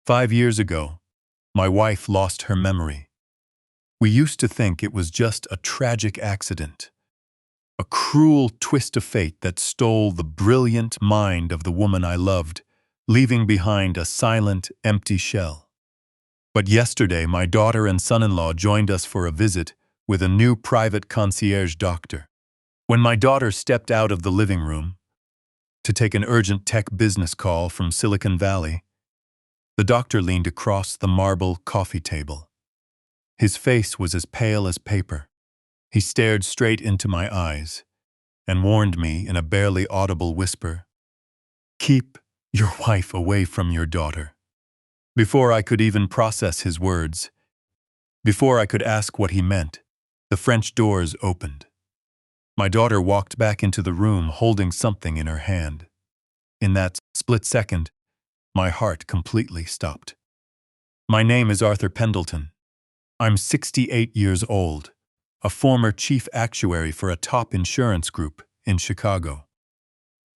5 years ago, my wife lost her memory. We used to think it was just a tragic accident, a cruel twist of fate that stole the brilliant mind of the woman I loved, leaving behind a silent, empty shell. But yesterday, my daughter and son-in-law joined us for a visit with a new private concierge doctor. When my daughter stepped out of the living room to take an urgent tech business call from Silicon Valley, the doctor leaned across the marble coffee table. His face was as pale as paper. He stared straight into my eyes and warned me in a barely audible whisper, "Keep your wife away from your daughter." Before I could even process his words, before I could ask what he meant, the French doors opened. My daughter walked back into the room holding something in her hand. In that split second, my heart completely stopped. My name is Arthur Pendleton. I'm 68 years old, a former chief actuary for a top insurance group in Chicago.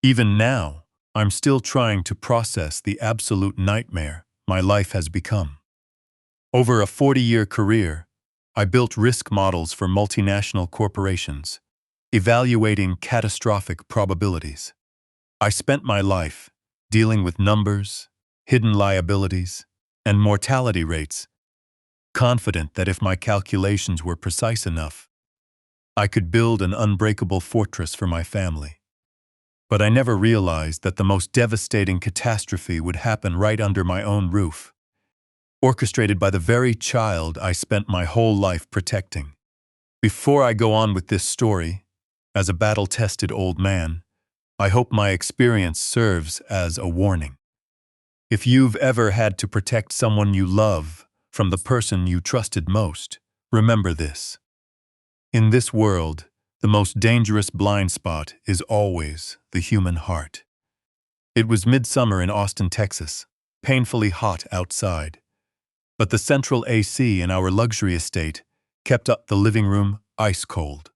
Even now, I'm still trying to process the absolute nightmare my life has become. Over a 40-year career, I built risk models for multinational corporations, evaluating catastrophic probabilities. I spent my life dealing with numbers, hidden liabilities, and mortality rates, confident that if my calculations were precise enough, I could build an unbreakable fortress for my family. But I never realized that the most devastating catastrophe would happen right under my own roof, orchestrated by the very child I spent my whole life protecting. Before I go on with this story, as a battle-tested old man, I hope my experience serves as a warning. If you've ever had to protect someone you love from the person you trusted most, remember this. In this world, the most dangerous blind spot is always the human heart. It was midsummer in Austin, Texas, painfully hot outside, but the central AC in our luxury estate kept up the living room ice cold.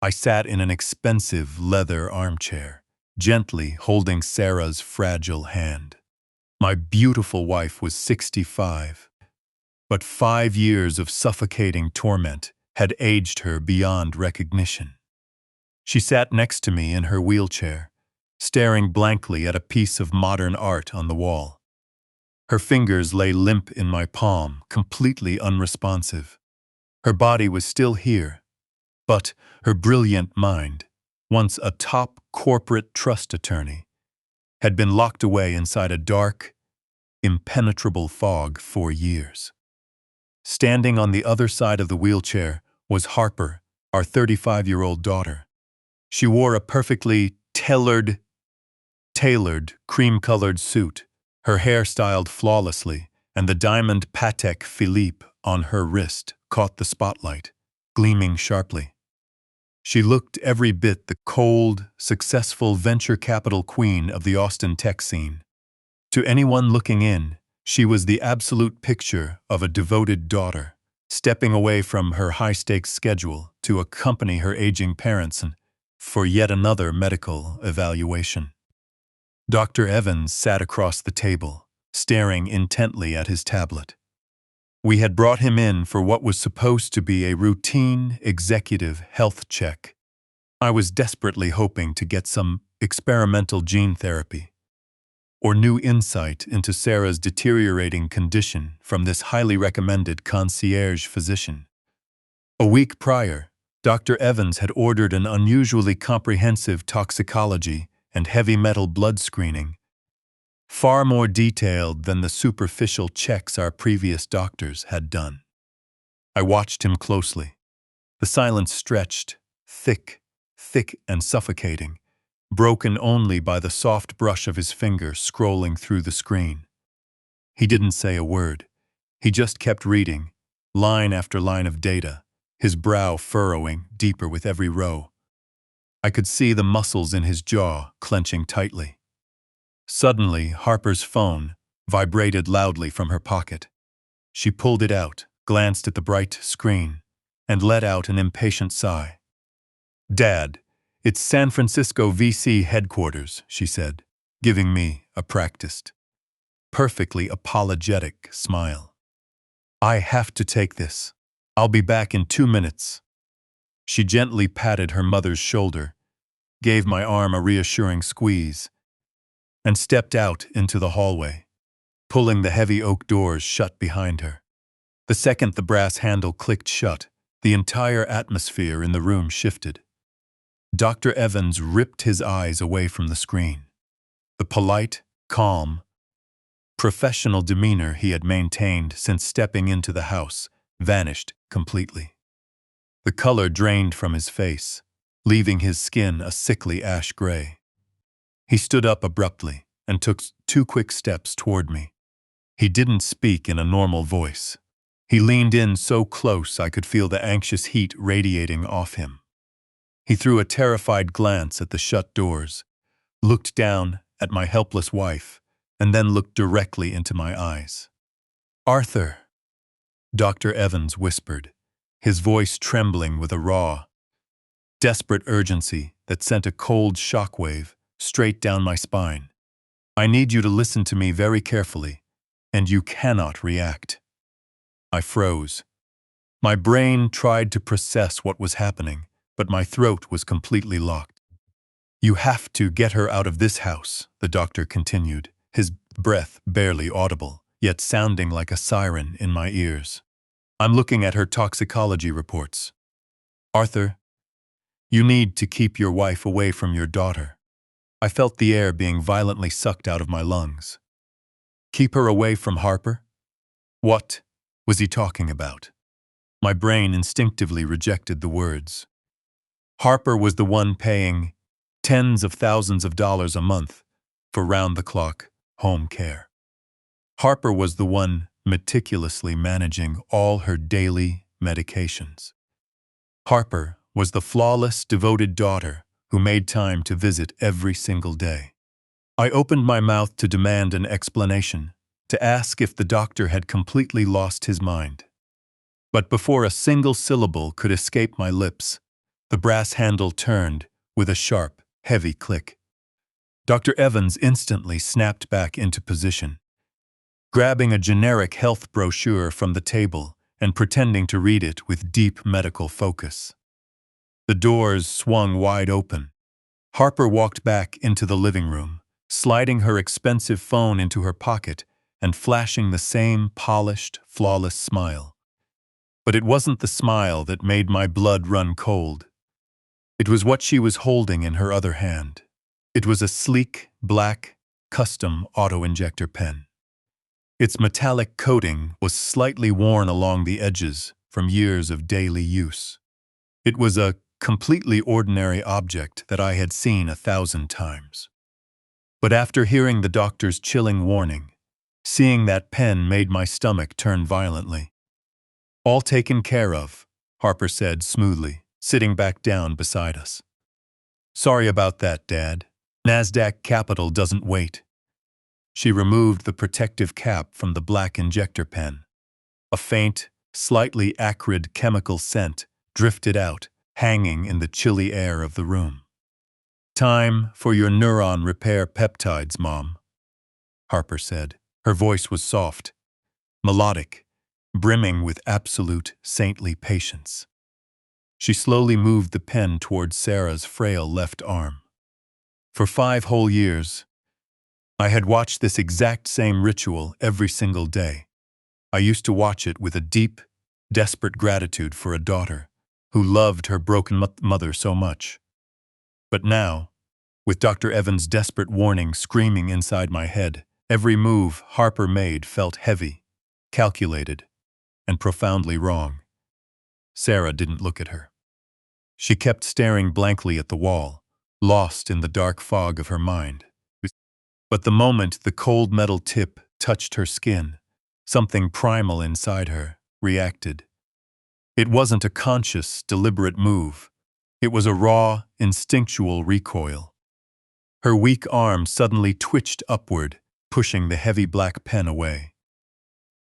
I sat in an expensive leather armchair, gently holding Sarah's fragile hand. My beautiful wife was 65, but 5 years of suffocating torment had aged her beyond recognition. She sat next to me in her wheelchair, staring blankly at a piece of modern art on the wall. Her fingers lay limp in my palm, completely unresponsive. Her body was still here, but her brilliant mind, once a top corporate trust attorney, had been locked away inside a dark, impenetrable fog for years. Standing on the other side of the wheelchair was Harper, our 35-year-old daughter. She wore a perfectly tailored cream-colored suit, her hair styled flawlessly, and the diamond Patek Philippe on her wrist caught the spotlight, gleaming sharply. She looked every bit the cold, successful venture capital queen of the Austin tech scene. To anyone looking in, she was the absolute picture of a devoted daughter, stepping away from her high-stakes schedule to accompany her aging parents for yet another medical evaluation. Dr. Evans sat across the table, staring intently at his tablet. We had brought him in for what was supposed to be a routine executive health check. I was desperately hoping to get some experimental gene therapy or new insight into Sarah's deteriorating condition from this highly recommended concierge physician. A week prior, Dr. Evans had ordered an unusually comprehensive toxicology and heavy metal blood screening, far more detailed than the superficial checks our previous doctors had done. I watched him closely. The silence stretched, thick and suffocating, broken only by the soft brush of his finger scrolling through the screen. He didn't say a word. He just kept reading, line after line of data, his brow furrowing deeper with every row. I could see the muscles in his jaw clenching tightly. Suddenly, Harper's phone vibrated loudly from her pocket. She pulled it out, glanced at the bright screen, and let out an impatient sigh. "Dad, it's San Francisco VC headquarters," she said, giving me a practiced perfectly apologetic smile. "I have to take this. I'll be back in 2 minutes." She gently patted her mother's shoulder, gave my arm a reassuring squeeze, and stepped out into the hallway, pulling the heavy oak doors shut behind her. The second the brass handle clicked shut, the entire atmosphere in the room shifted. Dr. Evans ripped his eyes away from the screen. The polite, calm, professional demeanor he had maintained since stepping into the house vanished completely. The color drained from his face, leaving his skin a sickly ash gray. He stood up abruptly and took 2 quick steps toward me. He didn't speak in a normal voice. He leaned in so close I could feel the anxious heat radiating off him. He threw a terrified glance at the shut doors, looked down at my helpless wife, and then looked directly into my eyes. "Arthur," Dr. Evans whispered, his voice trembling with a raw, desperate urgency that sent a cold shockwave straight down my spine. "I need you to listen to me very carefully, and you cannot react." I froze. My brain tried to process what was happening, but my throat was completely locked. "You have to get her out of this house," the doctor continued, his breath barely audible, yet sounding like a siren in my ears. "I'm looking at her toxicology reports. Arthur, you need to keep your wife away from your daughter." I felt the air being violently sucked out of my lungs. Keep her away from Harper? What was he talking about? My brain instinctively rejected the words. Harper was the one paying tens of thousands of dollars a month for round-the-clock home care. Harper was the one meticulously managing all her daily medications. Harper was the flawless, devoted daughter who made time to visit every single day. I opened my mouth to demand an explanation, to ask if the doctor had completely lost his mind. But before a single syllable could escape my lips, the brass handle turned with a sharp, heavy click. Dr. Evans instantly snapped back into position, grabbing a generic health brochure from the table and pretending to read it with deep medical focus. The doors swung wide open. Harper walked back into the living room, sliding her expensive phone into her pocket and flashing the same polished, flawless smile. But it wasn't the smile that made my blood run cold. It was what she was holding in her other hand. It was a sleek, black, custom auto-injector pen. Its metallic coating was slightly worn along the edges from years of daily use. It was a completely ordinary object that I had seen 1,000 times. But after hearing the doctor's chilling warning, seeing that pen made my stomach turn violently. "All taken care of," Harper said smoothly, sitting back down beside us. "Sorry about that, Dad. NASDAQ Capital doesn't wait." She removed the protective cap from the black injector pen. A faint, slightly acrid chemical scent drifted out, hanging in the chilly air of the room. "Time for your neuron repair peptides, Mom," Harper said. Her voice was soft, melodic, brimming with absolute saintly patience. She slowly moved the pen toward Sarah's frail left arm. For 5 whole years, I had watched this exact same ritual every single day. I used to watch it with a deep, desperate gratitude for a daughter who loved her broken mother so much. But now, with Dr. Evans' desperate warning screaming inside my head, every move Harper made felt heavy, calculated, and profoundly wrong. Sarah didn't look at her. She kept staring blankly at the wall, lost in the dark fog of her mind. But the moment the cold metal tip touched her skin, something primal inside her reacted. It wasn't a conscious, deliberate move. It was a raw, instinctual recoil. Her weak arm suddenly twitched upward, pushing the heavy black pen away.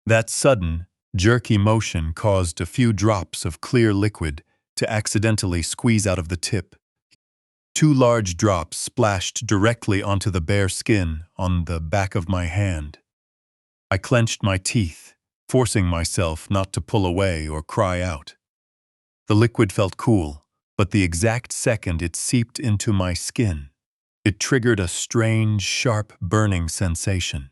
That sudden, jerky motion caused a few drops of clear liquid to accidentally squeeze out of the tip. 2 large drops splashed directly onto the bare skin on the back of my hand. I clenched my teeth, forcing myself not to pull away or cry out. The liquid felt cool, but the exact second it seeped into my skin, it triggered a strange, sharp, burning sensation.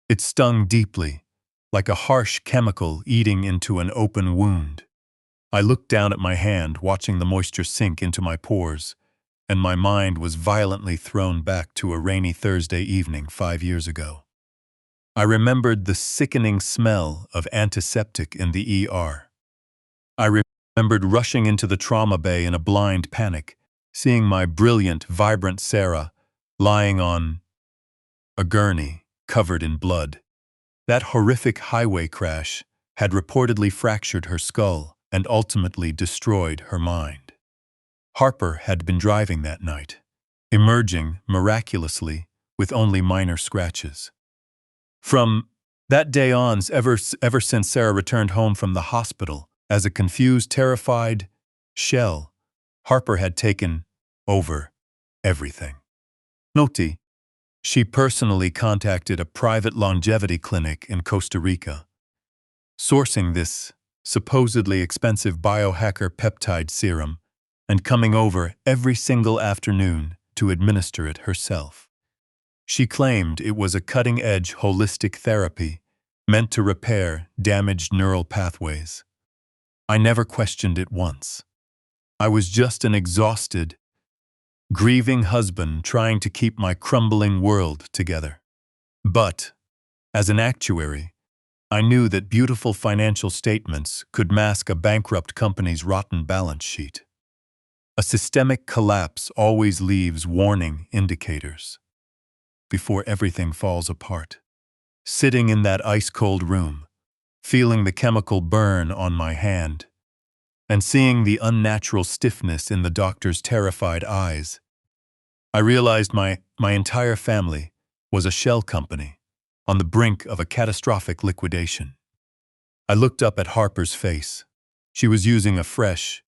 It stung deeply, like a harsh chemical eating into an open wound. I looked down at my hand, watching the moisture sink into my pores, and my mind was violently thrown back to a rainy Thursday evening 5 years ago. I remembered the sickening smell of antiseptic in the ER. I remembered rushing into the trauma bay in a blind panic, seeing my brilliant, vibrant Sarah lying on a gurney covered in blood. That horrific highway crash had reportedly fractured her skull and ultimately destroyed her mind. Harper had been driving that night, emerging miraculously with only minor scratches. From that day on, ever since Sarah returned home from the hospital as a confused, terrified shell, Harper had taken over everything. Noti, she personally contacted a private longevity clinic in Costa Rica, sourcing this supposedly expensive biohacker peptide serum and coming over every single afternoon to administer it herself. She claimed it was a cutting-edge holistic therapy meant to repair damaged neural pathways. I never questioned it once. I was just an exhausted, grieving husband trying to keep my crumbling world together. But, as an actuary, I knew that beautiful financial statements could mask a bankrupt company's rotten balance sheet. A systemic collapse always leaves warning indicators before everything falls apart. Sitting in that ice-cold room, feeling the chemical burn on my hand, and seeing the unnatural stiffness in the doctor's terrified eyes, I realized my entire family was a shell company on the brink of a catastrophic liquidation. I looked up at Harper's face. She was using a fresh,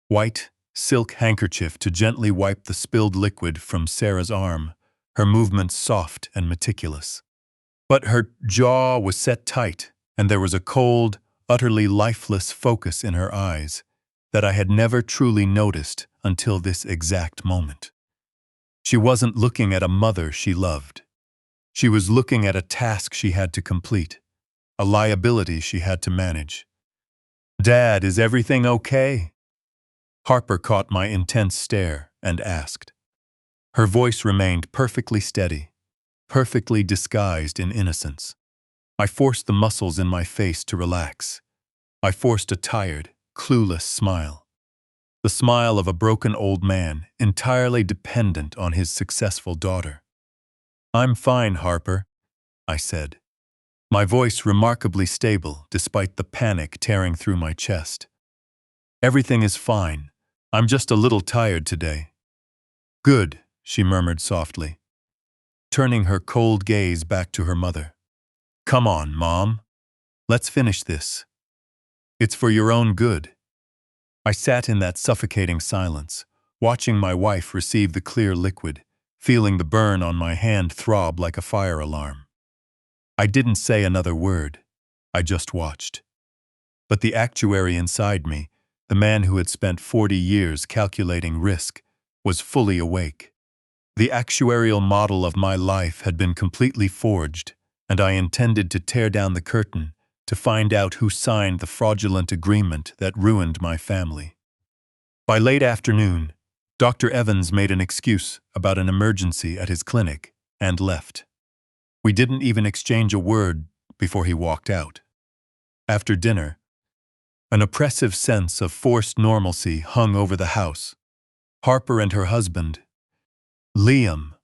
white silk handkerchief to gently wipe the spilled liquid from Sarah's arm, her movements soft and meticulous. But her jaw was set tight, and there was a cold, utterly lifeless focus in her eyes that I had never truly noticed until this exact moment. She wasn't looking at a mother she loved. She was looking at a task she had to complete, a liability she had to manage. "Dad, is everything okay?" Harper caught my intense stare and asked. Her voice remained perfectly steady, perfectly disguised in innocence. I forced the muscles in my face to relax. I forced a tired, clueless smile. The smile of a broken old man, entirely dependent on his successful daughter. "I'm fine, Harper," I said, my voice remarkably stable despite the panic tearing through my chest. "Everything is fine. I'm just a little tired today." "Good," she murmured softly, turning her cold gaze back to her mother. "Come on, Mom. Let's finish this. It's for your own good." I sat in that suffocating silence, watching my wife receive the clear liquid, feeling the burn on my hand throb like a fire alarm. I didn't say another word. I just watched. But the actuary inside me, the man who had spent 40 years calculating risk, was fully awake. The actuarial model of my life had been completely forged, and I intended to tear down the curtain to find out who signed the fraudulent agreement that ruined my family. By late afternoon, Dr. Evans made an excuse about an emergency at his clinic and left. We didn't even exchange a word before he walked out. After dinner, an oppressive sense of forced normalcy hung over the house. Harper and her husband, Liam,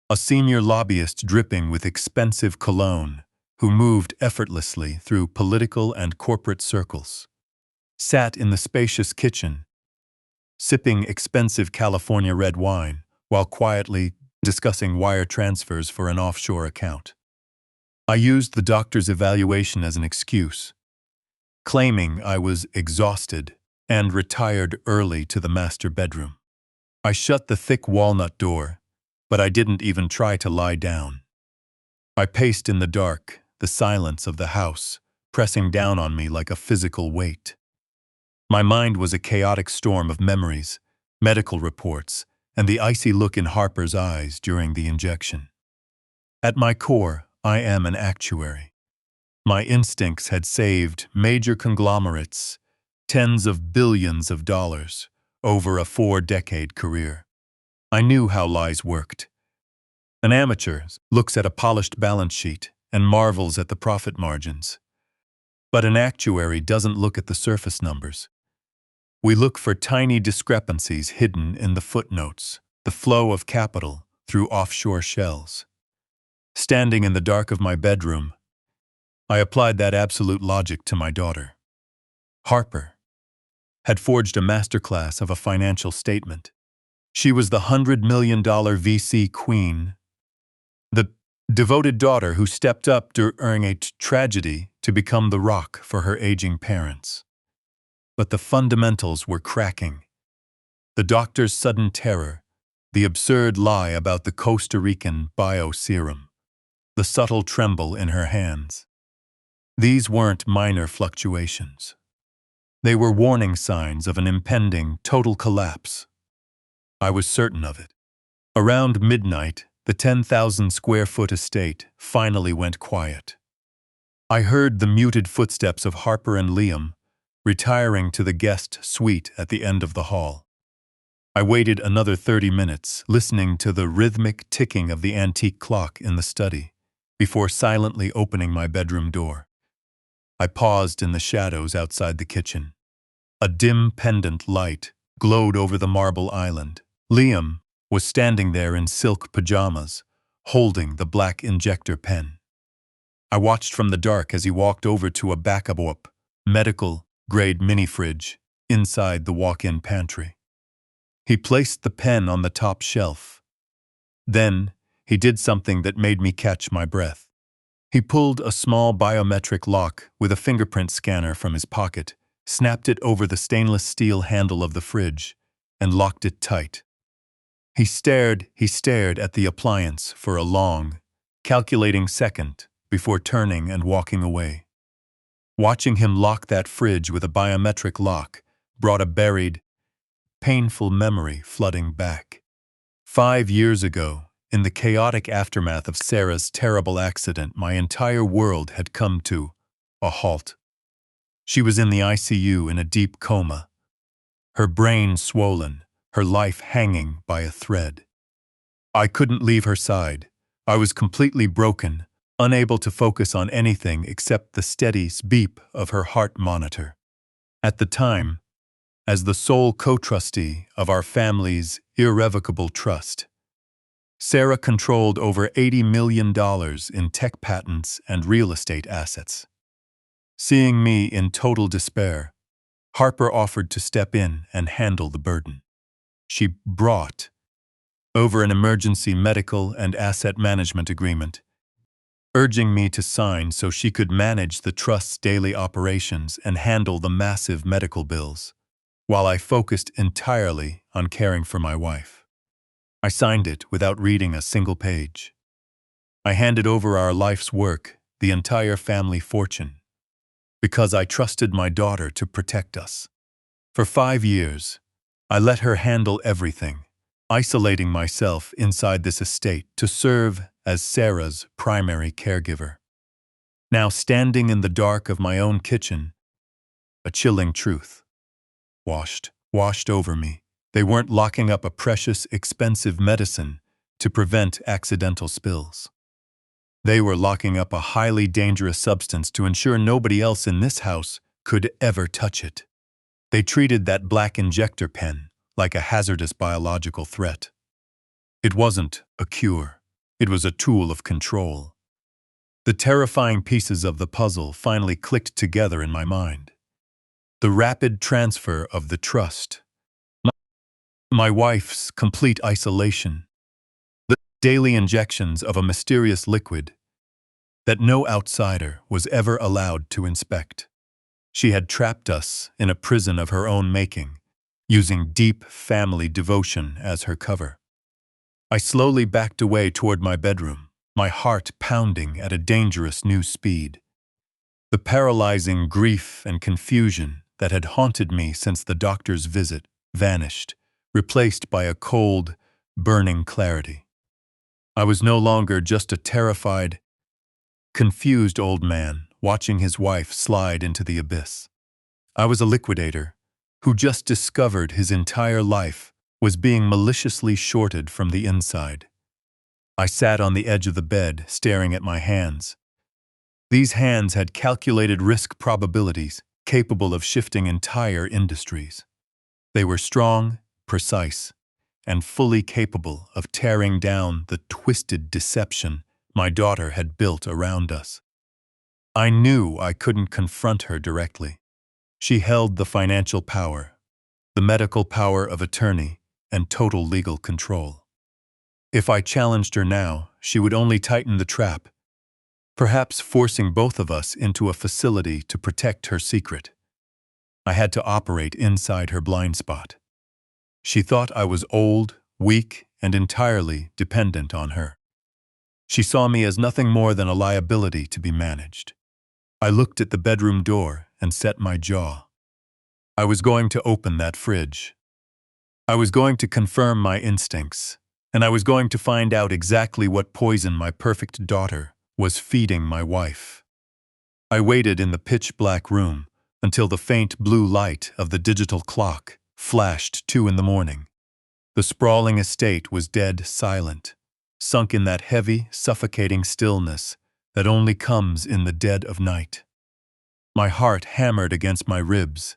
a senior lobbyist dripping with expensive cologne, who moved effortlessly through political and corporate circles, sat in the spacious kitchen, sipping expensive California red wine while quietly discussing wire transfers for an offshore account. I used the doctor's evaluation as an excuse, claiming I was exhausted, and retired early to the master bedroom. I shut the thick walnut door, but I didn't even try to lie down. I paced in the dark, the silence of the house, pressing down on me like a physical weight. My mind was a chaotic storm of memories, medical reports, and the icy look in Harper's eyes during the injection. At my core, I am an actuary. My instincts had saved major conglomerates, tens of billions of dollars, over a 4-decade career. I knew how lies worked. An amateur looks at a polished balance sheet and marvels at the profit margins. But an actuary doesn't look at the surface numbers. We look for tiny discrepancies hidden in the footnotes, the flow of capital through offshore shells. Standing in the dark of my bedroom, I applied that absolute logic to my daughter. Harper had forged a masterclass of a financial statement. She was the $100 million VC queen, the devoted daughter who stepped up during a tragedy to become the rock for her aging parents. But the fundamentals were cracking. The doctor's sudden terror, the absurd lie about the Costa Rican bio-serum, the subtle tremble in her hands. These weren't minor fluctuations. They were warning signs of an impending total collapse. I was certain of it. Around midnight, the 10,000-square-foot estate finally went quiet. I heard the muted footsteps of Harper and Liam retiring to the guest suite at the end of the hall. I waited another 30 minutes, listening to the rhythmic ticking of the antique clock in the study, before silently opening my bedroom door. I paused in the shadows outside the kitchen. A dim pendant light glowed over the marble island. Liam was standing there in silk pajamas, holding the black injector pen. I watched from the dark as he walked over to a backup medical-grade mini-fridge inside the walk-in pantry. He placed the pen on the top shelf. Then, he did something that made me catch my breath. He pulled a small biometric lock with a fingerprint scanner from his pocket, snapped it over the stainless steel handle of the fridge, and locked it tight. He stared at the appliance for a long, calculating second before turning and walking away. Watching him lock that fridge with a biometric lock brought a buried, painful memory flooding back. 5 years ago, in the chaotic aftermath of Sarah's terrible accident, my entire world had come to a halt. She was in the ICU in a deep coma, her brain swollen, her life hanging by a thread. I couldn't leave her side. I was completely broken, unable to focus on anything except the steady beep of her heart monitor. At the time, as the sole co-trustee of our family's irrevocable trust, Sarah controlled over $80 million in tech patents and real estate assets. Seeing me in total despair, Harper offered to step in and handle the burden. She brought over an emergency medical and asset management agreement, urging me to sign so she could manage the trust's daily operations and handle the massive medical bills, while I focused entirely on caring for my wife. I signed it without reading a single page. I handed over our life's work, the entire family fortune, because I trusted my daughter to protect us. For 5 years, I let her handle everything, isolating myself inside this estate to serve as Sarah's primary caregiver. Now, standing in the dark of my own kitchen, a chilling truth washed over me. They weren't locking up a precious, expensive medicine to prevent accidental spills. They were locking up a highly dangerous substance to ensure nobody else in this house could ever touch it. They treated that black injector pen like a hazardous biological threat. It wasn't a cure. It was a tool of control. The terrifying pieces of the puzzle finally clicked together in my mind. The rapid transfer of the trust, my wife's complete isolation, the daily injections of a mysterious liquid that no outsider was ever allowed to inspect. She had trapped us in a prison of her own making, using deep family devotion as her cover. I slowly backed away toward my bedroom, my heart pounding at a dangerous new speed. The paralyzing grief and confusion that had haunted me since the doctor's visit vanished, replaced by a cold, burning clarity. I was no longer just a terrified, confused old man watching his wife slide into the abyss. I was a liquidator who just discovered his entire life was being maliciously shorted from the inside. I sat on the edge of the bed, staring at my hands. These hands had calculated risk probabilities capable of shifting entire industries. They were strong, precise, and fully capable of tearing down the twisted deception my daughter had built around us. I knew I couldn't confront her directly. She held the financial power, the medical power of attorney, and total legal control. If I challenged her now, she would only tighten the trap, perhaps forcing both of us into a facility to protect her secret. I had to operate inside her blind spot. She thought I was old, weak, and entirely dependent on her. She saw me as nothing more than a liability to be managed. I looked at the bedroom door and set my jaw. I was going to open that fridge. I was going to confirm my instincts, and I was going to find out exactly what poison my perfect daughter was feeding my wife. I waited in the pitch-black room until the faint blue light of the digital clock flashed 2 a.m. The sprawling estate was dead silent, sunk in that heavy, suffocating stillness that only comes in the dead of night. My heart hammered against my ribs,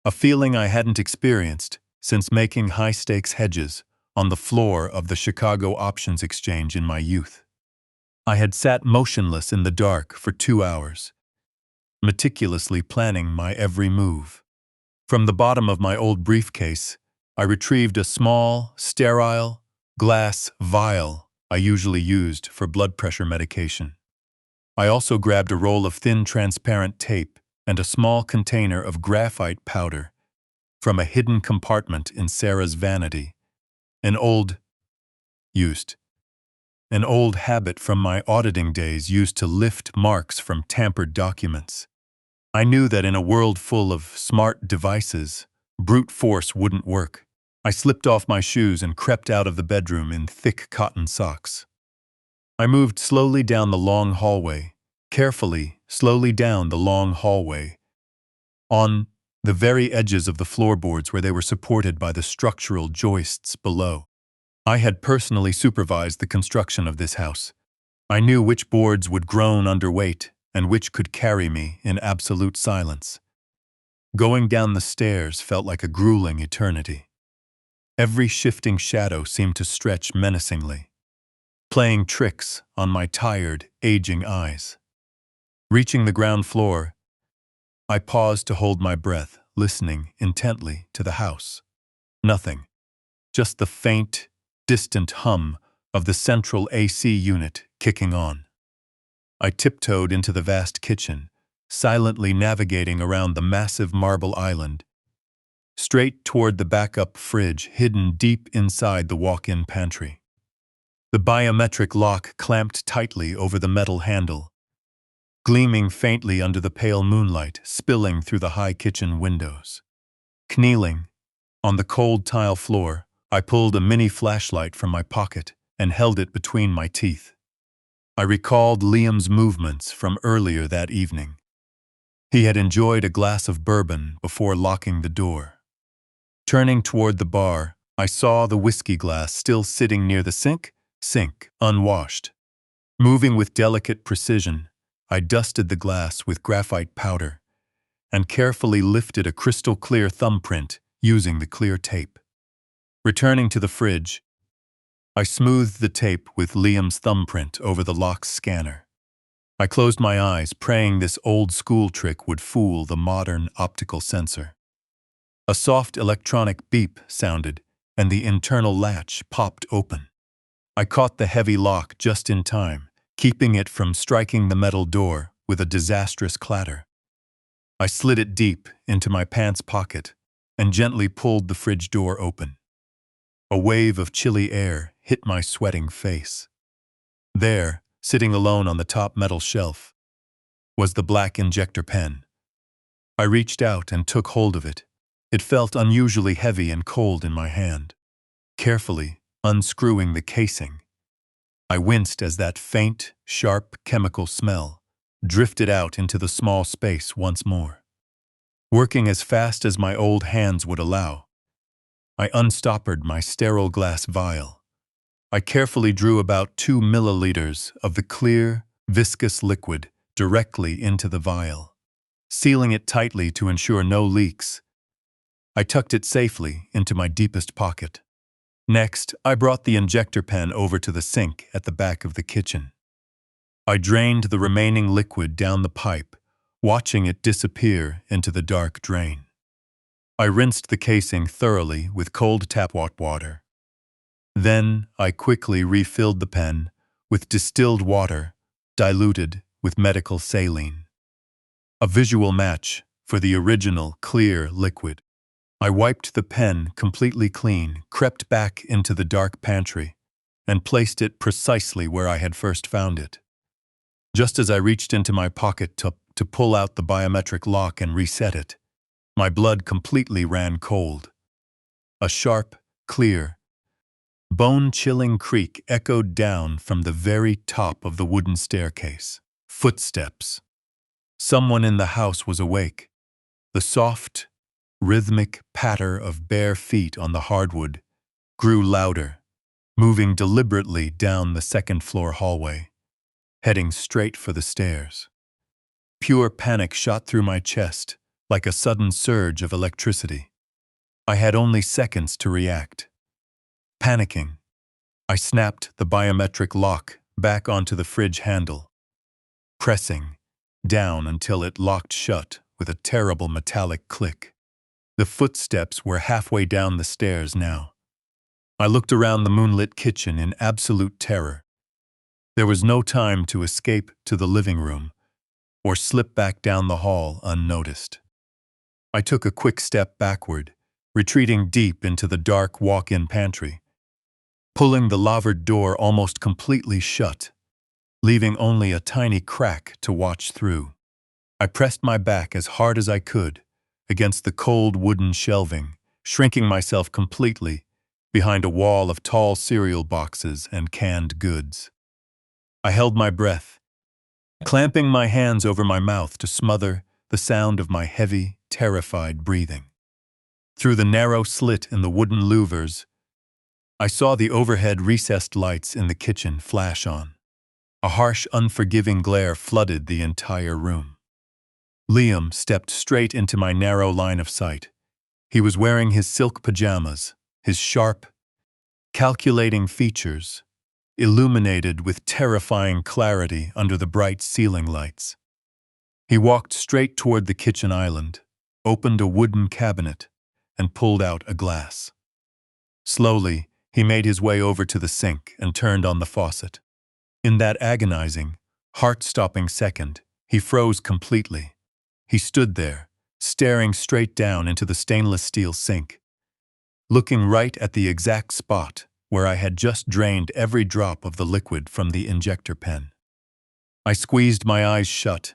a feeling I hadn't experienced since making high-stakes hedges on the floor of the Chicago Options Exchange in my youth. I had sat motionless in the dark for 2 hours, meticulously planning my every move. From the bottom of my old briefcase, I retrieved a small, sterile, glass vial I usually used for blood pressure medication. I also grabbed a roll of thin, transparent tape and a small container of graphite powder from a hidden compartment in Sarah's vanity, an old habit from my auditing days used to lift marks from tampered documents. I knew that in a world full of smart devices, brute force wouldn't work. I slipped off my shoes and crept out of the bedroom in thick cotton socks. I moved slowly down the long hallway, slowly down the long hallway, on the very edges of the floorboards where they were supported by the structural joists below. I had personally supervised the construction of this house. I knew which boards would groan under weight and which could carry me in absolute silence. Going down the stairs felt like a grueling eternity. Every shifting shadow seemed to stretch menacingly, playing tricks on my tired, aging eyes. Reaching the ground floor, I paused to hold my breath, listening intently to the house. Nothing, just the faint, distant hum of the central AC unit kicking on. I tiptoed into the vast kitchen, silently navigating around the massive marble island, straight toward the backup fridge hidden deep inside the walk-in pantry. The biometric lock clamped tightly over the metal handle, gleaming faintly under the pale moonlight spilling through the high kitchen windows. Kneeling on the cold tile floor, I pulled a mini flashlight from my pocket and held it between my teeth. I recalled Liam's movements from earlier that evening. He had enjoyed a glass of bourbon before locking the door. Turning toward the bar, I saw the whiskey glass still sitting near the sink, unwashed. Moving with delicate precision, I dusted the glass with graphite powder and carefully lifted a crystal-clear thumbprint using the clear tape. Returning to the fridge, I smoothed the tape with Liam's thumbprint over the lock's scanner. I closed my eyes, praying this old-school trick would fool the modern optical sensor. A soft electronic beep sounded, and the internal latch popped open. I caught the heavy lock just in time, keeping it from striking the metal door with a disastrous clatter. I slid it deep into my pants pocket and gently pulled the fridge door open. A wave of chilly air hit my sweating face. There, sitting alone on the top metal shelf, was the black injector pen. I reached out and took hold of it. It felt unusually heavy and cold in my hand. Carefully unscrewing the casing, I winced as that faint, sharp chemical smell drifted out into the small space once more. Working as fast as my old hands would allow, I unstoppered my sterile glass vial. I carefully drew about 2 milliliters of the clear, viscous liquid directly into the vial, sealing it tightly to ensure no leaks. I tucked it safely into my deepest pocket. Next, I brought the injector pen over to the sink at the back of the kitchen. I drained the remaining liquid down the pipe, watching it disappear into the dark drain. I rinsed the casing thoroughly with cold tap water. Then I quickly refilled the pen with distilled water diluted with medical saline. A visual match for the original clear liquid. I wiped the pen completely clean, crept back into the dark pantry, and placed it precisely where I had first found it. Just as I reached into my pocket to pull out the biometric lock and reset it, my blood completely ran cold. A sharp, clear, bone-chilling creak echoed down from the very top of the wooden staircase. Footsteps. Someone in the house was awake. The soft, rhythmic patter of bare feet on the hardwood grew louder, moving deliberately down the second-floor hallway, heading straight for the stairs. Pure panic shot through my chest like a sudden surge of electricity. I had only seconds to react. Panicking, I snapped the biometric lock back onto the fridge handle, pressing down until it locked shut with a terrible metallic click. The footsteps were halfway down the stairs now. I looked around the moonlit kitchen in absolute terror. There was no time to escape to the living room or slip back down the hall unnoticed. I took a quick step backward, retreating deep into the dark walk-in pantry, pulling the lavard door almost completely shut, leaving only a tiny crack to watch through. I pressed my back as hard as I could against the cold wooden shelving, shrinking myself completely behind a wall of tall cereal boxes and canned goods. I held my breath, clamping my hands over my mouth to smother the sound of my heavy, terrified breathing. Through the narrow slit in the wooden louvers, I saw the overhead recessed lights in the kitchen flash on. A harsh, unforgiving glare flooded the entire room. Liam stepped straight into my narrow line of sight. He was wearing his silk pajamas, his sharp, calculating features illuminated with terrifying clarity under the bright ceiling lights. He walked straight toward the kitchen island, opened a wooden cabinet, and pulled out a glass. Slowly, he made his way over to the sink and turned on the faucet. In that agonizing, heart-stopping second, he froze completely. He stood there, staring straight down into the stainless steel sink, looking right at the exact spot where I had just drained every drop of the liquid from the injector pen. I squeezed my eyes shut,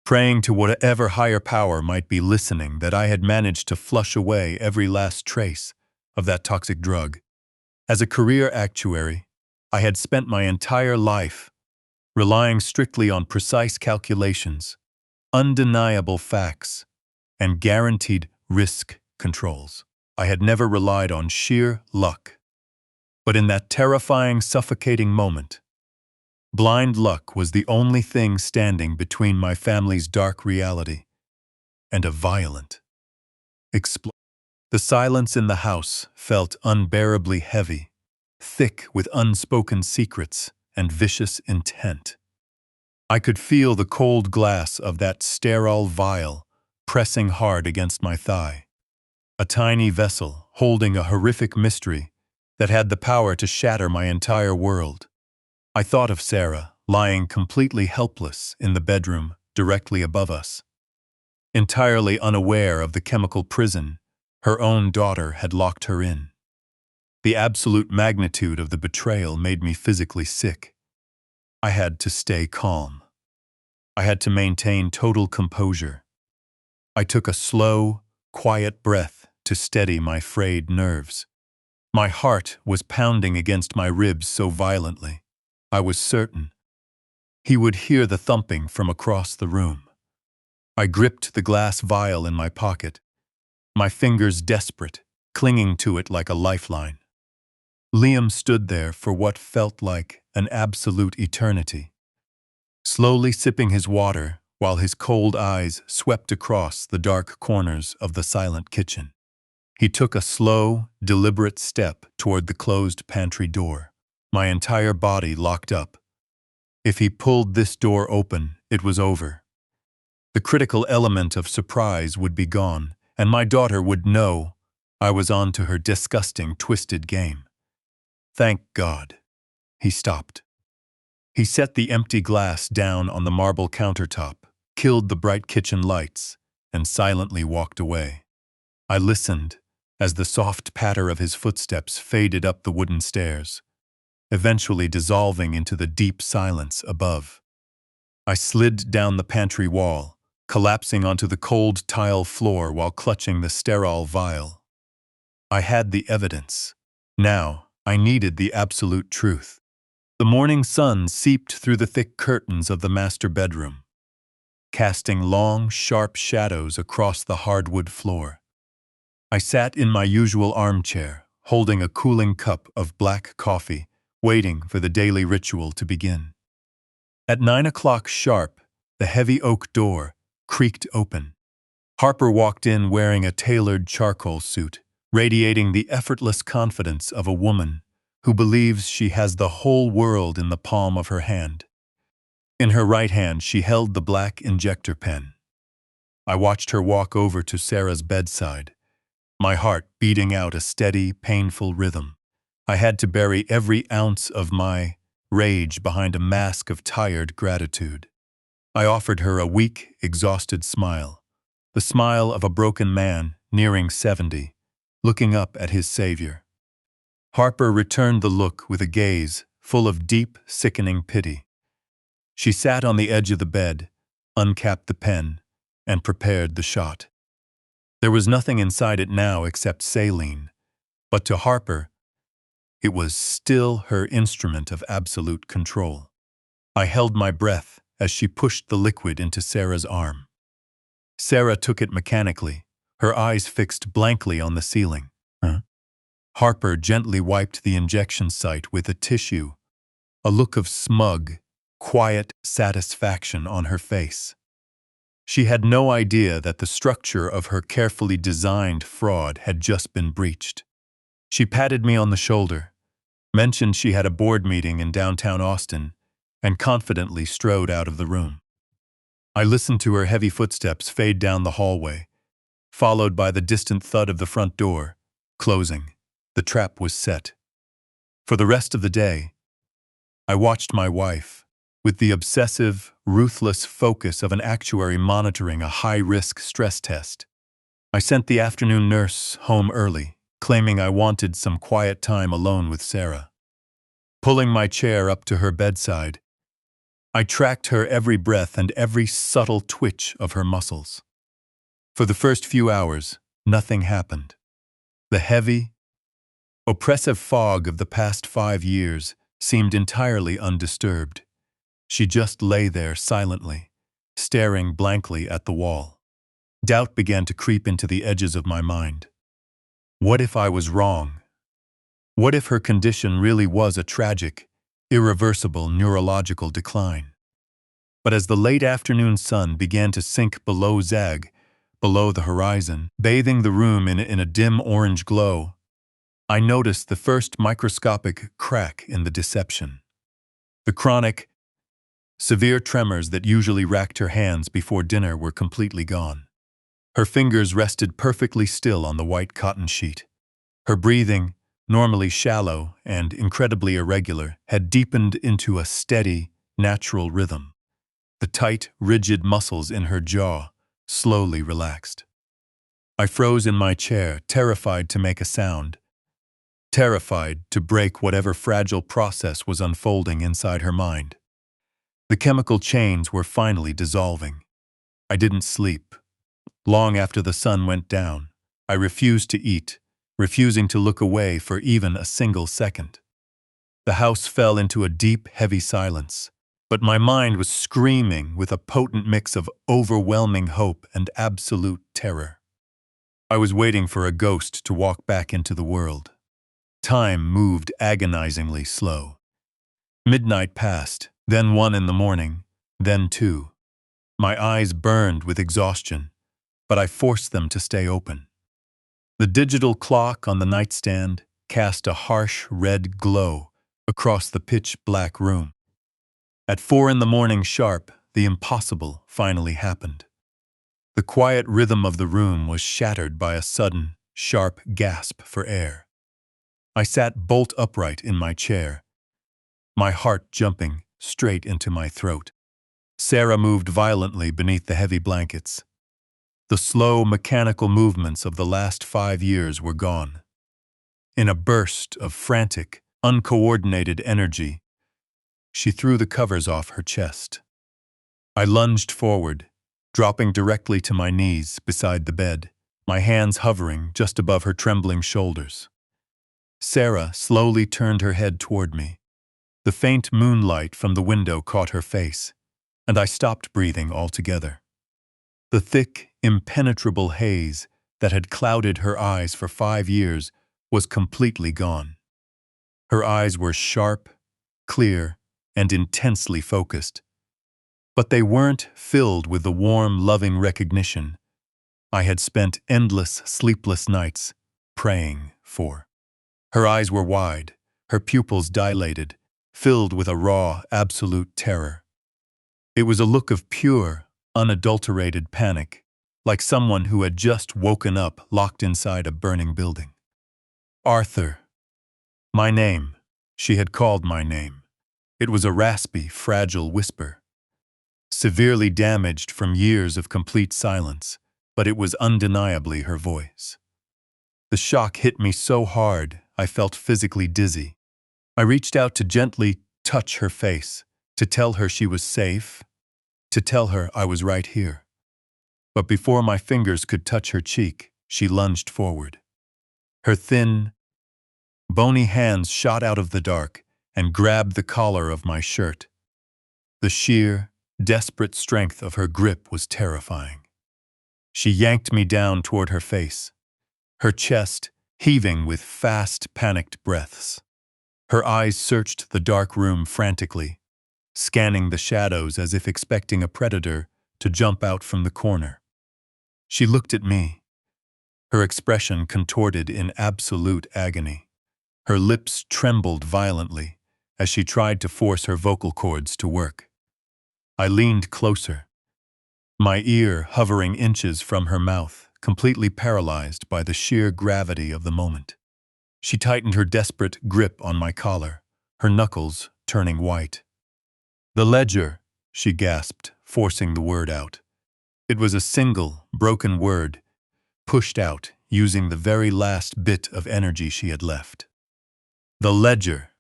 praying to whatever higher power might be listening that I had managed to flush away every last trace of that toxic drug. As a career actuary, I had spent my entire life relying strictly on precise calculations, undeniable facts, and guaranteed risk controls. I had never relied on sheer luck. But in that terrifying, suffocating moment, blind luck was the only thing standing between my family's dark reality and a violent explosion. The silence in the house felt unbearably heavy, thick with unspoken secrets and vicious intent. I could feel the cold glass of that sterile vial pressing hard against my thigh, a tiny vessel holding a horrific mystery that had the power to shatter my entire world. I thought of Sarah, lying completely helpless in the bedroom directly above us. Entirely unaware of the chemical prison her own daughter had locked her in. The absolute magnitude of the betrayal made me physically sick. I had to stay calm. I had to maintain total composure. I took a slow, quiet breath to steady my frayed nerves. My heart was pounding against my ribs so violently. I was certain he would hear the thumping from across the room. I gripped the glass vial in my pocket, my fingers desperate, clinging to it like a lifeline. Liam stood there for what felt like an absolute eternity, slowly sipping his water while his cold eyes swept across the dark corners of the silent kitchen. He took a slow, deliberate step toward the closed pantry door. My entire body locked up. If he pulled this door open, it was over. The critical element of surprise would be gone, and my daughter would know I was on to her disgusting, twisted game. Thank God. He stopped. He set the empty glass down on the marble countertop, killed the bright kitchen lights, and silently walked away. I listened as the soft patter of his footsteps faded up the wooden stairs, eventually dissolving into the deep silence above. I slid down the pantry wall, collapsing onto the cold tile floor while clutching the sterile vial. I had the evidence. Now, I needed the absolute truth. The morning sun seeped through the thick curtains of the master bedroom, casting long, sharp shadows across the hardwood floor. I sat in my usual armchair, holding a cooling cup of black coffee, waiting for the daily ritual to begin. At 9 o'clock sharp, the heavy oak door creaked open. Harper walked in wearing a tailored charcoal suit, radiating the effortless confidence of a woman who believes she has the whole world in the palm of her hand. In her right hand, she held the black injector pen. I watched her walk over to Sarah's bedside, my heart beating out a steady, painful rhythm. I had to bury every ounce of my rage behind a mask of tired gratitude. I offered her a weak, exhausted smile, the smile of a broken man nearing 70, looking up at his savior. Harper returned the look with a gaze full of deep, sickening pity. She sat on the edge of the bed, uncapped the pen, and prepared the shot. There was nothing inside it now except saline, but to Harper, it was still her instrument of absolute control. I held my breath as she pushed the liquid into Sarah's arm. Sarah took it mechanically, her eyes fixed blankly on the ceiling. Harper gently wiped the injection site with a tissue, a look of smug, quiet satisfaction on her face. She had no idea that the structure of her carefully designed fraud had just been breached. She patted me on the shoulder, mentioned she had a board meeting in downtown Austin, and confidently strode out of the room. I listened to her heavy footsteps fade down the hallway, followed by the distant thud of the front door, closing. The trap was set. For the rest of the day, I watched my wife, with the obsessive, ruthless focus of an actuary monitoring a high-risk stress test. I sent the afternoon nurse home early, claiming I wanted some quiet time alone with Sarah. Pulling my chair up to her bedside, I tracked her every breath and every subtle twitch of her muscles. For the first few hours, nothing happened. The heavy, oppressive fog of the past 5 years seemed entirely undisturbed. She just lay there silently, staring blankly at the wall. Doubt began to creep into the edges of my mind. What if I was wrong? What if her condition really was a tragic, irreversible neurological decline? But as the late afternoon sun began to sink below the horizon, bathing the room in a dim orange glow, I noticed the first microscopic crack in the deception. The chronic, severe tremors that usually racked her hands before dinner were completely gone. Her fingers rested perfectly still on the white cotton sheet. Her breathing, normally shallow and incredibly irregular, had deepened into a steady, natural rhythm. The tight, rigid muscles in her jaw slowly relaxed. I froze in my chair, terrified to make a sound, terrified to break whatever fragile process was unfolding inside her mind. The chemical chains were finally dissolving. I didn't sleep. Long after the sun went down, I refused to eat, refusing to look away for even a single second. The house fell into a deep, heavy silence, but my mind was screaming with a potent mix of overwhelming hope and absolute terror. I was waiting for a ghost to walk back into the world. Time moved agonizingly slow. Midnight passed, then 1 in the morning, then 2. My eyes burned with exhaustion, but I forced them to stay open. The digital clock on the nightstand cast a harsh red glow across the pitch-black room. At 4 in the morning sharp, the impossible finally happened. The quiet rhythm of the room was shattered by a sudden, sharp gasp for air. I sat bolt upright in my chair, my heart jumping straight into my throat. Sarah moved violently beneath the heavy blankets. The slow, mechanical movements of the last 5 years were gone. In a burst of frantic, uncoordinated energy, she threw the covers off her chest. I lunged forward, dropping directly to my knees beside the bed, my hands hovering just above her trembling shoulders. Sarah slowly turned her head toward me. The faint moonlight from the window caught her face, and I stopped breathing altogether. The thick, impenetrable haze that had clouded her eyes for 5 years was completely gone. Her eyes were sharp, clear, and intensely focused. But they weren't filled with the warm, loving recognition I had spent endless, sleepless nights praying for. Her eyes were wide, her pupils dilated, filled with a raw, absolute terror. It was a look of pure, unadulterated panic, like someone who had just woken up locked inside a burning building. Arthur. My name. She had called my name. It was a raspy, fragile whisper. Severely damaged from years of complete silence, but it was undeniably her voice. The shock hit me so hard I felt physically dizzy. I reached out to gently touch her face, to tell her she was safe, to tell her I was right here. But before my fingers could touch her cheek, she lunged forward. Her thin, bony hands shot out of the dark and grabbed the collar of my shirt. The sheer, desperate strength of her grip was terrifying. She yanked me down toward her face, her chest heaving with fast, panicked breaths. Her eyes searched the dark room frantically, scanning the shadows as if expecting a predator to jump out from the corner. She looked at me, her expression contorted in absolute agony. Her lips trembled violently as she tried to force her vocal cords to work. I leaned closer, my ear hovering inches from her mouth, completely paralyzed by the sheer gravity of the moment. She tightened her desperate grip on my collar, her knuckles turning white. "The ledger," she gasped, forcing the word out. It was a single, broken word, pushed out using the very last bit of energy she had left. The ledger.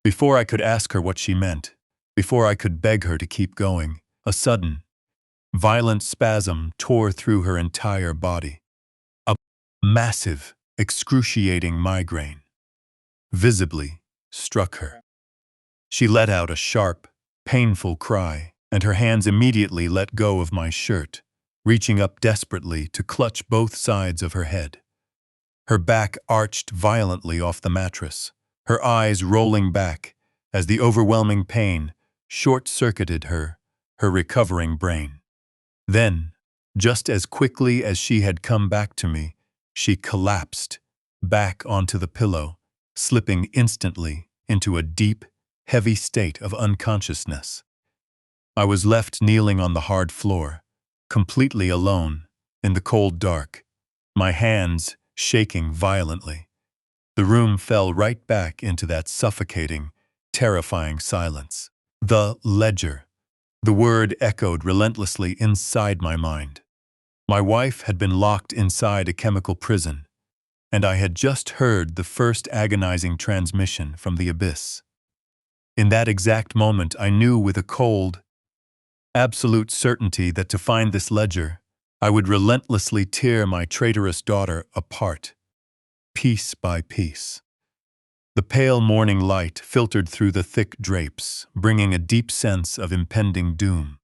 Before I could ask her what she meant, before I could beg her to keep going, a sudden, violent spasm tore through her entire body. A massive, excruciating migraine visibly struck her. She let out a sharp, painful cry, and her hands immediately let go of my shirt, reaching up desperately to clutch both sides of her head. Her back arched violently off the mattress, her eyes rolling back as the overwhelming pain short-circuited her recovering brain. Then, just as quickly as she had come back to me, she collapsed back onto the pillow, slipping instantly into a deep, heavy state of unconsciousness. I was left kneeling on the hard floor, completely alone, in the cold dark, my hands shaking violently. The room fell right back into that suffocating, terrifying silence. The ledger. The word echoed relentlessly inside my mind. My wife had been locked inside a chemical prison, and I had just heard the first agonizing transmission from the abyss. In that exact moment, I knew with a cold, absolute certainty that to find this ledger, I would relentlessly tear my traitorous daughter apart, piece by piece. The pale morning light filtered through the thick drapes, bringing a deep sense of impending doom.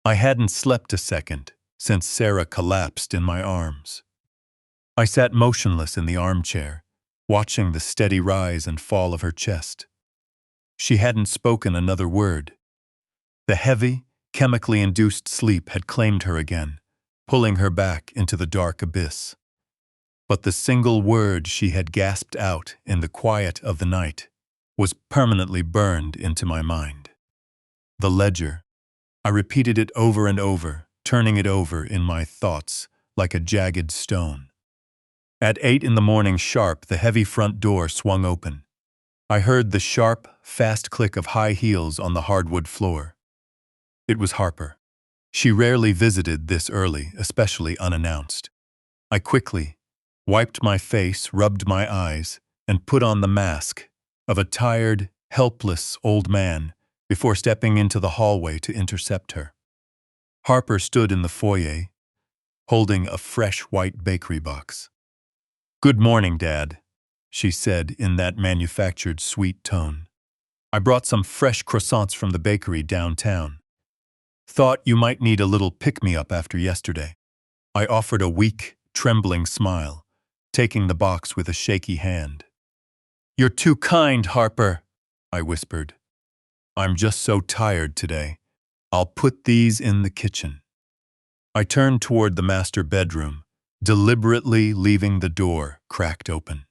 I hadn't slept a second since Sarah collapsed in my arms. I sat motionless in the armchair, watching the steady rise and fall of her chest. She hadn't spoken another word. The heavy, chemically induced sleep had claimed her again, pulling her back into the dark abyss. But the single word she had gasped out in the quiet of the night was permanently burned into my mind. The ledger. I repeated it over and over, turning it over in my thoughts like a jagged stone. At 8 in the morning sharp, the heavy front door swung open. I heard the sharp, fast click of high heels on the hardwood floor. It was Harper. She rarely visited this early, especially unannounced. I quickly wiped my face, rubbed my eyes, and put on the mask of a tired, helpless old man before stepping into the hallway to intercept her. Harper stood in the foyer, holding a fresh white bakery box. "Good morning, Dad," she said in that manufactured sweet tone. "I brought some fresh croissants from the bakery downtown. Thought you might need a little pick-me-up after yesterday." I offered a weak, trembling smile, taking the box with a shaky hand. "You're too kind, Harper," I whispered. "I'm just so tired today. I'll put these in the kitchen." I turned toward the master bedroom, deliberately leaving the door cracked open.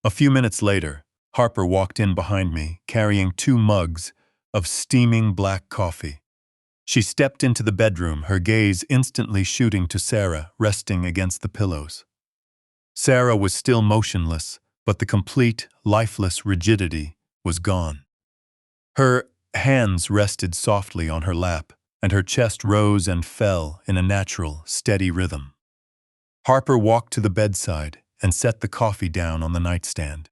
A few minutes later, Harper walked in behind me, carrying 2 mugs of steaming black coffee. She stepped into the bedroom, her gaze instantly shooting to Sarah, resting against the pillows. Sarah was still motionless, but the complete, lifeless rigidity was gone. Her hands rested softly on her lap, and her chest rose and fell in a natural, steady rhythm. Harper walked to the bedside and set the coffee down on the nightstand.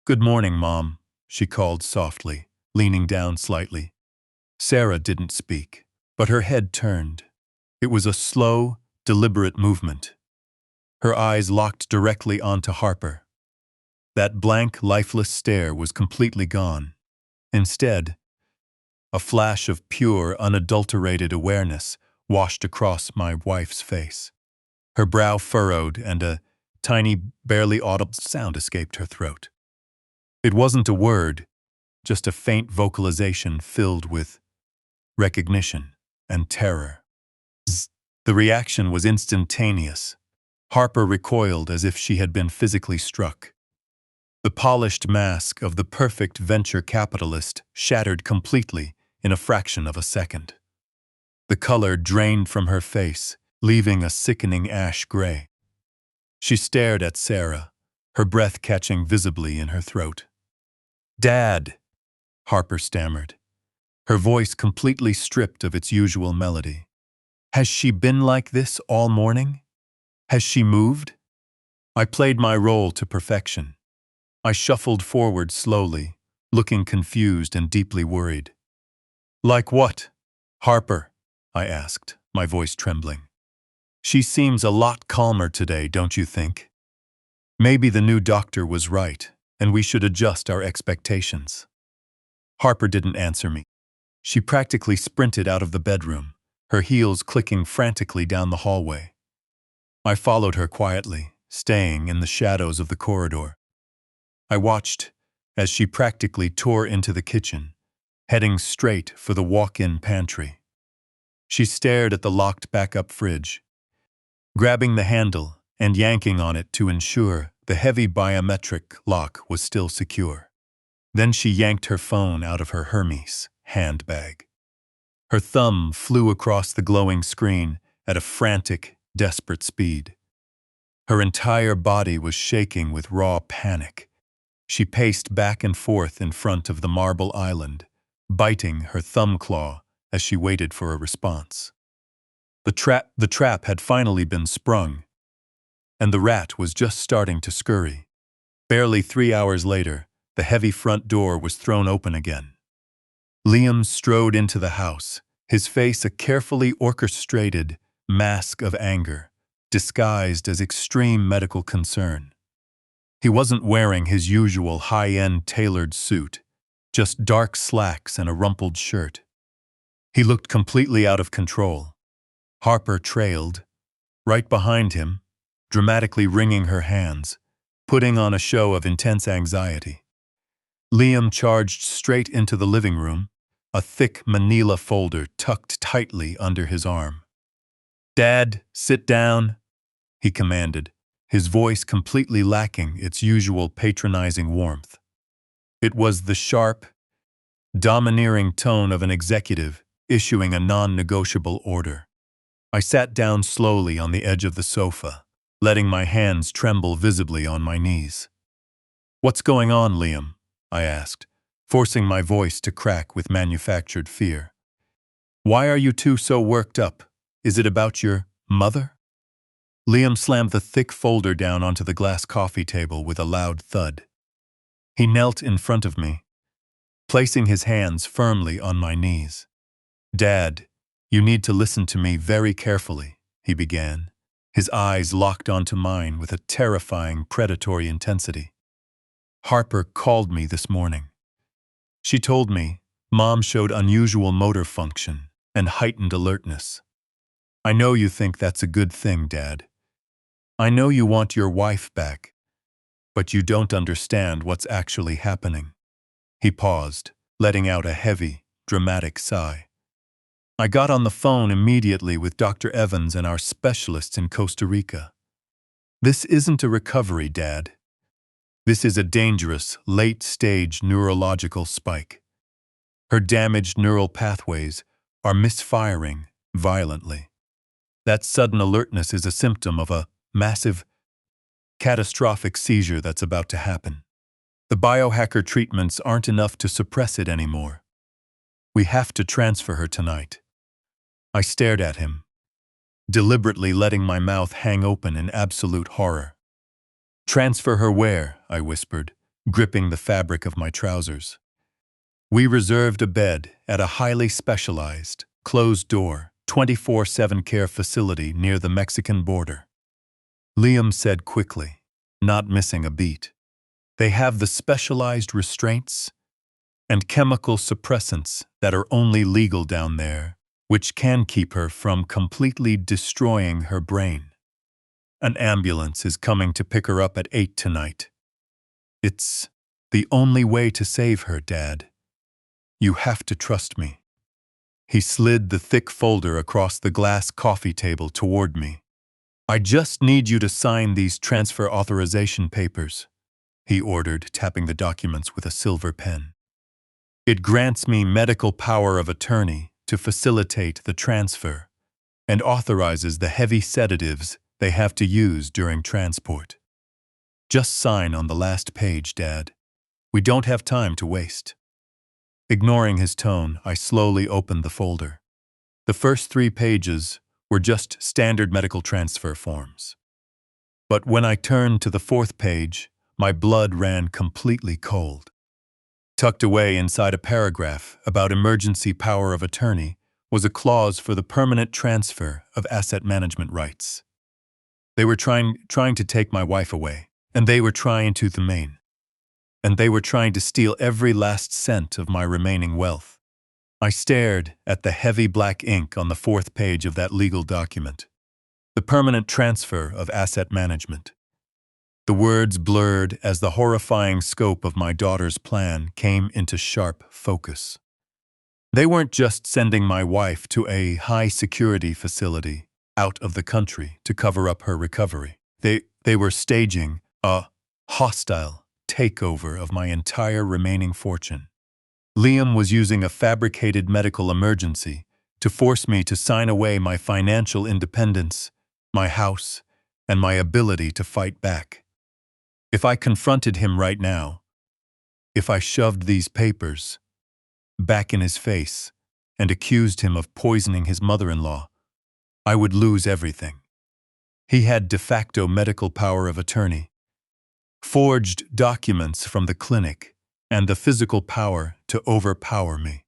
"Good morning, Mom," she called softly, leaning down slightly. Sarah didn't speak, but her head turned. It was a slow, deliberate movement. Her eyes locked directly onto Harper. That blank, lifeless stare was completely gone. Instead, a flash of pure, unadulterated awareness washed across my wife's face. Her brow furrowed and a tiny, barely audible sound escaped her throat. It wasn't a word, just a faint vocalization filled with recognition and terror. Zzz. The reaction was instantaneous. Harper recoiled as if she had been physically struck. The polished mask of the perfect venture capitalist shattered completely in a fraction of a second. The color drained from her face, leaving a sickening ash gray. She stared at Sarah, her breath catching visibly in her throat. "Dad," Harper stammered, her voice completely stripped of its usual melody. "Has she been like this all morning? Has she moved?" I played my role to perfection. I shuffled forward slowly, looking confused and deeply worried. "Like what, Harper?" I asked, my voice trembling. "She seems a lot calmer today, don't you think? Maybe the new doctor was right, and we should adjust our expectations." Harper didn't answer me. She practically sprinted out of the bedroom, her heels clicking frantically down the hallway. I followed her quietly, staying in the shadows of the corridor. I watched as she practically tore into the kitchen, heading straight for the walk-in pantry. She stared at the locked back-up fridge, grabbing the handle and yanking on it to ensure the heavy biometric lock was still secure. Then she yanked her phone out of her Hermes handbag. Her thumb flew across the glowing screen at a frantic, desperate speed. Her entire body was shaking with raw panic. She paced back and forth in front of the marble island, biting her thumb claw as she waited for a response. The trap had finally been sprung, and the rat was just starting to scurry. Barely 3 hours later, the heavy front door was thrown open again. Liam strode into the house, his face a carefully orchestrated mask of anger, disguised as extreme medical concern. He wasn't wearing his usual high-end tailored suit, just dark slacks and a rumpled shirt. He looked completely out of control. Harper trailed, right behind him, dramatically wringing her hands, putting on a show of intense anxiety. Liam charged straight into the living room, a thick manila folder tucked tightly under his arm. "Dad, sit down," he commanded, his voice completely lacking its usual patronizing warmth. It was the sharp, domineering tone of an executive issuing a non-negotiable order. I sat down slowly on the edge of the sofa, letting my hands tremble visibly on my knees. "What's going on, Liam?" I asked, forcing my voice to crack with manufactured fear. "Why are you two so worked up? Is it about your mother?" Liam slammed the thick folder down onto the glass coffee table with a loud thud. He knelt in front of me, placing his hands firmly on my knees. "Dad, you need to listen to me very carefully," he began, his eyes locked onto mine with a terrifying predatory intensity. "Harper called me this morning. She told me Mom showed unusual motor function and heightened alertness. I know you think that's a good thing, Dad. I know you want your wife back, but you don't understand what's actually happening." He paused, letting out a heavy, dramatic sigh. "I got on the phone immediately with Dr. Evans and our specialists in Costa Rica. This isn't a recovery, Dad. This is a dangerous, late-stage neurological spike. Her damaged neural pathways are misfiring violently. That sudden alertness is a symptom of a massive, catastrophic seizure that's about to happen. The biohacker treatments aren't enough to suppress it anymore. We have to transfer her tonight." I stared at him, deliberately letting my mouth hang open in absolute horror. "Transfer her where?" I whispered, gripping the fabric of my trousers. "We reserved a bed at a highly specialized, closed-door, 24/7 care facility near the Mexican border," Liam said quickly, not missing a beat. "They have the specialized restraints and chemical suppressants that are only legal down there, which can keep her from completely destroying her brain. An ambulance is coming to pick her up at 8 tonight. It's the only way to save her, Dad. You have to trust me." He slid the thick folder across the glass coffee table toward me. "I just need you to sign these transfer authorization papers," he ordered, tapping the documents with a silver pen. "It grants me medical power of attorney to facilitate the transfer and authorizes the heavy sedatives they have to use during transport. Just sign on the last page, Dad. We don't have time to waste." Ignoring his tone, I slowly opened the folder. The first 3 pages were just standard medical transfer forms. But when I turned to the 4th page, my blood ran completely cold. Tucked away inside a paragraph about emergency power of attorney was a clause for the permanent transfer of asset management rights. They were trying to take my wife away, and they were trying to steal every last cent of my remaining wealth. I stared at the heavy black ink on the 4th page of that legal document. The permanent transfer of asset management. The words blurred as the horrifying scope of my daughter's plan came into sharp focus. They weren't just sending my wife to a high-security facility out of the country to cover up her recovery. They were staging a hostile takeover of my entire remaining fortune. Liam was using a fabricated medical emergency to force me to sign away my financial independence, my house, and my ability to fight back. If I confronted him right now, if I shoved these papers back in his face and accused him of poisoning his mother-in-law, I would lose everything. He had de facto medical power of attorney, forged documents from the clinic, and the physical power to overpower me.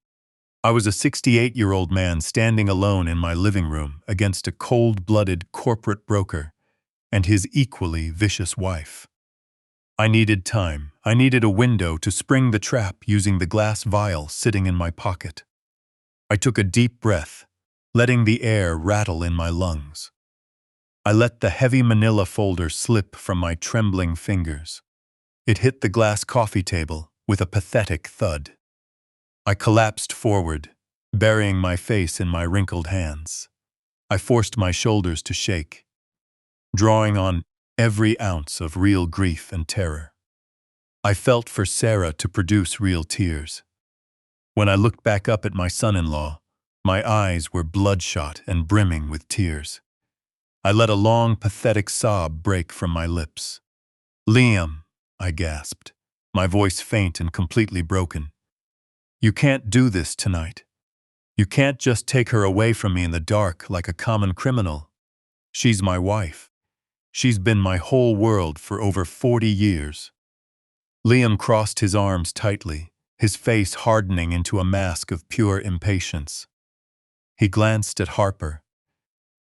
I was a 68-year-old man standing alone in my living room against a cold-blooded corporate broker and his equally vicious wife. I needed time. I needed a window to spring the trap using the glass vial sitting in my pocket. I took a deep breath, letting the air rattle in my lungs. I let the heavy manila folder slip from my trembling fingers. It hit the glass coffee table with a pathetic thud. I collapsed forward, burying my face in my wrinkled hands. I forced my shoulders to shake, drawing on every ounce of real grief and terror. I felt for Sarah to produce real tears. When I looked back up at my son-in-law, my eyes were bloodshot and brimming with tears. I let a long, pathetic sob break from my lips. "Liam," I gasped, my voice faint and completely broken. "You can't do this tonight. You can't just take her away from me in the dark like a common criminal. She's my wife. She's been my whole world for over 40 years. Liam crossed his arms tightly, his face hardening into a mask of pure impatience. He glanced at Harper,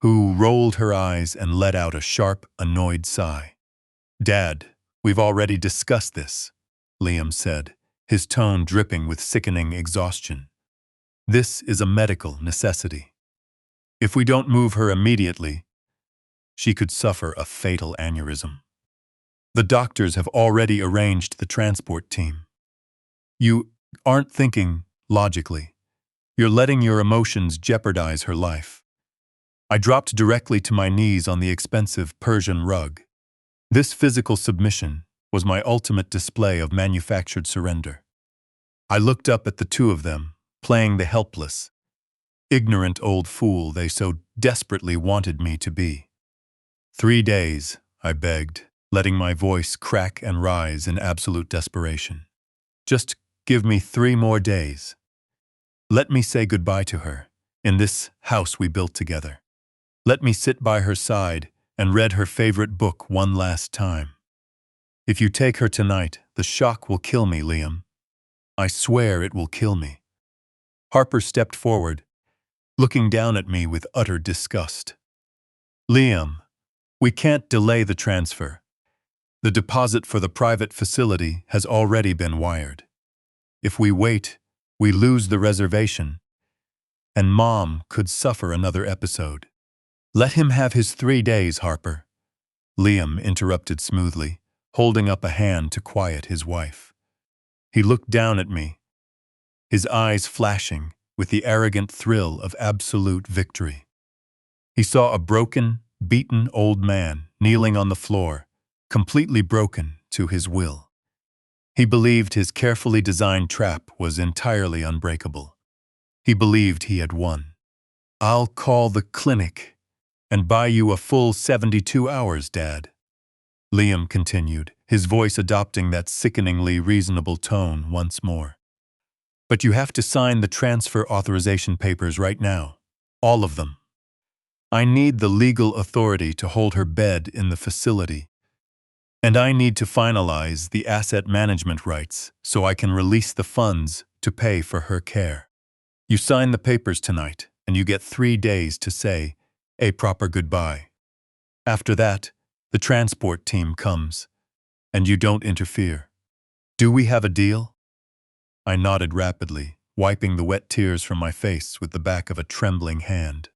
who rolled her eyes and let out a sharp, annoyed sigh. "Dad, we've already discussed this," Liam said, his tone dripping with sickening exhaustion. "This is a medical necessity. If we don't move her immediately, she could suffer a fatal aneurysm. The doctors have already arranged the transport team. You aren't thinking logically. You're letting your emotions jeopardize her life." I dropped directly to my knees on the expensive Persian rug. This physical submission was my ultimate display of manufactured surrender. I looked up at the two of them, playing the helpless, ignorant old fool they so desperately wanted me to be. "3 days," I begged, letting my voice crack and rise in absolute desperation. "Just give me 3 more days. Let me say goodbye to her, in this house we built together. Let me sit by her side and read her favorite book one last time. If you take her tonight, the shock will kill me, Liam. I swear it will kill me." Harper stepped forward, looking down at me with utter disgust. "Liam, we can't delay the transfer. The deposit for the private facility has already been wired. If we wait, we lose the reservation, and Mom could suffer another episode." "Let him have his 3 days, Harper," Liam interrupted smoothly, holding up a hand to quiet his wife. He looked down at me, his eyes flashing with the arrogant thrill of absolute victory. He saw a broken, beaten old man kneeling on the floor, completely broken to his will. He believed his carefully designed trap was entirely unbreakable. He believed he had won. "I'll call the clinic and buy you a full 72 hours, Dad," Liam continued, his voice adopting that sickeningly reasonable tone once more. "But you have to sign the transfer authorization papers right now. All of them. I need the legal authority to hold her bed in the facility. And I need to finalize the asset management rights so I can release the funds to pay for her care. You sign the papers tonight, and you get 3 days to say a proper goodbye. After that, the transport team comes, and you don't interfere. Do we have a deal?" I nodded rapidly, wiping the wet tears from my face with the back of a trembling hand.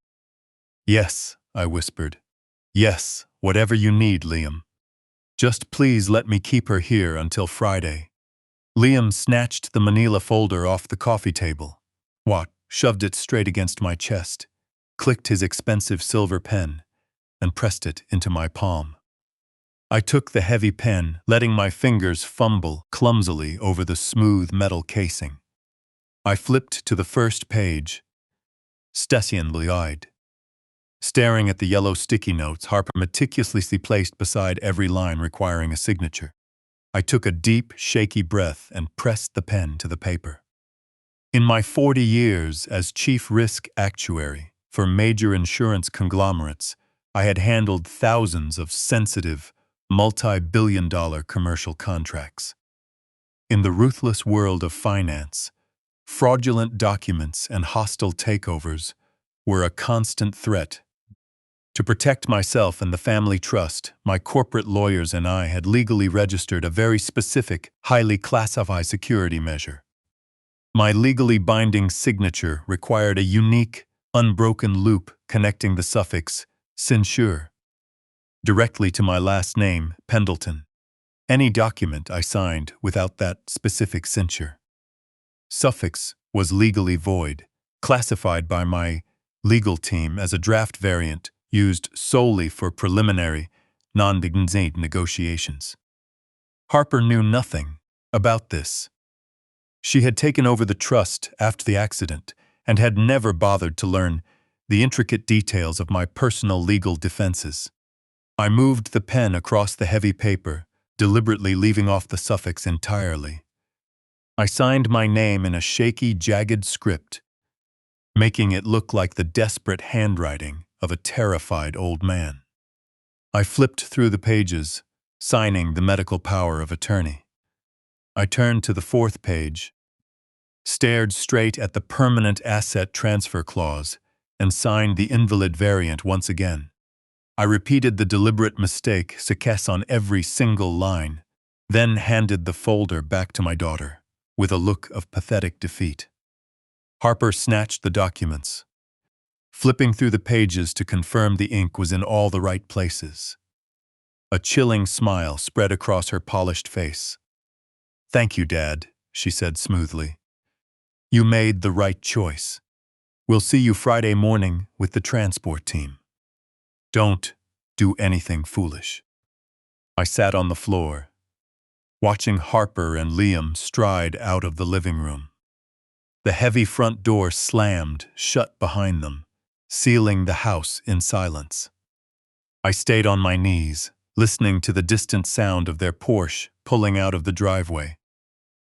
"Yes," I whispered. "Yes, whatever you need, Liam. Just please let me keep her here until Friday." Liam snatched the manila folder off the coffee table, shoved it straight against my chest, clicked his expensive silver pen, and pressed it into my palm. I took the heavy pen, letting my fingers fumble clumsily over the smooth metal casing. I flipped to the first page, stationly-eyed. Staring at the yellow sticky notes Harper meticulously placed beside every line requiring a signature, I took a deep, shaky breath and pressed the pen to the paper. In my 40 years as chief risk actuary for major insurance conglomerates, I had handled thousands of sensitive, multi-billion-dollar commercial contracts. In the ruthless world of finance, fraudulent documents and hostile takeovers were a constant threat. To protect myself and the family trust, my corporate lawyers and I had legally registered a very specific, highly classified security measure. My legally binding signature required a unique, unbroken loop connecting the suffix censure directly to my last name, Pendleton. Any document I signed without that specific censure suffix was legally void, classified by my legal team as a draft variant used solely for preliminary, non-cognizant negotiations. Harper knew nothing about this. She had taken over the trust after the accident and had never bothered to learn the intricate details of my personal legal defenses. I moved the pen across the heavy paper, deliberately leaving off the suffix entirely. I signed my name in a shaky, jagged script, making it look like the desperate handwriting of a terrified old man. I flipped through the pages, signing the medical power of attorney. I turned to the fourth page, stared straight at the permanent asset transfer clause, and signed the invalid variant once again. I repeated the deliberate mistake success on every single line, then handed the folder back to my daughter, with a look of pathetic defeat. Harper snatched the documents, flipping through the pages to confirm the ink was in all the right places. A chilling smile spread across her polished face. "Thank you, Dad," she said smoothly. "You made the right choice. We'll see you Friday morning with the transport team. Don't do anything foolish." I sat on the floor, watching Harper and Liam stride out of the living room. The heavy front door slammed shut behind them, sealing the house in silence. I stayed on my knees, listening to the distant sound of their Porsche pulling out of the driveway.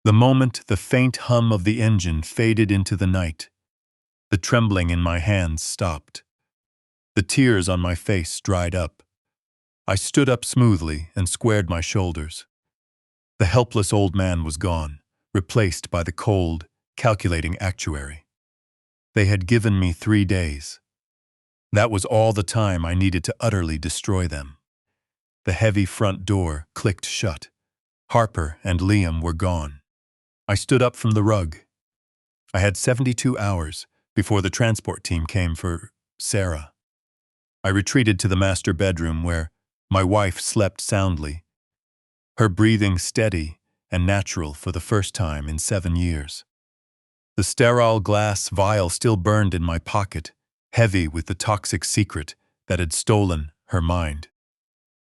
The moment the faint hum of the engine faded into the night, the trembling in my hands stopped. The tears on my face dried up. I stood up smoothly and squared my shoulders. The helpless old man was gone, replaced by the cold, calculating actuary. They had given me 3 days. That was all the time I needed to utterly destroy them. The heavy front door clicked shut. Harper and Liam were gone. I stood up from the rug. I had 72 hours before the transport team came for Sarah. I retreated to the master bedroom where my wife slept soundly, her breathing steady and natural for the first time in 7 years. The sterile glass vial still burned in my pocket, heavy with the toxic secret that had stolen her mind.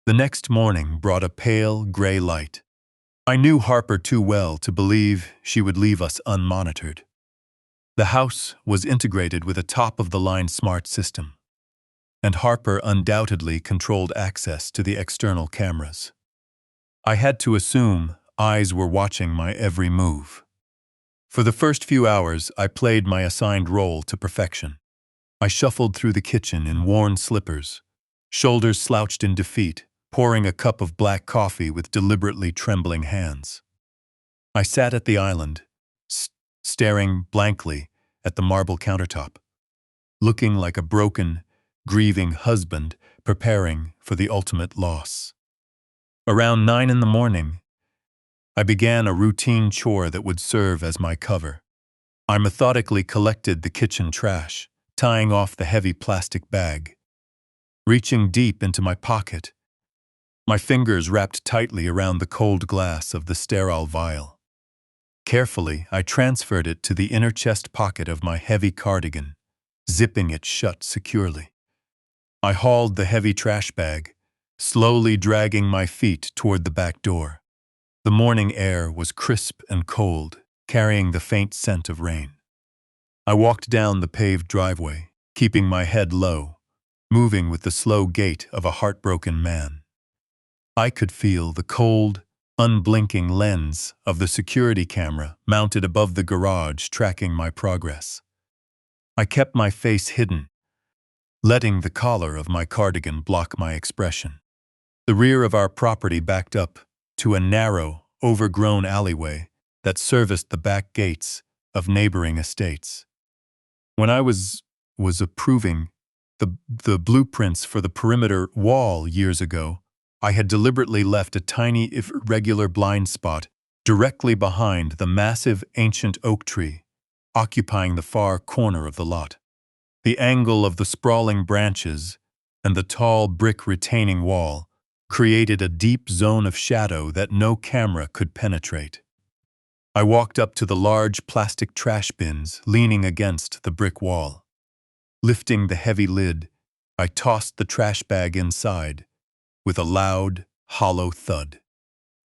The next morning brought a pale, gray light. I knew Harper too well to believe she would leave us unmonitored. The house was integrated with a top-of-the-line smart system, and Harper undoubtedly controlled access to the external cameras. I had to assume eyes were watching my every move. For the first few hours, I played my assigned role to perfection. I shuffled through the kitchen in worn slippers, shoulders slouched in defeat, pouring a cup of black coffee with deliberately trembling hands. I sat at the island, staring blankly at the marble countertop, looking like a broken, grieving husband preparing for the ultimate loss. Around 9 in the morning, I began a routine chore that would serve as my cover. I methodically collected the kitchen trash, tying off the heavy plastic bag. Reaching deep into my pocket, my fingers wrapped tightly around the cold glass of the sterile vial. Carefully, I transferred it to the inner chest pocket of my heavy cardigan, zipping it shut securely. I hauled the heavy trash bag, slowly dragging my feet toward the back door. The morning air was crisp and cold, carrying the faint scent of rain. I walked down the paved driveway, keeping my head low, moving with the slow gait of a heartbroken man. I could feel the cold, unblinking lens of the security camera mounted above the garage tracking my progress. I kept my face hidden, letting the collar of my cardigan block my expression. The rear of our property backed up to a narrow, overgrown alleyway that serviced the back gates of neighboring estates. When I was approving the blueprints for the perimeter wall years ago, I had deliberately left a tiny, if irregular blind spot directly behind the massive ancient oak tree, occupying the far corner of the lot. The angle of the sprawling branches and the tall brick retaining wall created a deep zone of shadow that no camera could penetrate. I walked up to the large plastic trash bins leaning against the brick wall. Lifting the heavy lid, I tossed the trash bag inside with a loud, hollow thud.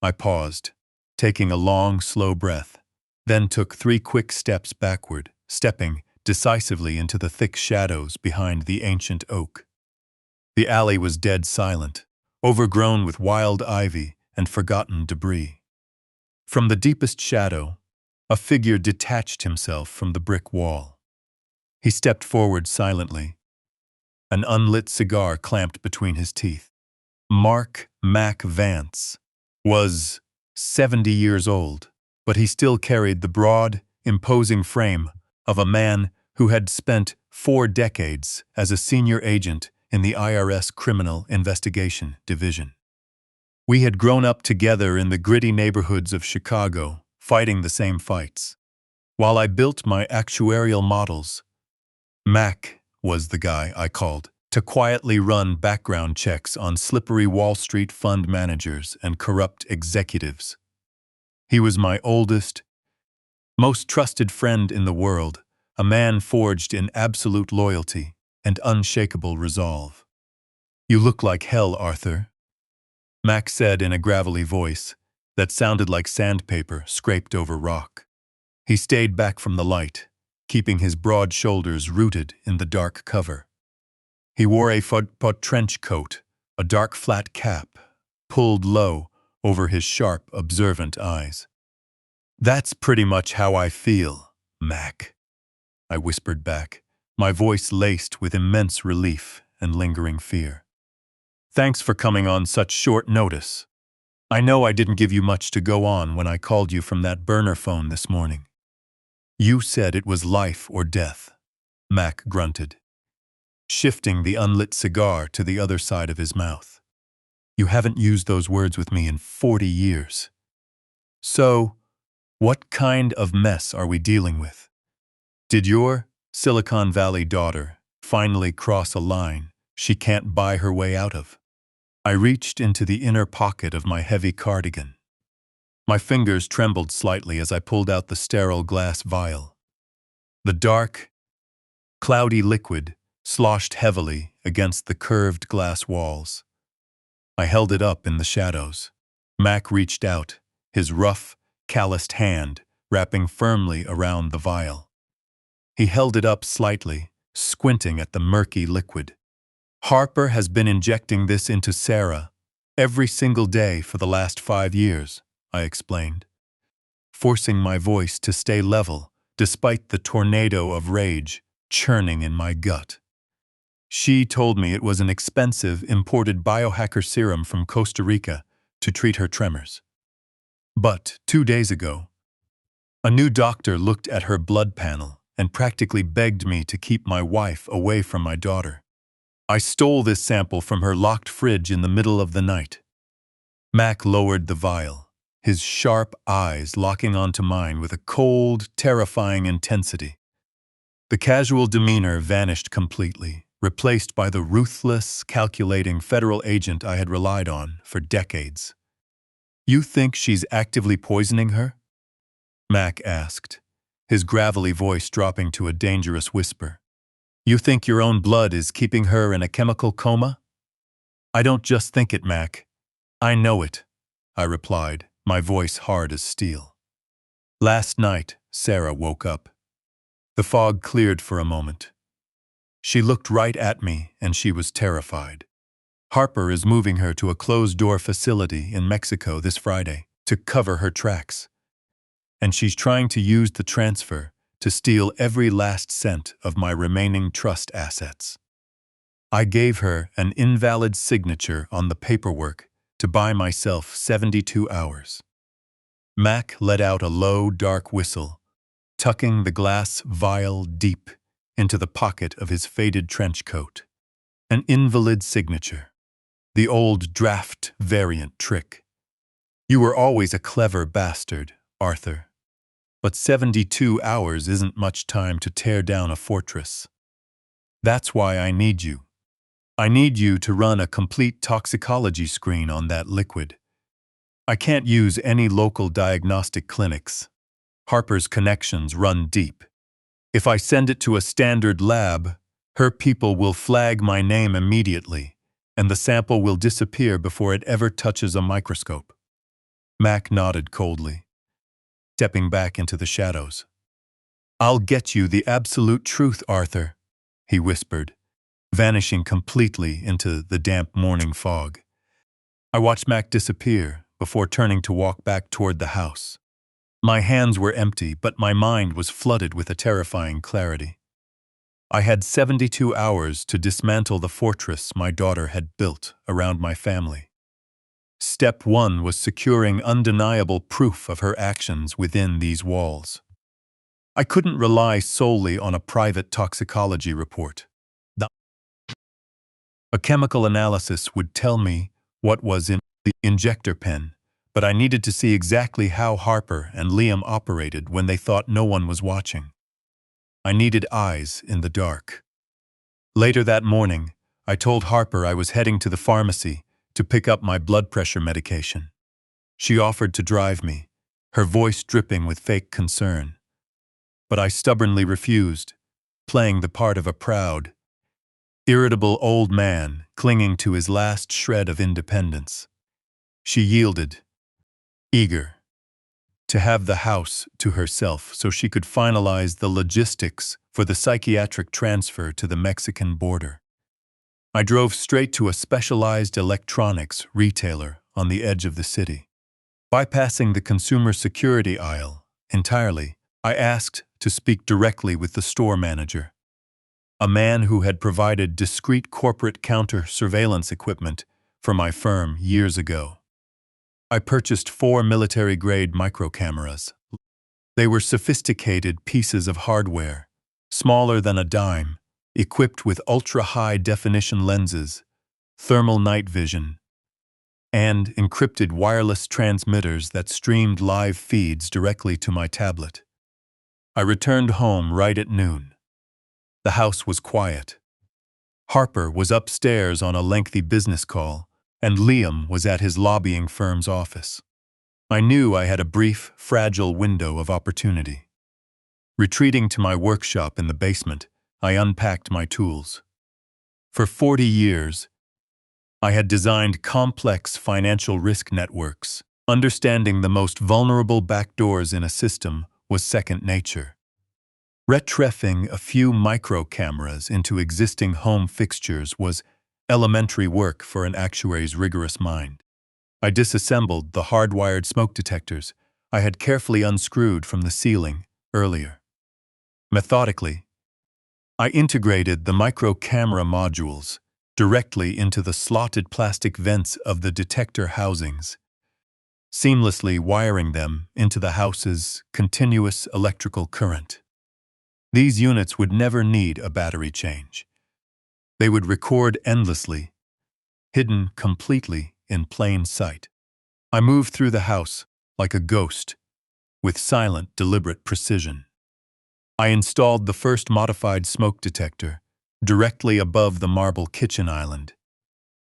I paused, taking a long, slow breath, then took 3 quick steps backward, stepping decisively into the thick shadows behind the ancient oak. The alley was dead silent, overgrown with wild ivy and forgotten debris. From the deepest shadow, a figure detached himself from the brick wall. He stepped forward silently, an unlit cigar clamped between his teeth. Mark "Mac" Vance was 70 years old, but he still carried the broad, imposing frame of a man who had spent 4 decades as a senior agent in the IRS Criminal Investigation Division. We had grown up together in the gritty neighborhoods of Chicago, fighting the same fights. While I built my actuarial models, Mac was the guy I called to quietly run background checks on slippery Wall Street fund managers and corrupt executives. He was my oldest, most trusted friend in the world, a man forged in absolute loyalty and unshakable resolve. "You look like hell, Arthur," Mac said in a gravelly voice that sounded like sandpaper scraped over rock. He stayed back from the light, keeping his broad shoulders rooted in the dark cover. He wore a faux trench coat, a dark flat cap, pulled low over his sharp, observant eyes. "That's pretty much how I feel, Mac," I whispered back, my voice laced with immense relief and lingering fear. "Thanks for coming on such short notice. I know I didn't give you much to go on when I called you from that burner phone this morning." "You said it was life or death," Mac grunted, shifting the unlit cigar to the other side of his mouth. "You haven't used those words with me in 40 years. So, what kind of mess are we dealing with? Did your Silicon Valley daughter finally cross a line she can't buy her way out of?" I reached into the inner pocket of my heavy cardigan. My fingers trembled slightly as I pulled out the sterile glass vial. The dark, cloudy liquid sloshed heavily against the curved glass walls. I held it up in the shadows. Mac reached out, his rough, calloused hand wrapping firmly around the vial. He held it up slightly, squinting at the murky liquid. "Harper has been injecting this into Sarah every single day for the last 5 years, I explained, forcing my voice to stay level despite the tornado of rage churning in my gut. "She told me it was an expensive imported biohacker serum from Costa Rica to treat her tremors. But 2 days ago, a new doctor looked at her blood panel and practically begged me to keep my wife away from my daughter. I stole this sample from her locked fridge in the middle of the night." Mac lowered the vial, his sharp eyes locking onto mine with a cold, terrifying intensity. The casual demeanor vanished completely, replaced by the ruthless, calculating federal agent I had relied on for decades. "You think she's actively poisoning her?" Mac asked, his gravelly voice dropping to a dangerous whisper. "You think your own blood is keeping her in a chemical coma?" "I don't just think it, Mac. I know it," I replied, my voice hard as steel. Last night, Sarah woke up. The fog cleared for a moment. She looked right at me, and she was terrified. "Harper is moving her to a closed-door facility in Mexico this Friday to cover her tracks. And she's trying to use the transfer to steal every last cent of my remaining trust assets. I gave her an invalid signature on the paperwork to buy myself 72 hours. Mac let out a low, dark whistle, tucking the glass vial deep into the pocket of his faded trench coat. An invalid signature. The old draft variant trick. You were always a clever bastard, Arthur. But 72 hours isn't much time to tear down a fortress. That's why I need you. I need you to run a complete toxicology screen on that liquid. I can't use any local diagnostic clinics. Harper's connections run deep. If I send it to a standard lab, her people will flag my name immediately, and the sample will disappear before it ever touches a microscope. Mac nodded coldly, stepping back into the shadows. I'll get you the absolute truth, Arthur, he whispered, vanishing completely into the damp morning fog. I watched Mac disappear before turning to walk back toward the house. My hands were empty, but my mind was flooded with a terrifying clarity. I had 72 hours to dismantle the fortress my daughter had built around my family. Step 1 was securing undeniable proof of her actions within these walls. I couldn't rely solely on a private toxicology report. A chemical analysis would tell me what was in the injector pen, but I needed to see exactly how Harper and Liam operated when they thought no one was watching. I needed eyes in the dark. Later that morning, I told Harper I was heading to the pharmacy to pick up my blood pressure medication. She offered to drive me, her voice dripping with fake concern. But I stubbornly refused, playing the part of a proud, irritable old man clinging to his last shred of independence. She yielded, eager to have the house to herself so she could finalize the logistics for the psychiatric transfer to the Mexican border. I drove straight to a specialized electronics retailer on the edge of the city. Bypassing the consumer security aisle entirely, I asked to speak directly with the store manager, a man who had provided discreet corporate counter-surveillance equipment for my firm years ago. I purchased 4 military-grade microcameras. They were sophisticated pieces of hardware, smaller than a dime, equipped with ultra-high-definition lenses, thermal night vision, and encrypted wireless transmitters that streamed live feeds directly to my tablet. I returned home right at noon. The house was quiet. Harper was upstairs on a lengthy business call, and Liam was at his lobbying firm's office. I knew I had a brief, fragile window of opportunity. Retreating to my workshop in the basement, I unpacked my tools. For 40 years, I had designed complex financial risk networks. Understanding the most vulnerable backdoors in a system was second nature. Retrofitting a few micro-cameras into existing home fixtures was elementary work for an actuary's rigorous mind. I disassembled the hardwired smoke detectors I had carefully unscrewed from the ceiling earlier. Methodically, I integrated the micro-camera modules directly into the slotted plastic vents of the detector housings, seamlessly wiring them into the house's continuous electrical current. These units would never need a battery change. They would record endlessly, hidden completely in plain sight. I moved through the house like a ghost, with silent, deliberate precision. I installed the first modified smoke detector directly above the marble kitchen island,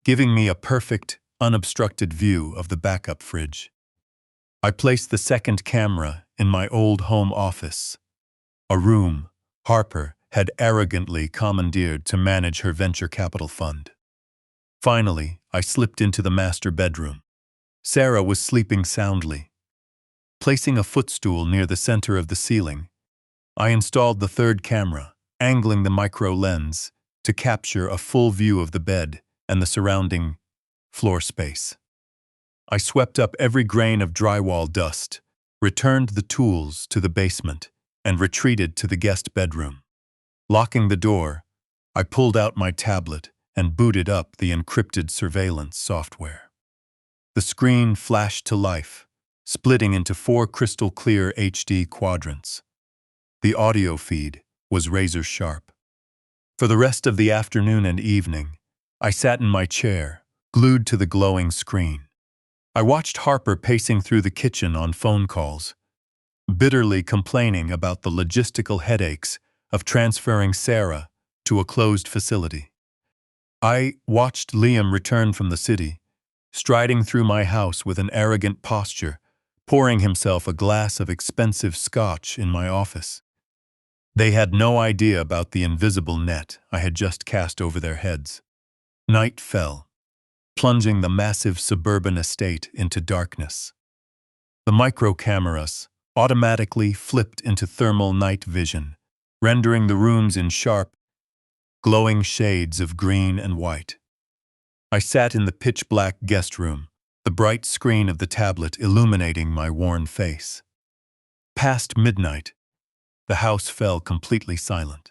giving me a perfect, unobstructed view of the backup fridge. I placed the second camera in my old home office, a room Harper had arrogantly commandeered to manage her venture capital fund. Finally, I slipped into the master bedroom. Sarah was sleeping soundly. Placing a footstool near the center of the ceiling, I installed the third camera, angling the micro lens to capture a full view of the bed and the surrounding floor space. I swept up every grain of drywall dust, returned the tools to the basement, and retreated to the guest bedroom. Locking the door, I pulled out my tablet and booted up the encrypted surveillance software. The screen flashed to life, splitting into 4 crystal-clear HD quadrants. The audio feed was razor-sharp. For the rest of the afternoon and evening, I sat in my chair, glued to the glowing screen. I watched Harper pacing through the kitchen on phone calls, bitterly complaining about the logistical headaches of transferring Sarah to a closed facility. I watched Liam return from the city, striding through my house with an arrogant posture, pouring himself a glass of expensive scotch in my office. They had no idea about the invisible net I had just cast over their heads. Night fell, plunging the massive suburban estate into darkness. The micro-cameras automatically flipped into thermal night vision, rendering the rooms in sharp, glowing shades of green and white. I sat in the pitch-black guest room, the bright screen of the tablet illuminating my worn face. Past midnight, the house fell completely silent.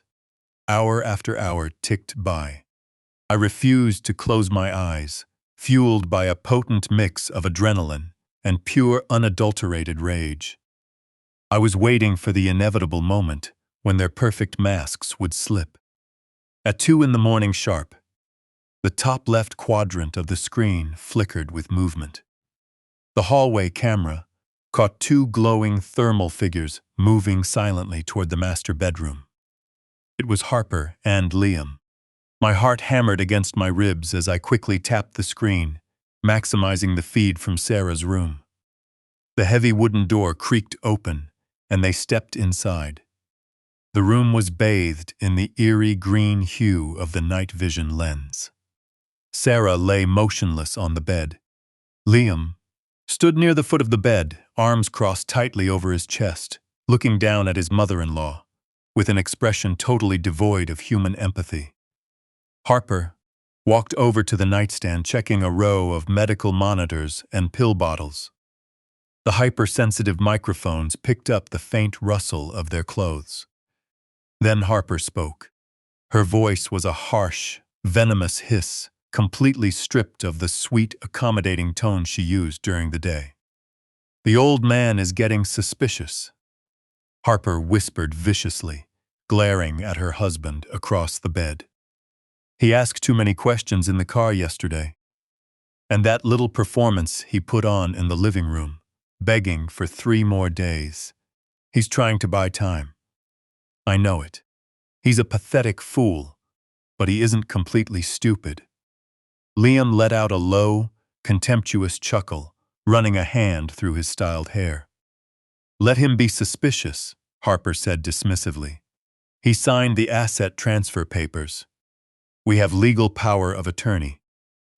Hour after hour ticked by. I refused to close my eyes, fueled by a potent mix of adrenaline and pure unadulterated rage. I was waiting for the inevitable moment when their perfect masks would slip. At 2 a.m. sharp, the top left quadrant of the screen flickered with movement. The hallway camera caught 2 glowing thermal figures moving silently toward the master bedroom. It was Harper and Liam. My heart hammered against my ribs as I quickly tapped the screen, maximizing the feed from Sarah's room. The heavy wooden door creaked open, and they stepped inside. The room was bathed in the eerie green hue of the night vision lens. Sarah lay motionless on the bed. Liam stood near the foot of the bed, arms crossed tightly over his chest, looking down at his mother-in-law, with an expression totally devoid of human empathy. Harper walked over to the nightstand, checking a row of medical monitors and pill bottles. The hypersensitive microphones picked up the faint rustle of their clothes. Then Harper spoke. Her voice was a harsh, venomous hiss, completely stripped of the sweet, accommodating tone she used during the day. "The old man is getting suspicious," Harper whispered viciously, glaring at her husband across the bed. "He asked too many questions in the car yesterday. And that little performance he put on in the living room, begging for 3 more days. He's trying to buy time. I know it. He's a pathetic fool, but he isn't completely stupid." Liam let out a low, contemptuous chuckle, running a hand through his styled hair. "Let him be suspicious," Harper said dismissively. "He signed the asset transfer papers. We have legal power of attorney.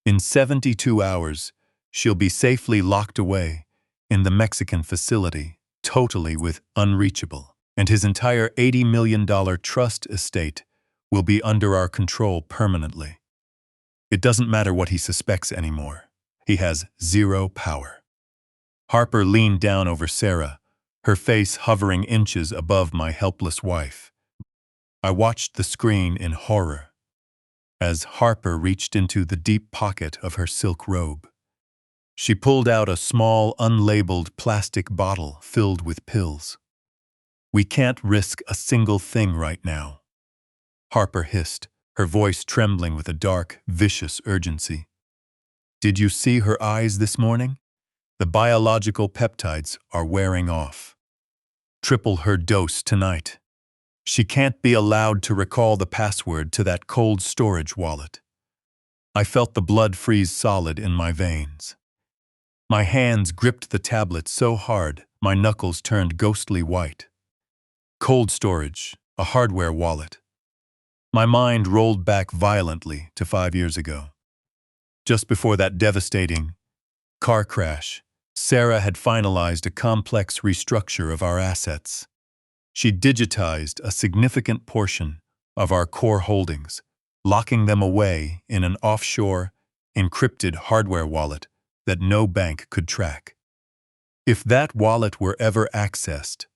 In 72 hours, she'll be safely locked away in the Mexican facility, totally with unreachable, and his entire $80 million trust estate will be under our control permanently. It doesn't matter what he suspects anymore. He has 0 power." Harper leaned down over Sarah, her face hovering inches above my helpless wife. I watched the screen in horror as Harper reached into the deep pocket of her silk robe. She pulled out a small, unlabeled plastic bottle filled with pills. "We can't risk a single thing right now," Harper hissed, her voice trembling with a dark, vicious urgency. "Did you see her eyes this morning? The biological peptides are wearing off. Triple her dose tonight. She can't be allowed to recall the password to that cold storage wallet." I felt the blood freeze solid in my veins. My hands gripped the tablet so hard my knuckles turned ghostly white. Cold storage, a hardware wallet. My mind rolled back violently to 5 years ago. Just before that devastating car crash, Sarah had finalized a complex restructure of our assets. She digitized a significant portion of our core holdings, locking them away in an offshore, encrypted hardware wallet that no bank could track. If that wallet were ever accessed,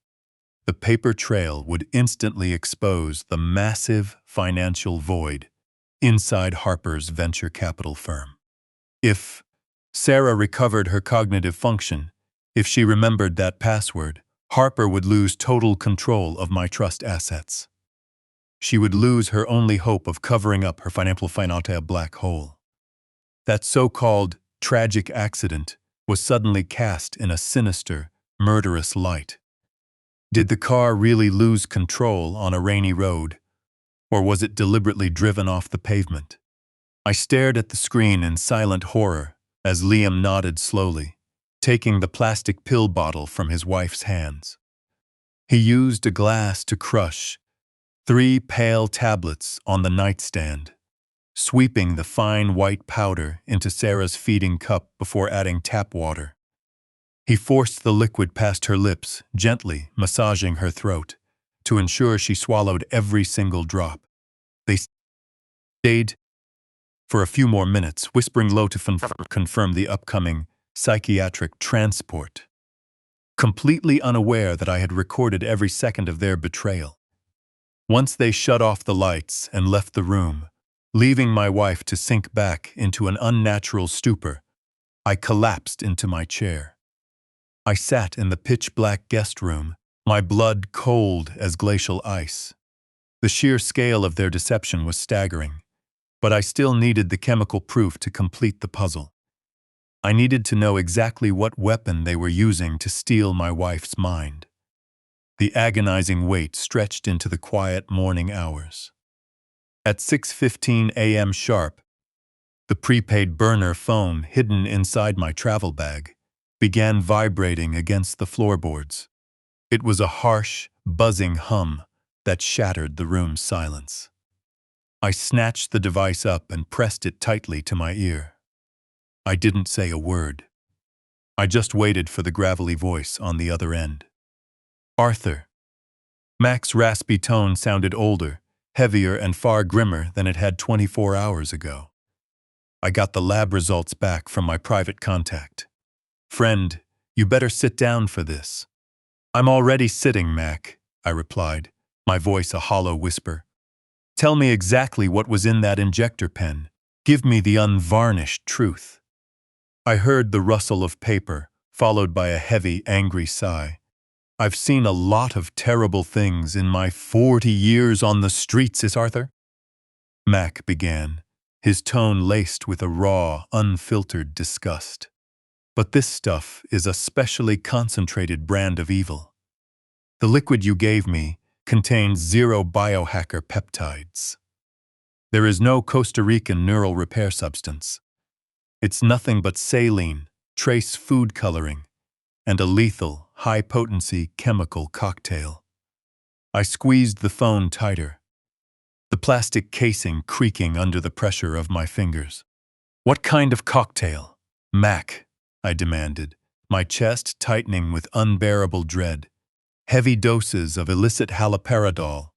the paper trail would instantly expose the massive financial void inside Harper's venture capital firm. If Sarah recovered her cognitive function If she remembered that password, Harper would lose total control of my trust assets. She would lose her only hope of covering up her financial black hole. That so-called tragic accident was suddenly cast in a sinister, murderous light. Did the car really lose control on a rainy road, or was it deliberately driven off the pavement? I stared at the screen in silent horror as Liam nodded slowly, taking the plastic pill bottle from his wife's hands. He used a glass to crush 3 pale tablets on the nightstand, sweeping the fine white powder into Sarah's feeding cup before adding tap water. He forced the liquid past her lips, gently massaging her throat, to ensure she swallowed every single drop. They stayed for a few more minutes, whispering low to confirm the upcoming psychiatric transport, completely unaware that I had recorded every second of their betrayal. Once they shut off the lights and left the room, leaving my wife to sink back into an unnatural stupor, I collapsed into my chair. I sat in the pitch-black guest room, my blood cold as glacial ice. The sheer scale of their deception was staggering, but I still needed the chemical proof to complete the puzzle. I needed to know exactly what weapon they were using to steal my wife's mind. The agonizing wait stretched into the quiet morning hours. At 6:15 a.m. sharp, the prepaid burner phone hidden inside my travel bag began vibrating against the floorboards. It was a harsh, buzzing hum that shattered the room's silence. I snatched the device up and pressed it tightly to my ear. I didn't say a word. I just waited for the gravelly voice on the other end. Arthur. Mac's raspy tone sounded older, heavier, and far grimmer than it had 24 hours ago. I got the lab results back from my private contact. Friend, you better sit down for this. I'm already sitting, Mac, I replied, my voice a hollow whisper. Tell me exactly what was in that injector pen. Give me the unvarnished truth. I heard the rustle of paper, followed by a heavy, angry sigh. I've seen a lot of terrible things in my 40 years on the streets, Arthur. Mac began, his tone laced with a raw, unfiltered disgust. But this stuff is a specially concentrated brand of evil. The liquid you gave me contains 0 biohacker peptides. There is no Costa Rican neural repair substance. It's nothing but saline, trace food coloring, and a lethal, high-potency chemical cocktail. I squeezed the phone tighter, the plastic casing creaking under the pressure of my fingers. What kind of cocktail? Mac, I demanded, my chest tightening with unbearable dread. Heavy doses of illicit haloperidol.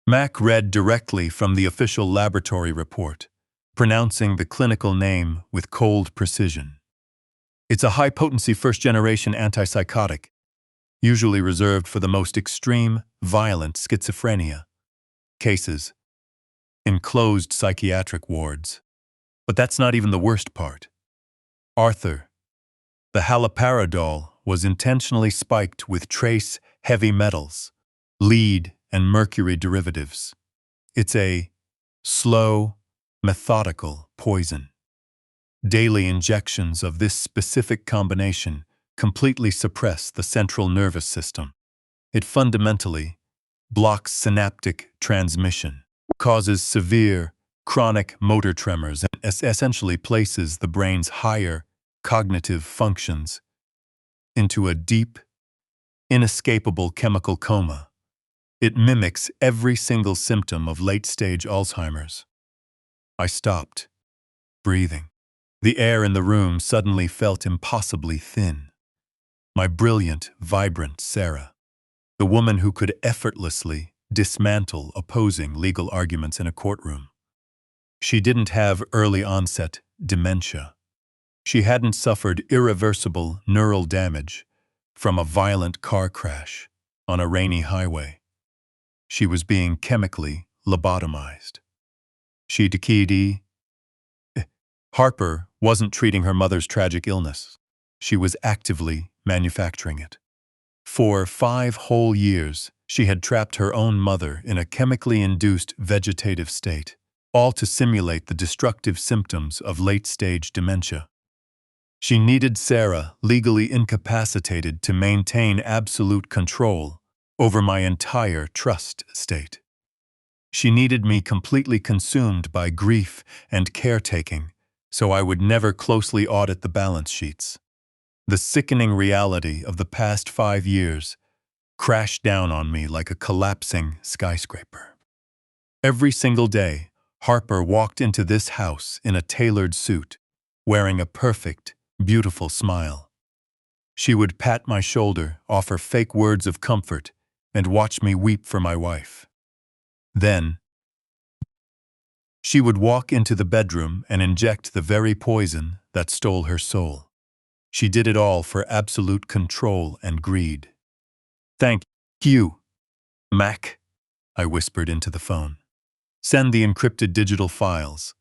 Mac read directly from the official laboratory report, pronouncing the clinical name with cold precision. It's a high-potency first-generation antipsychotic, usually reserved for the most extreme, violent schizophrenia cases in closed psychiatric wards. But that's not even the worst part. Arthur, the haloperidol was intentionally spiked with trace heavy metals, lead and mercury derivatives. It's a slow, methodical poison. Daily injections of this specific combination completely suppress the central nervous system. It fundamentally blocks synaptic transmission, causes severe, chronic motor tremors, and essentially places the brain's higher cognitive functions into a deep, inescapable chemical coma. It mimics every single symptom of late-stage Alzheimer's. I stopped, breathing. The air in the room suddenly felt impossibly thin. My brilliant, vibrant Sarah, the woman who could effortlessly dismantle opposing legal arguments in a courtroom. She didn't have early-onset dementia. She hadn't suffered irreversible neural damage from a violent car crash on a rainy highway. She was being chemically lobotomized. Harper wasn't treating her mother's tragic illness. She was actively manufacturing it. For 5 whole years, she had trapped her own mother in a chemically induced vegetative state, all to simulate the destructive symptoms of late-stage dementia. She needed Sarah legally incapacitated to maintain absolute control over my entire trust estate. She needed me completely consumed by grief and caretaking, so I would never closely audit the balance sheets. The sickening reality of the past 5 years crashed down on me like a collapsing skyscraper. Every single day, Harper walked into this house in a tailored suit, wearing a perfect, beautiful smile. She would pat my shoulder, offer fake words of comfort, and watch me weep for my wife. Then, she would walk into the bedroom and inject the very poison that stole her soul. She did it all for absolute control and greed. "Thank you, Mac," I whispered into the phone. "Send the encrypted digital files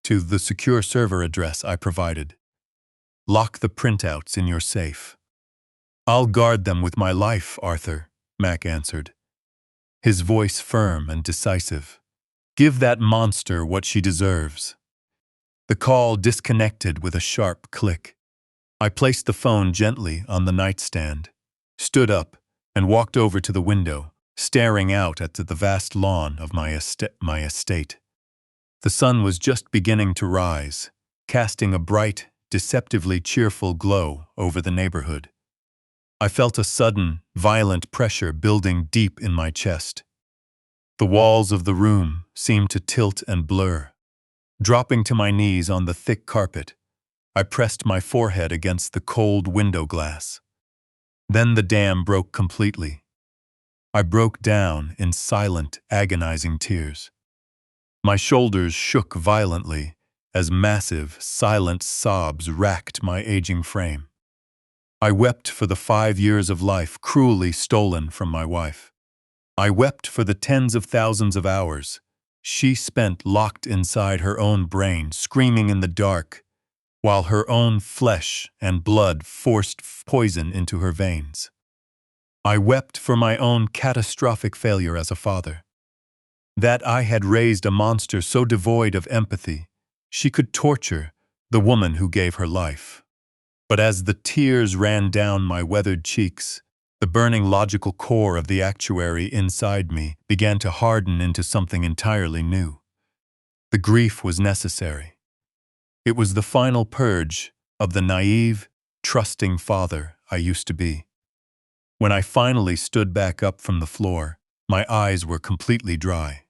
to the secure server address I provided. Lock the printouts in your safe." "I'll guard them with my life, Arthur," Mac answered, his voice firm and decisive. "Give that monster what she deserves." The call disconnected with a sharp click. I placed the phone gently on the nightstand, stood up, and walked over to the window, staring out at the vast lawn of my estate. The sun was just beginning to rise, casting a bright, deceptively cheerful glow over the neighborhood. I felt a sudden, violent pressure building deep in my chest. The walls of the room seemed to tilt and blur. Dropping to my knees on the thick carpet, I pressed my forehead against the cold window glass. Then the dam broke completely. I broke down in silent, agonizing tears. My shoulders shook violently as massive, silent sobs racked my aging frame. I wept for the 5 years of life cruelly stolen from my wife. I wept for the tens of thousands of hours she spent locked inside her own brain, screaming in the dark, while her own flesh and blood forced poison into her veins. I wept for my own catastrophic failure as a father. That I had raised a monster so devoid of empathy, she could torture the woman who gave her life. But as the tears ran down my weathered cheeks, the burning logical core of the actuary inside me began to harden into something entirely new. The grief was necessary. It was the final purge of the naive, trusting father I used to be. When I finally stood back up from the floor, my eyes were completely dry.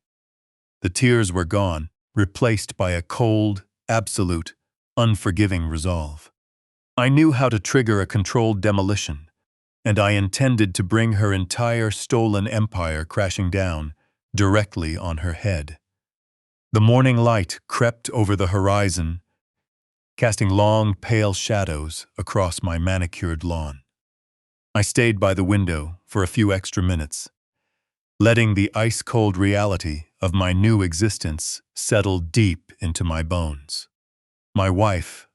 The tears were gone, replaced by a cold, absolute, unforgiving resolve. I knew how to trigger a controlled demolition, and I intended to bring her entire stolen empire crashing down directly on her head. The morning light crept over the horizon, casting long, pale shadows across my manicured lawn. I stayed by the window for a few extra minutes, letting the ice-cold reality of my new existence settle deep into my bones. My wife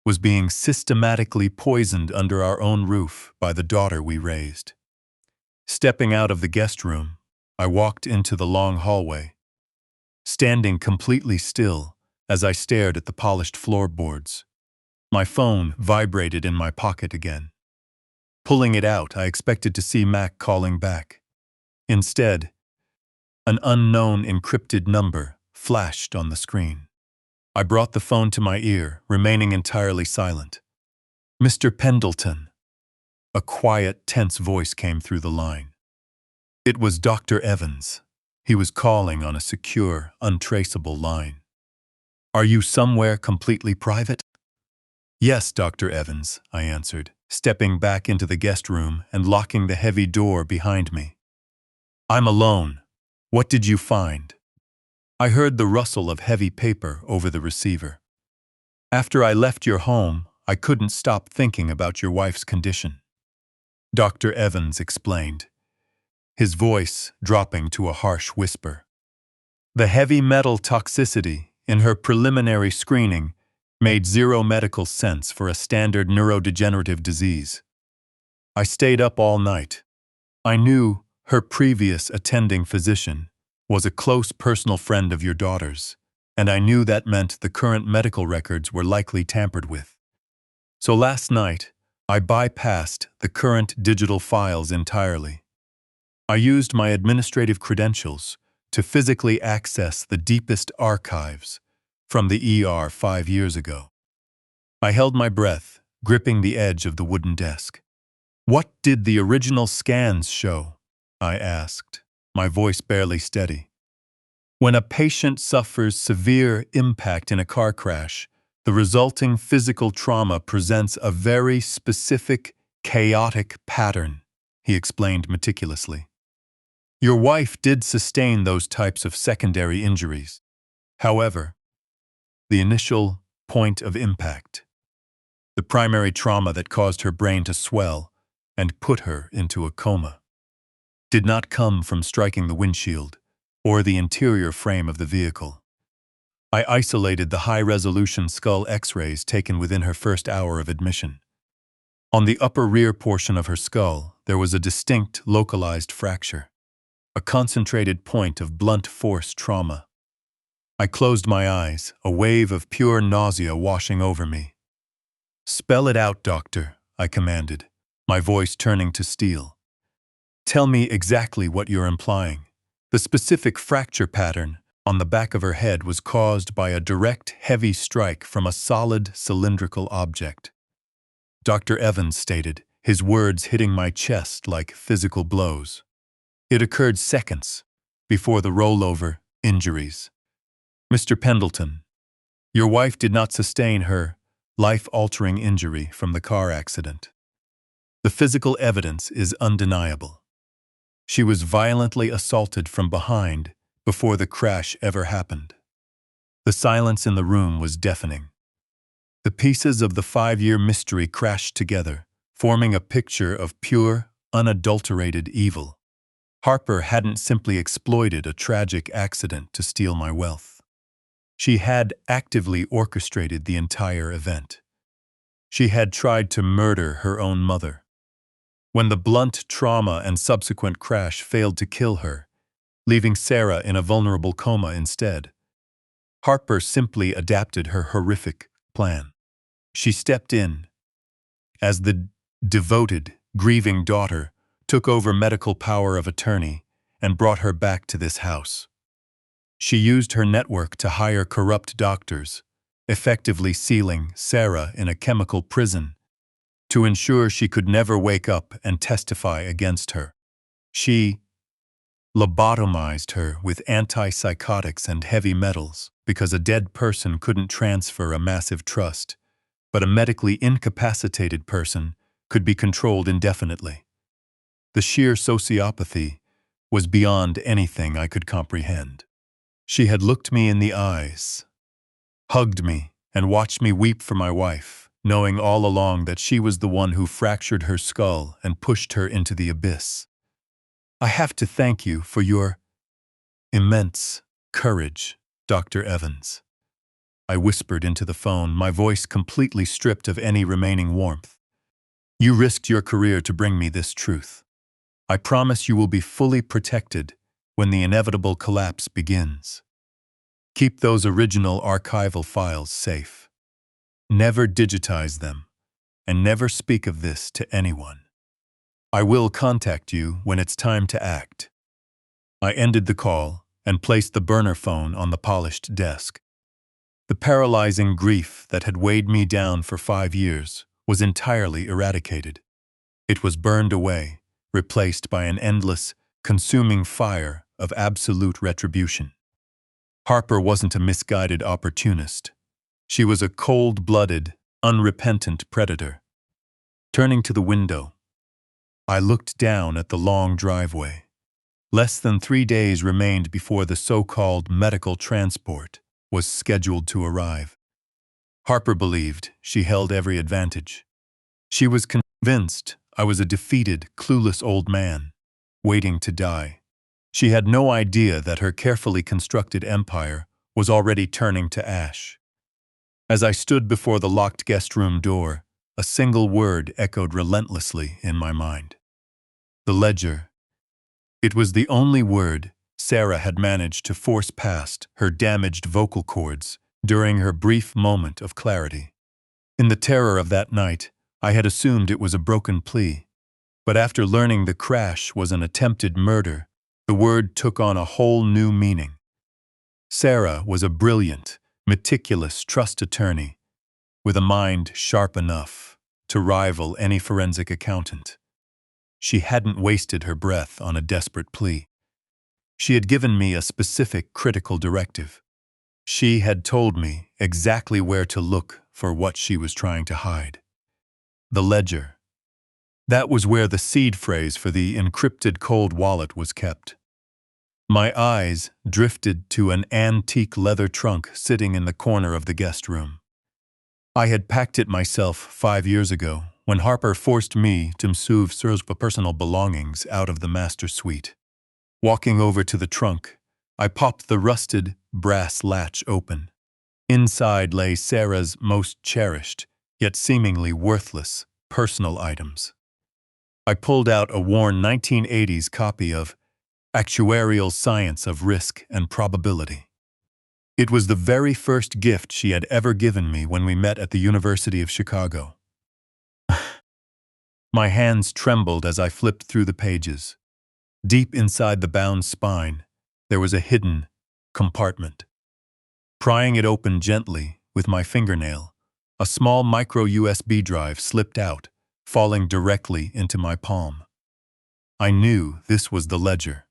was being systematically poisoned under our own roof by the daughter we raised. Stepping out of the guest room, I walked into the long hallway, standing completely still as I stared at the polished floorboards. My phone vibrated in my pocket again. Pulling it out, I expected to see Mac calling back. Instead, an unknown encrypted number flashed on the screen. I brought the phone to my ear, remaining entirely silent. "Mr. Pendleton." A quiet, tense voice came through the line. It was Dr. Evans. He was calling on a secure, untraceable line. "Are you somewhere completely private?" "Yes, Dr. Evans," I answered, stepping back into the guest room and locking the heavy door behind me. "I'm alone. What did you find?" I heard the rustle of heavy paper over the receiver. "After I left your home, I couldn't stop thinking about your wife's condition," Dr. Evans explained, his voice dropping to a harsh whisper. The heavy metal toxicity in her preliminary screening made zero medical sense for a standard neurodegenerative disease. I stayed up all night. I knew her previous attending physician was a close personal friend of your daughter's, and I knew that meant the current medical records were likely tampered with. So last night, I bypassed the current digital files entirely. I used my administrative credentials to physically access the deepest archives from the ER 5 years ago. I held my breath, gripping the edge of the wooden desk. "What did the original scans show?" I asked, my voice barely steady. "When a patient suffers severe impact in a car crash, the resulting physical trauma presents a very specific, chaotic pattern," he explained meticulously. "Your wife did sustain those types of secondary injuries. However, the initial point of impact, the primary trauma that caused her brain to swell and put her into a coma, did not come from striking the windshield or the interior frame of the vehicle. I isolated the high-resolution skull X-rays taken within her first hour of admission. On the upper rear portion of her skull, there was a distinct localized fracture, a concentrated point of blunt force trauma. I closed my eyes, a wave of pure nausea washing over me. "Spell it out, doctor," I commanded, my voice turning to steel. "Tell me exactly what you're implying." The specific fracture pattern on the back of her head was caused by a direct, heavy strike from a solid, cylindrical object, Dr. Evans stated, his words hitting my chest like physical blows. It occurred seconds before the rollover injuries. "Mr. Pendleton, your wife did not sustain her life-altering injury from the car accident. The physical evidence is undeniable. She was violently assaulted from behind before the crash ever happened." The silence in the room was deafening. The pieces of the 5-year mystery crashed together, forming a picture of pure, unadulterated evil. Harper hadn't simply exploited a tragic accident to steal my wealth. She had actively orchestrated the entire event. She had tried to murder her own mother. When the blunt trauma and subsequent crash failed to kill her, leaving Sarah in a vulnerable coma instead, Harper simply adapted her horrific plan. She stepped in as the devoted, grieving daughter, took over medical power of attorney, and brought her back to this house. She used her network to hire corrupt doctors, effectively sealing Sarah in a chemical prison to ensure she could never wake up and testify against her. She lobotomized her with antipsychotics and heavy metals because a dead person couldn't transfer a massive trust, but a medically incapacitated person could be controlled indefinitely. The sheer sociopathy was beyond anything I could comprehend. She had looked me in the eyes, hugged me, and watched me weep for my wife, knowing all along that she was the one who fractured her skull and pushed her into the abyss. "I have to thank you for your immense courage, Dr. Evans," I whispered into the phone, my voice completely stripped of any remaining warmth. "You risked your career to bring me this truth. I promise you will be fully protected when the inevitable collapse begins. Keep those original archival files safe. Never digitize them, and never speak of this to anyone. I will contact you when it's time to act." I ended the call and placed the burner phone on the polished desk. The paralyzing grief that had weighed me down for 5 years was entirely eradicated. It was burned away, replaced by an endless, consuming fire of absolute retribution. Harper wasn't a misguided opportunist. She was a cold-blooded, unrepentant predator. Turning to the window, I looked down at the long driveway. Less than 3 days remained before the so-called medical transport was scheduled to arrive. Harper believed she held every advantage. She was convinced I was a defeated, clueless old man, waiting to die. She had no idea that her carefully constructed empire was already turning to ash. As I stood before the locked guest room door, a single word echoed relentlessly in my mind. The ledger. It was the only word Sarah had managed to force past her damaged vocal cords during her brief moment of clarity. In the terror of that night, I had assumed it was a broken plea, but after learning the crash was an attempted murder, the word took on a whole new meaning. Sarah was a brilliant, meticulous trust attorney with a mind sharp enough to rival any forensic accountant. She hadn't wasted her breath on a desperate plea. She had given me a specific critical directive. She had told me exactly where to look for what she was trying to hide. The ledger. That was where the seed phrase for the encrypted cold wallet was kept. My eyes drifted to an antique leather trunk sitting in the corner of the guest room. I had packed it myself 5 years ago when Harper forced me to move Sir's personal belongings out of the master suite. Walking over to the trunk, I popped the rusted brass latch open. Inside lay Sarah's most cherished, yet seemingly worthless, personal items. I pulled out a worn 1980s copy of Actuarial Science of Risk and Probability. It was the very first gift she had ever given me when we met at the University of Chicago. My hands trembled as I flipped through the pages. Deep inside the bound spine, there was a hidden compartment. Prying it open gently with my fingernail, a small micro USB drive slipped out, falling directly into my palm. I knew this was the ledger.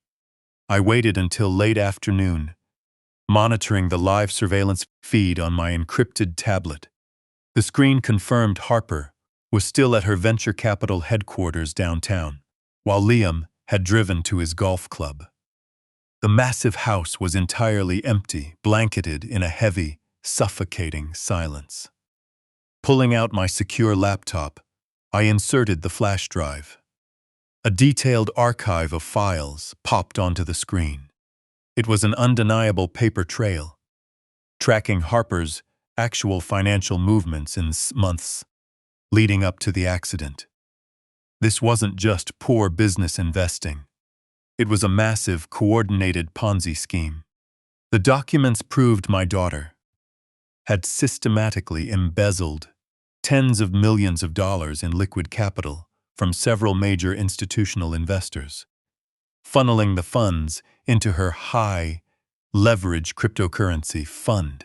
I waited until late afternoon, monitoring the live surveillance feed on my encrypted tablet. The screen confirmed Harper was still at her venture capital headquarters downtown, while Liam had driven to his golf club. The massive house was entirely empty, blanketed in a heavy, suffocating silence. Pulling out my secure laptop, I inserted the flash drive. A detailed archive of files popped onto the screen. It was an undeniable paper trail, tracking Harper's actual financial movements in months leading up to the accident. This wasn't just poor business investing. It was a massive, coordinated Ponzi scheme. The documents proved my daughter had systematically embezzled tens of millions of dollars in liquid capital from several major institutional investors, funneling the funds into her high-leverage cryptocurrency fund.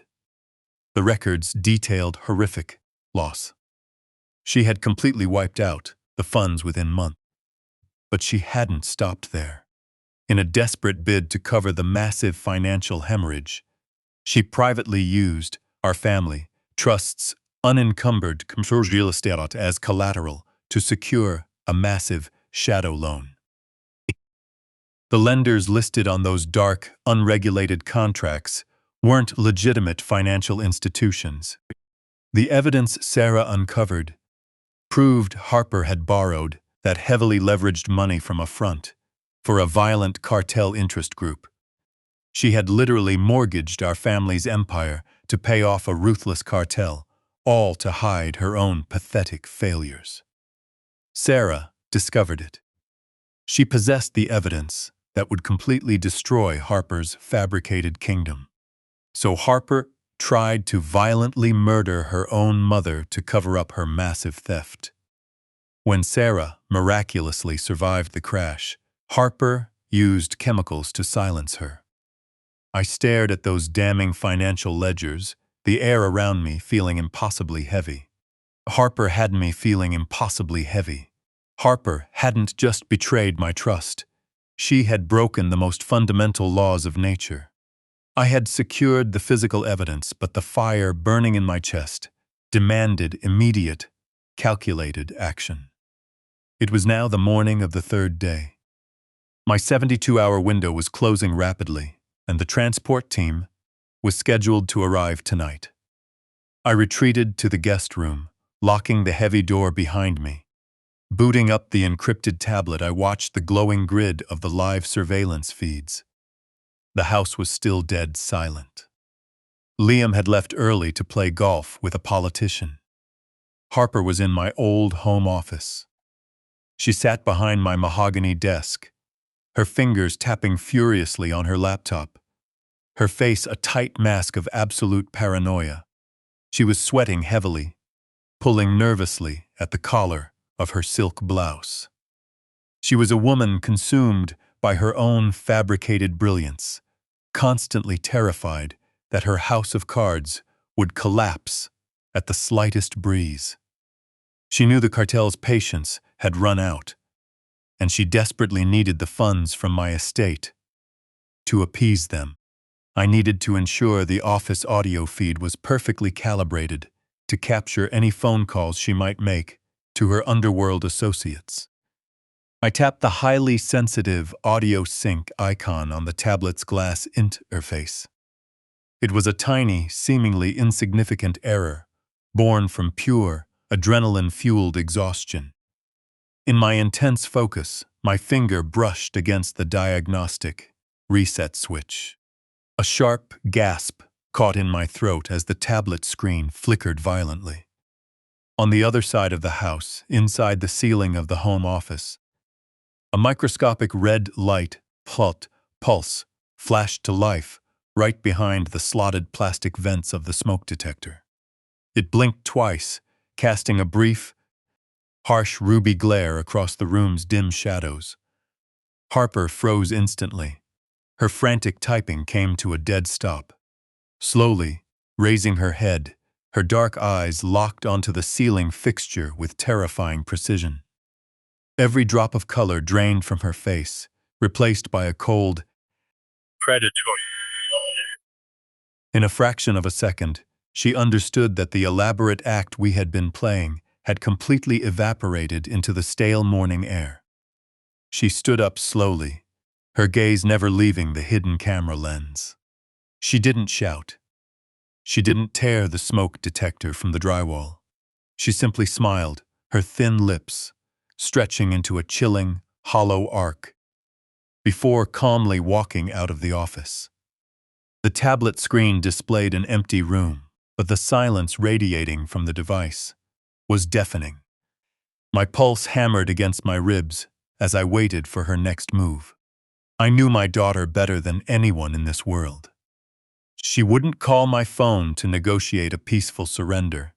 The records detailed horrific loss. She had completely wiped out the funds within months. But she hadn't stopped there. In a desperate bid to cover the massive financial hemorrhage, she privately used our family trust's unencumbered commercial real estate as collateral to secure a massive shadow loan. The lenders listed on those dark, unregulated contracts weren't legitimate financial institutions. The evidence Sarah uncovered proved Harper had borrowed that heavily leveraged money from a front for a violent cartel interest group. She had literally mortgaged our family's empire to pay off a ruthless cartel, all to hide her own pathetic failures. Sarah discovered it. She possessed the evidence that would completely destroy Harper's fabricated kingdom. So Harper tried to violently murder her own mother to cover up her massive theft. When Sarah miraculously survived the crash, Harper used chemicals to silence her. I stared at those damning financial ledgers, the air around me feeling impossibly heavy. Harper had me feeling impossibly heavy. Harper hadn't just betrayed my trust. She had broken the most fundamental laws of nature. I had secured the physical evidence, but the fire burning in my chest demanded immediate, calculated action. It was now the morning of the third day. My 72-hour window was closing rapidly, and the transport team was scheduled to arrive tonight. I retreated to the guest room, locking the heavy door behind me. Booting up the encrypted tablet, I watched the glowing grid of the live surveillance feeds. The house was still dead silent. Liam had left early to play golf with a politician. Harper was in my old home office. She sat behind my mahogany desk, her fingers tapping furiously on her laptop, her face a tight mask of absolute paranoia. She was sweating heavily, pulling nervously at the collar of her silk blouse. She was a woman consumed by her own fabricated brilliance, constantly terrified that her house of cards would collapse at the slightest breeze. She knew the cartel's patience had run out, and she desperately needed the funds from my estate. To appease them, I needed to ensure the office audio feed was perfectly calibrated to capture any phone calls she might make to her underworld associates. I tapped the highly sensitive audio sync icon on the tablet's glass interface. It was a tiny, seemingly insignificant error, born from pure, adrenaline-fueled exhaustion. In my intense focus, my finger brushed against the diagnostic reset switch. A sharp gasp caught in my throat as the tablet screen flickered violently. On the other side of the house, inside the ceiling of the home office, a microscopic red light pulse flashed to life right behind the slotted plastic vents of the smoke detector. It blinked twice, casting a brief, harsh ruby glare across the room's dim shadows. Harper froze instantly. Her frantic typing came to a dead stop. Slowly, raising her head, her dark eyes locked onto the ceiling fixture with terrifying precision. Every drop of color drained from her face, replaced by a cold, predatory. In a fraction of a second, she understood that the elaborate act we had been playing had completely evaporated into the stale morning air. She stood up slowly, her gaze never leaving the hidden camera lens. She didn't shout. She didn't tear the smoke detector from the drywall. She simply smiled, her thin lips stretching into a chilling, hollow arc, before calmly walking out of the office. The tablet screen displayed an empty room, but the silence radiating from the device was deafening. My pulse hammered against my ribs as I waited for her next move. I knew my daughter better than anyone in this world. She wouldn't call my phone to negotiate a peaceful surrender.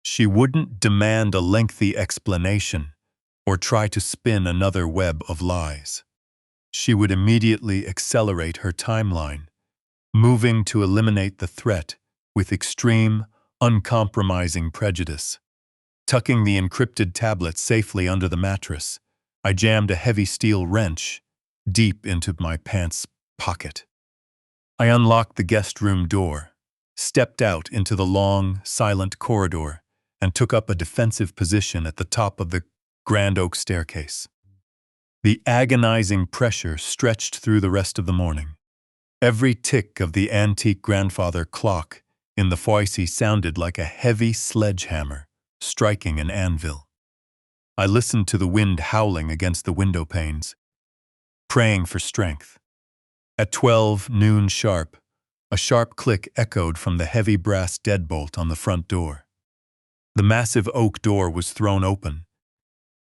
She wouldn't demand a lengthy explanation or try to spin another web of lies. She would immediately accelerate her timeline, moving to eliminate the threat with extreme, uncompromising prejudice. Tucking the encrypted tablet safely under the mattress, I jammed a heavy steel wrench deep into my pants pocket. I unlocked the guest room door, stepped out into the long, silent corridor, and took up a defensive position at the top of the grand oak staircase. The agonizing pressure stretched through the rest of the morning. Every tick of the antique grandfather clock in the foyer sounded like a heavy sledgehammer striking an anvil. I listened to the wind howling against the window panes, praying for strength. At 12 noon sharp, a sharp click echoed from the heavy brass deadbolt on the front door. The massive oak door was thrown open,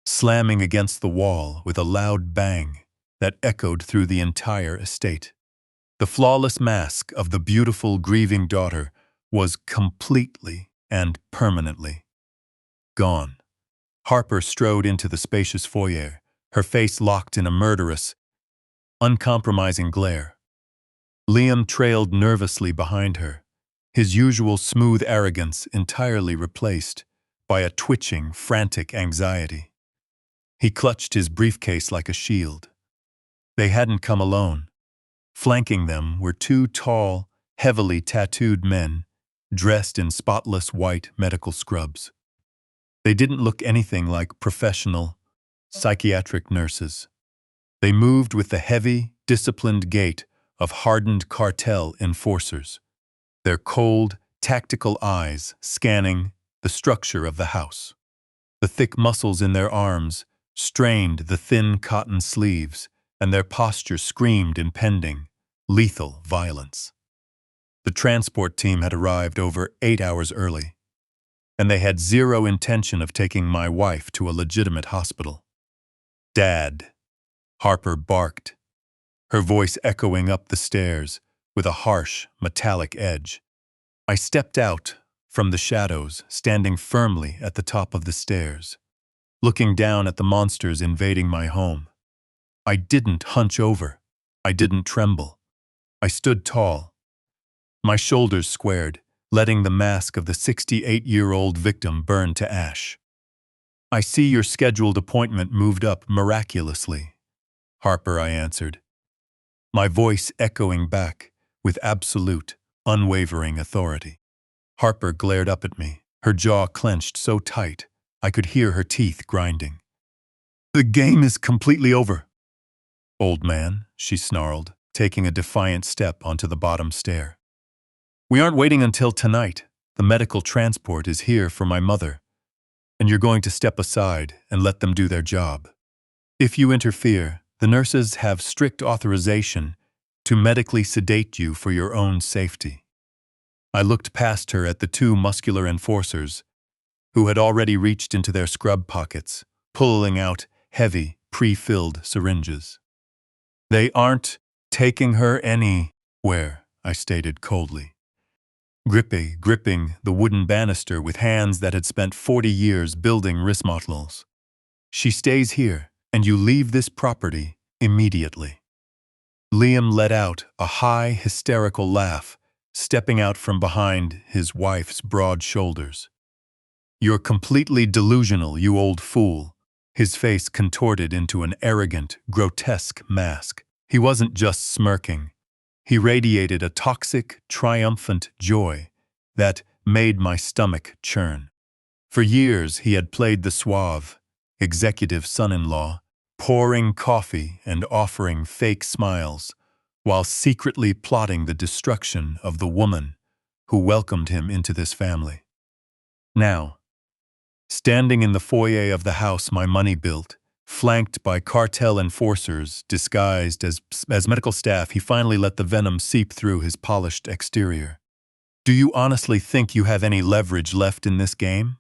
slamming against the wall with a loud bang that echoed through the entire estate. The flawless mask of the beautiful grieving daughter was completely and permanently gone. Harper strode into the spacious foyer, her face locked in a murderous, uncompromising glare. Liam trailed nervously behind her, his usual smooth arrogance entirely replaced by a twitching, frantic anxiety. He clutched his briefcase like a shield. They hadn't come alone. Flanking them were two tall, heavily tattooed men, dressed in spotless white medical scrubs. They didn't look anything like professional, psychiatric nurses. They moved with the heavy, disciplined gait of hardened cartel enforcers, their cold, tactical eyes scanning the structure of the house. The thick muscles in their arms strained the thin cotton sleeves, and their posture screamed impending, lethal violence. The transport team had arrived over 8 hours early. and they had zero intention of taking my wife to a legitimate hospital. "Dad," Harper barked, her voice echoing up the stairs with a harsh, metallic edge. I stepped out from the shadows, standing firmly at the top of the stairs, looking down at the monsters invading my home. I didn't hunch over. I didn't tremble. I stood tall, my shoulders squared, letting the mask of the 68-year-old victim burn to ash. "I see your scheduled appointment moved up miraculously," Harper, I answered, my voice echoing back with absolute, unwavering authority. Harper glared up at me, her jaw clenched so tight I could hear her teeth grinding. "The game is completely over, old man," she snarled, taking a defiant step onto the bottom stair. "We aren't waiting until tonight. The medical transport is here for my mother, and you're going to step aside and let them do their job. If you interfere, the nurses have strict authorization to medically sedate you for your own safety." I looked past her at the two muscular enforcers, who had already reached into their scrub pockets, pulling out heavy, pre-filled syringes. "They aren't taking her anywhere," I stated coldly, gripping the wooden banister with hands that had spent 40 years building rismotels. "She stays here, and you leave this property immediately." Liam let out a high, hysterical laugh, stepping out from behind his wife's broad shoulders. "You're completely delusional, you old fool." His face contorted into an arrogant, grotesque mask. He wasn't just smirking. He radiated a toxic, triumphant joy that made my stomach churn. For years he had played the suave, executive son-in-law, pouring coffee and offering fake smiles, while secretly plotting the destruction of the woman who welcomed him into this family. Now, standing in the foyer of the house my money built, flanked by cartel enforcers disguised as medical staff, he finally let the venom seep through his polished exterior. "Do you honestly think you have any leverage left in this game?"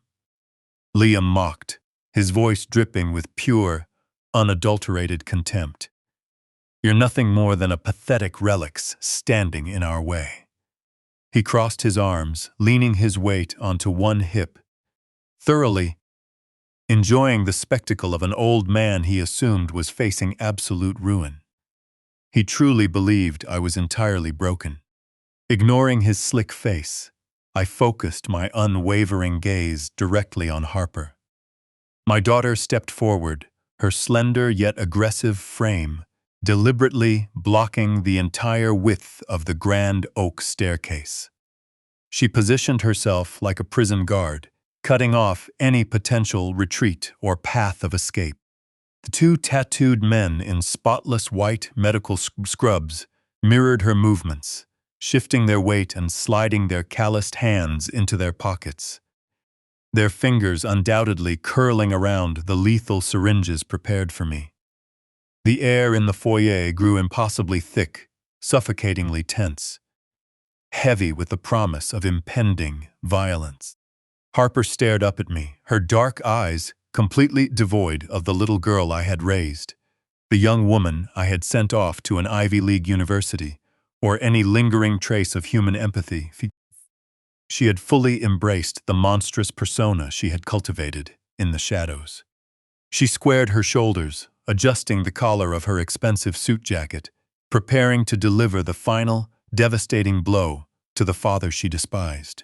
Liam mocked, his voice dripping with pure, unadulterated contempt. "You're nothing more than a pathetic relic standing in our way." He crossed his arms, leaning his weight onto one hip, thoroughly enjoying the spectacle of an old man he assumed was facing absolute ruin. He truly believed I was entirely broken. Ignoring his slick face, I focused my unwavering gaze directly on Harper. My daughter stepped forward, her slender yet aggressive frame deliberately blocking the entire width of the grand oak staircase. She positioned herself like a prison guard, cutting off any potential retreat or path of escape. The two tattooed men in spotless white medical scrubs mirrored her movements, shifting their weight and sliding their calloused hands into their pockets, their fingers undoubtedly curling around the lethal syringes prepared for me. The air in the foyer grew impossibly thick, suffocatingly tense, heavy with the promise of impending violence. Harper stared up at me, her dark eyes completely devoid of the little girl I had raised, the young woman I had sent off to an Ivy League university, or any lingering trace of human empathy. She had fully embraced the monstrous persona she had cultivated in the shadows. She squared her shoulders, adjusting the collar of her expensive suit jacket, preparing to deliver the final, devastating blow to the father she despised.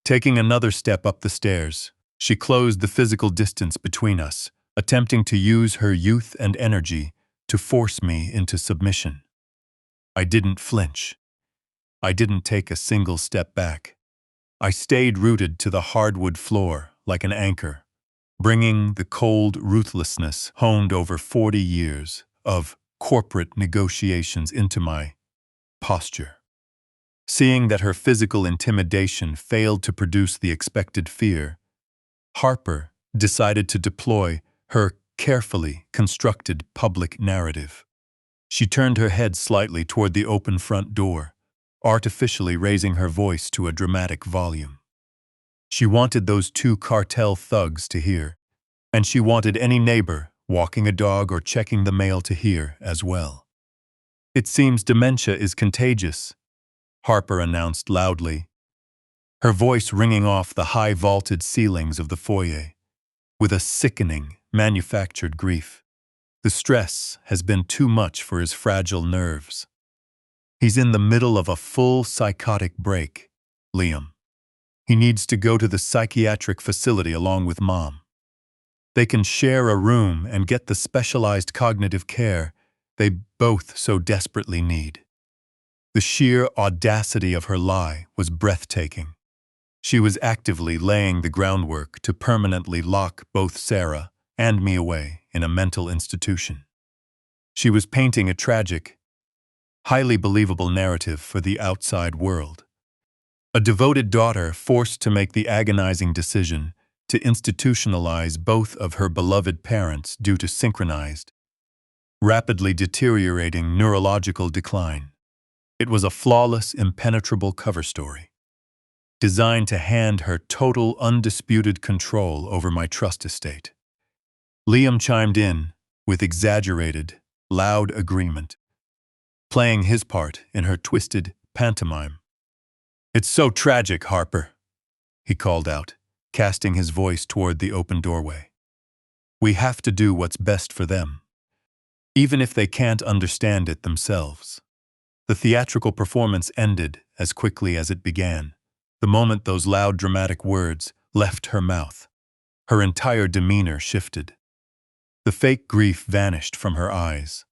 Taking another step up the stairs, she closed the physical distance between us, attempting to use her youth and energy to force me into submission. I didn't flinch. I didn't take a single step back. I stayed rooted to the hardwood floor like an anchor, bringing the cold ruthlessness honed over 40 years of corporate negotiations into my posture. Seeing that her physical intimidation failed to produce the expected fear, Harper decided to deploy her carefully constructed public narrative. She turned her head slightly toward the open front door, artificially raising her voice to a dramatic volume. She wanted those two cartel thugs to hear, and she wanted any neighbor walking a dog or checking the mail to hear as well. "It seems dementia is contagious," Harper announced loudly, her voice ringing off the high vaulted ceilings of the foyer with a sickening, manufactured grief. "The stress has been too much for his fragile nerves. He's in the middle of a full psychotic break, Liam. He needs to go to the psychiatric facility along with Mom. They can share a room and get the specialized cognitive care they both so desperately need." The sheer audacity of her lie was breathtaking. She was actively laying the groundwork to permanently lock both Sarah and me away in a mental institution. She was painting a tragic, highly believable narrative for the outside world. A devoted daughter forced to make the agonizing decision to institutionalize both of her beloved parents due to synchronized, rapidly deteriorating neurological decline. It was a flawless, impenetrable cover story, designed to hand her total, undisputed control over my trust estate. Liam chimed in with exaggerated, loud agreement, playing his part in her twisted pantomime. "It's so tragic, Harper," he called out, casting his voice toward the open doorway. "We have to do what's best for them, even if they can't understand it themselves." The theatrical performance ended as quickly as it began. The moment those loud, dramatic words left her mouth, her entire demeanor shifted. The fake grief vanished from her eyes,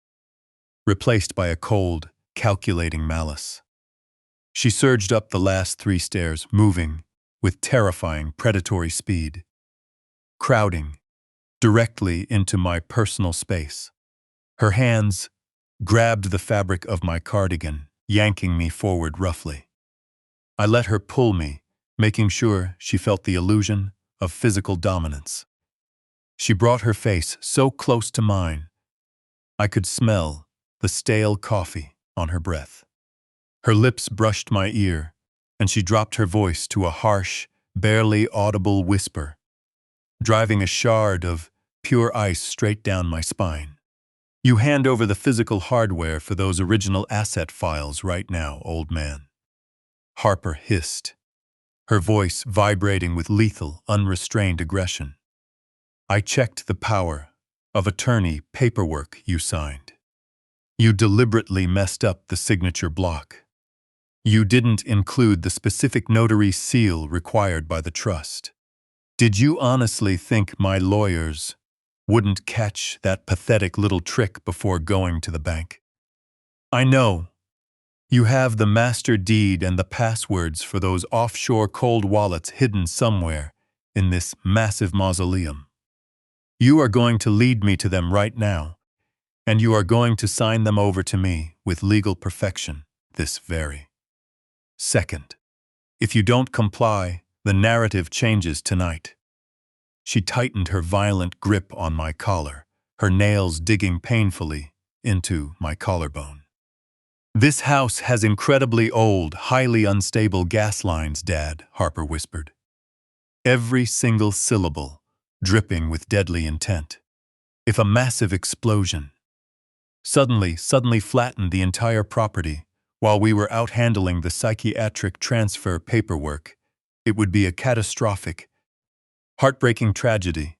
replaced by a cold, calculating malice. She surged up the last 3 stairs, moving with terrifying, predatory speed, crowding directly into my personal space. Her hands grabbed the fabric of my cardigan, yanking me forward roughly. I let her pull me, making sure she felt the illusion of physical dominance. She brought her face so close to mine, I could smell the stale coffee on her breath. Her lips brushed my ear, and she dropped her voice to a harsh, barely audible whisper, driving a shard of pure ice straight down my spine. "You hand over the physical hardware for those original asset files right now, old man," Harper hissed, her voice vibrating with lethal, unrestrained aggression. "I checked the power of attorney paperwork you signed. You deliberately messed up the signature block. You didn't include the specific notary seal required by the trust. Did you honestly think my lawyers wouldn't catch that pathetic little trick before going to the bank? I know. You have the master deed and the passwords for those offshore cold wallets hidden somewhere in this massive mausoleum. You are going to lead me to them right now, and you are going to sign them over to me with legal perfection this very second. If you don't comply, the narrative changes tonight." She tightened her violent grip on my collar, her nails digging painfully into my collarbone. "This house has incredibly old, highly unstable gas lines, Dad," Harper whispered. Every single syllable dripping with deadly intent. If a massive explosion suddenly flattened the entire property while we were out handling the psychiatric transfer paperwork, it would be a catastrophic, heartbreaking tragedy.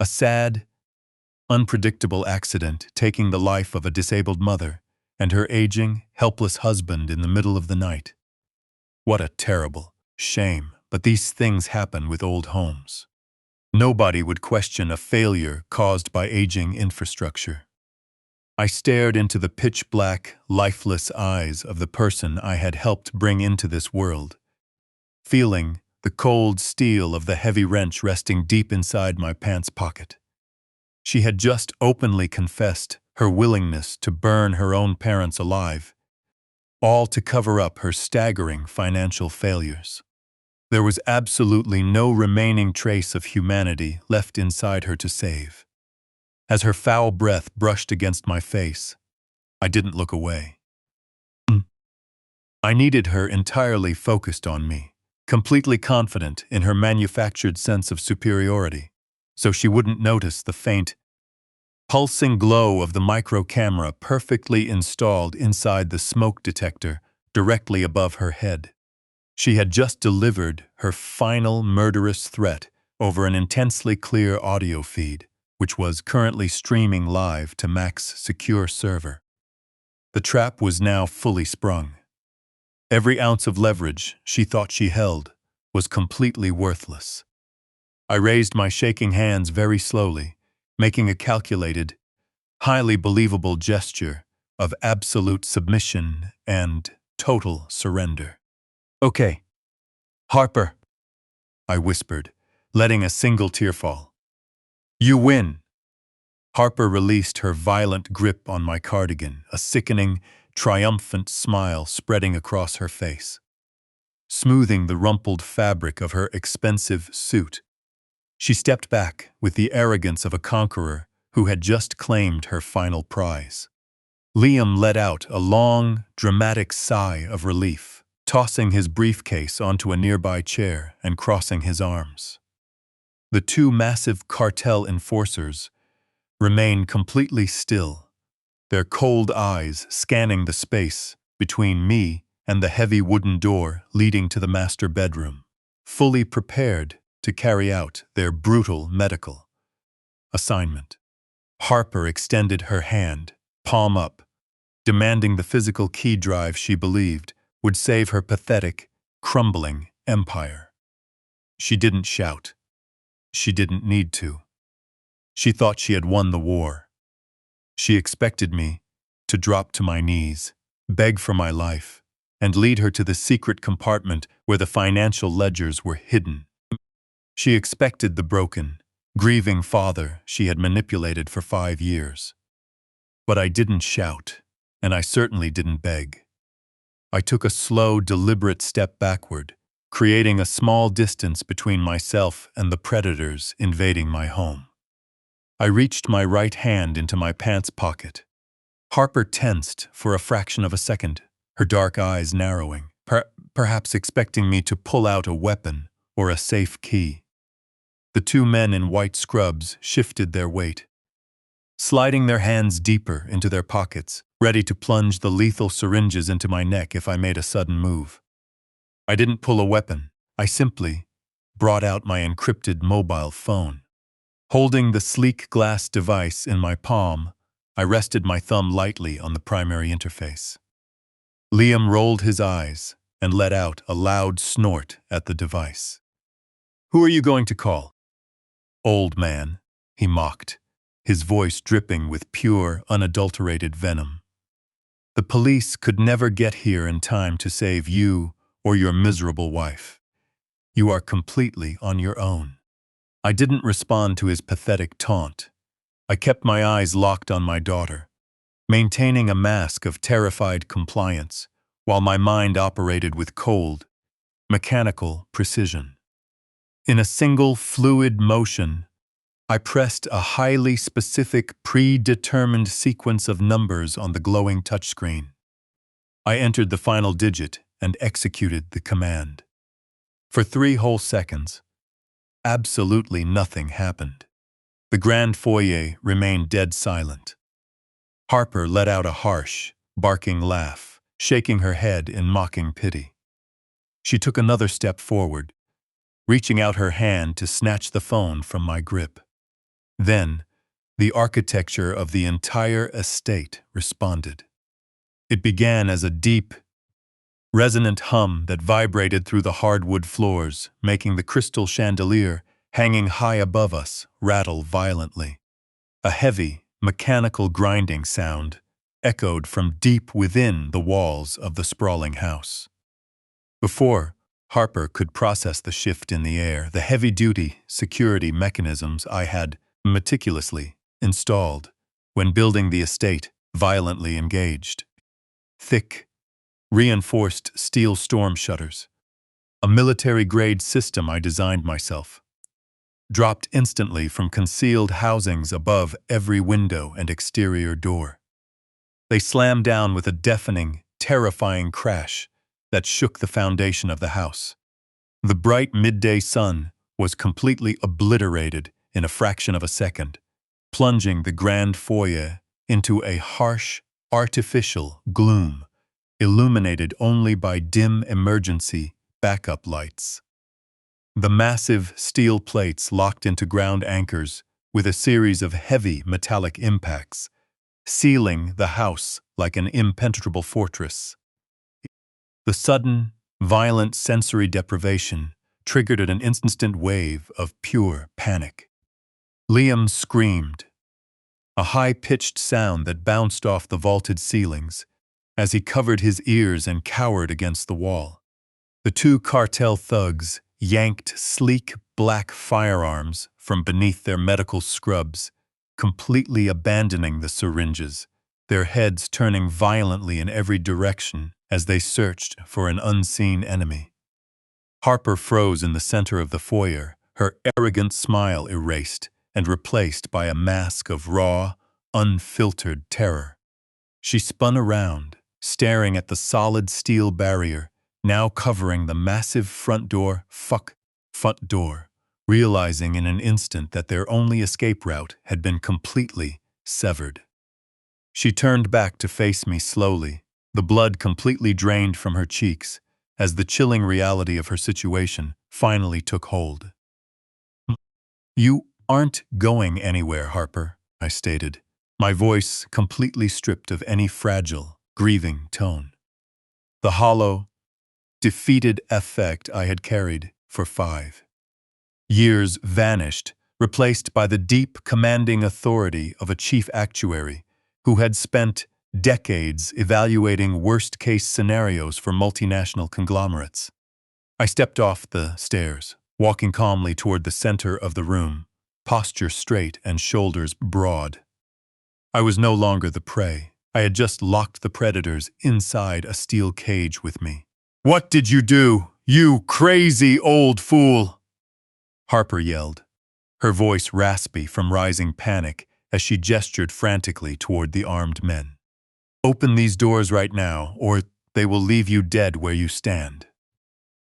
A sad, unpredictable accident taking the life of a disabled mother and her aging, helpless husband in the middle of the night. What a terrible shame, but these things happen with old homes. Nobody would question a failure caused by aging infrastructure. I stared into the pitch-black, lifeless eyes of the person I had helped bring into this world, feeling the cold steel of the heavy wrench resting deep inside my pants pocket. She had just openly confessed her willingness to burn her own parents alive, all to cover up her staggering financial failures. There was absolutely no remaining trace of humanity left inside her to save. As her foul breath brushed against my face, I didn't look away. I needed her entirely focused on me, completely confident in her manufactured sense of superiority, so she wouldn't notice the faint, pulsing glow of the micro camera perfectly installed inside the smoke detector directly above her head. She had just delivered her final murderous threat over an intensely clear audio feed, which was currently streaming live to Mac's secure server. The trap was now fully sprung. Every ounce of leverage she thought she held was completely worthless. I raised my shaking hands very slowly, making a calculated, highly believable gesture of absolute submission and total surrender. "Okay, Harper," I whispered, letting a single tear fall. "You win." Harper released her violent grip on my cardigan, a sickening, triumphant smile spreading across her face. Smoothing the rumpled fabric of her expensive suit, she stepped back with the arrogance of a conqueror who had just claimed her final prize. Liam let out a long, dramatic sigh of relief, tossing his briefcase onto a nearby chair and crossing his arms. The two massive cartel enforcers remained completely still, their cold eyes scanning the space between me and the heavy wooden door leading to the master bedroom, fully prepared to carry out their brutal medical assignment. Harper extended her hand, palm up, demanding the physical key drive she believed would save her pathetic, crumbling empire. She didn't shout. She didn't need to. She thought she had won the war. She expected me to drop to my knees, beg for my life, and lead her to the secret compartment where the financial ledgers were hidden. She expected the broken, grieving father she had manipulated for 5 years. But I didn't shout, and I certainly didn't beg. I took a slow, deliberate step backward, creating a small distance between myself and the predators invading my home. I reached my right hand into my pants pocket. Harper tensed for a fraction of a second, her dark eyes narrowing, perhaps expecting me to pull out a weapon or a safe key. The two men in white scrubs shifted their weight, sliding their hands deeper into their pockets, ready to plunge the lethal syringes into my neck if I made a sudden move. I didn't pull a weapon. I simply brought out my encrypted mobile phone. Holding the sleek glass device in my palm, I rested my thumb lightly on the primary interface. Liam rolled his eyes and let out a loud snort at the device. "Who are you going to call?" "Old man," he mocked, his voice dripping with pure, unadulterated venom. "The police could never get here in time to save you or your miserable wife. You are completely on your own." I didn't respond to his pathetic taunt. I kept my eyes locked on my daughter, maintaining a mask of terrified compliance while my mind operated with cold, mechanical precision. In a single fluid motion, I pressed a highly specific, predetermined sequence of numbers on the glowing touchscreen. I entered the final digit and executed the command. For 3 whole seconds, absolutely nothing happened. The grand foyer remained dead silent. Harper let out a harsh, barking laugh, shaking her head in mocking pity. She took another step forward, reaching out her hand to snatch the phone from my grip. Then, the architecture of the entire estate responded. It began as a deep, resonant hum that vibrated through the hardwood floors, making the crystal chandelier hanging high above us rattle violently. A heavy, mechanical grinding sound echoed from deep within the walls of the sprawling house. Before Harper could process the shift in the air, the heavy-duty security mechanisms I had meticulously installed when building the estate violently engaged. Thick, reinforced steel storm shutters, a military-grade system I designed myself, dropped instantly from concealed housings above every window and exterior door. They slammed down with a deafening, terrifying crash that shook the foundation of the house. The bright midday sun was completely obliterated in a fraction of a second, plunging the grand foyer into a harsh, artificial gloom, illuminated only by dim emergency backup lights. The massive steel plates locked into ground anchors with a series of heavy metallic impacts, sealing the house like an impenetrable fortress. The sudden, violent sensory deprivation triggered an instant wave of pure panic. Liam screamed, a high-pitched sound that bounced off the vaulted ceilings, as he covered his ears and cowered against the wall. The two cartel thugs yanked sleek black firearms from beneath their medical scrubs, completely abandoning the syringes, their heads turning violently in every direction as they searched for an unseen enemy. Harper froze in the center of the foyer, her arrogant smile erased and replaced by a mask of raw, unfiltered terror. She spun around, staring at the solid steel barrier, now covering the massive front door, realizing in an instant that their only escape route had been completely severed. She turned back to face me slowly, the blood completely drained from her cheeks, as the chilling reality of her situation finally took hold. "You aren't going anywhere, Harper," I stated, my voice completely stripped of any fragile, grieving tone. The hollow, defeated affect I had carried for 5 years vanished, replaced by the deep, commanding authority of a chief actuary who had spent decades evaluating worst-case scenarios for multinational conglomerates. I stepped off the stairs, walking calmly toward the center of the room, posture straight and shoulders broad. I was no longer the prey. I had just locked the predators inside a steel cage with me. "What did you do, you crazy old fool?" Harper yelled, her voice raspy from rising panic as she gestured frantically toward the armed men. "Open these doors right now, or they will leave you dead where you stand."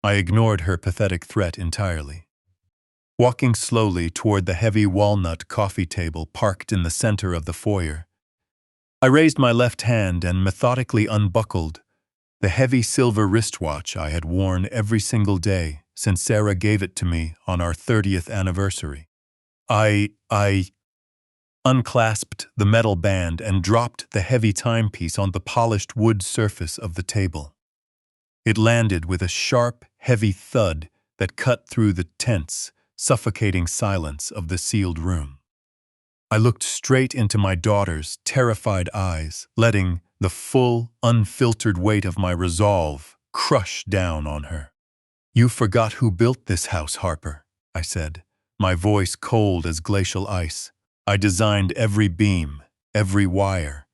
I ignored her pathetic threat entirely. Walking slowly toward the heavy walnut coffee table parked in the center of the foyer, I raised my left hand and methodically unbuckled the heavy silver wristwatch I had worn every single day since Sarah gave it to me on our 30th anniversary. I unclasped the metal band and dropped the heavy timepiece on the polished wood surface of the table. It landed with a sharp, heavy thud that cut through the tense, suffocating silence of the sealed room. I looked straight into my daughter's terrified eyes, letting the full, unfiltered weight of my resolve crush down on her. "You forgot who built this house, Harper," I said, my voice cold as glacial ice. "I designed every beam, every wire,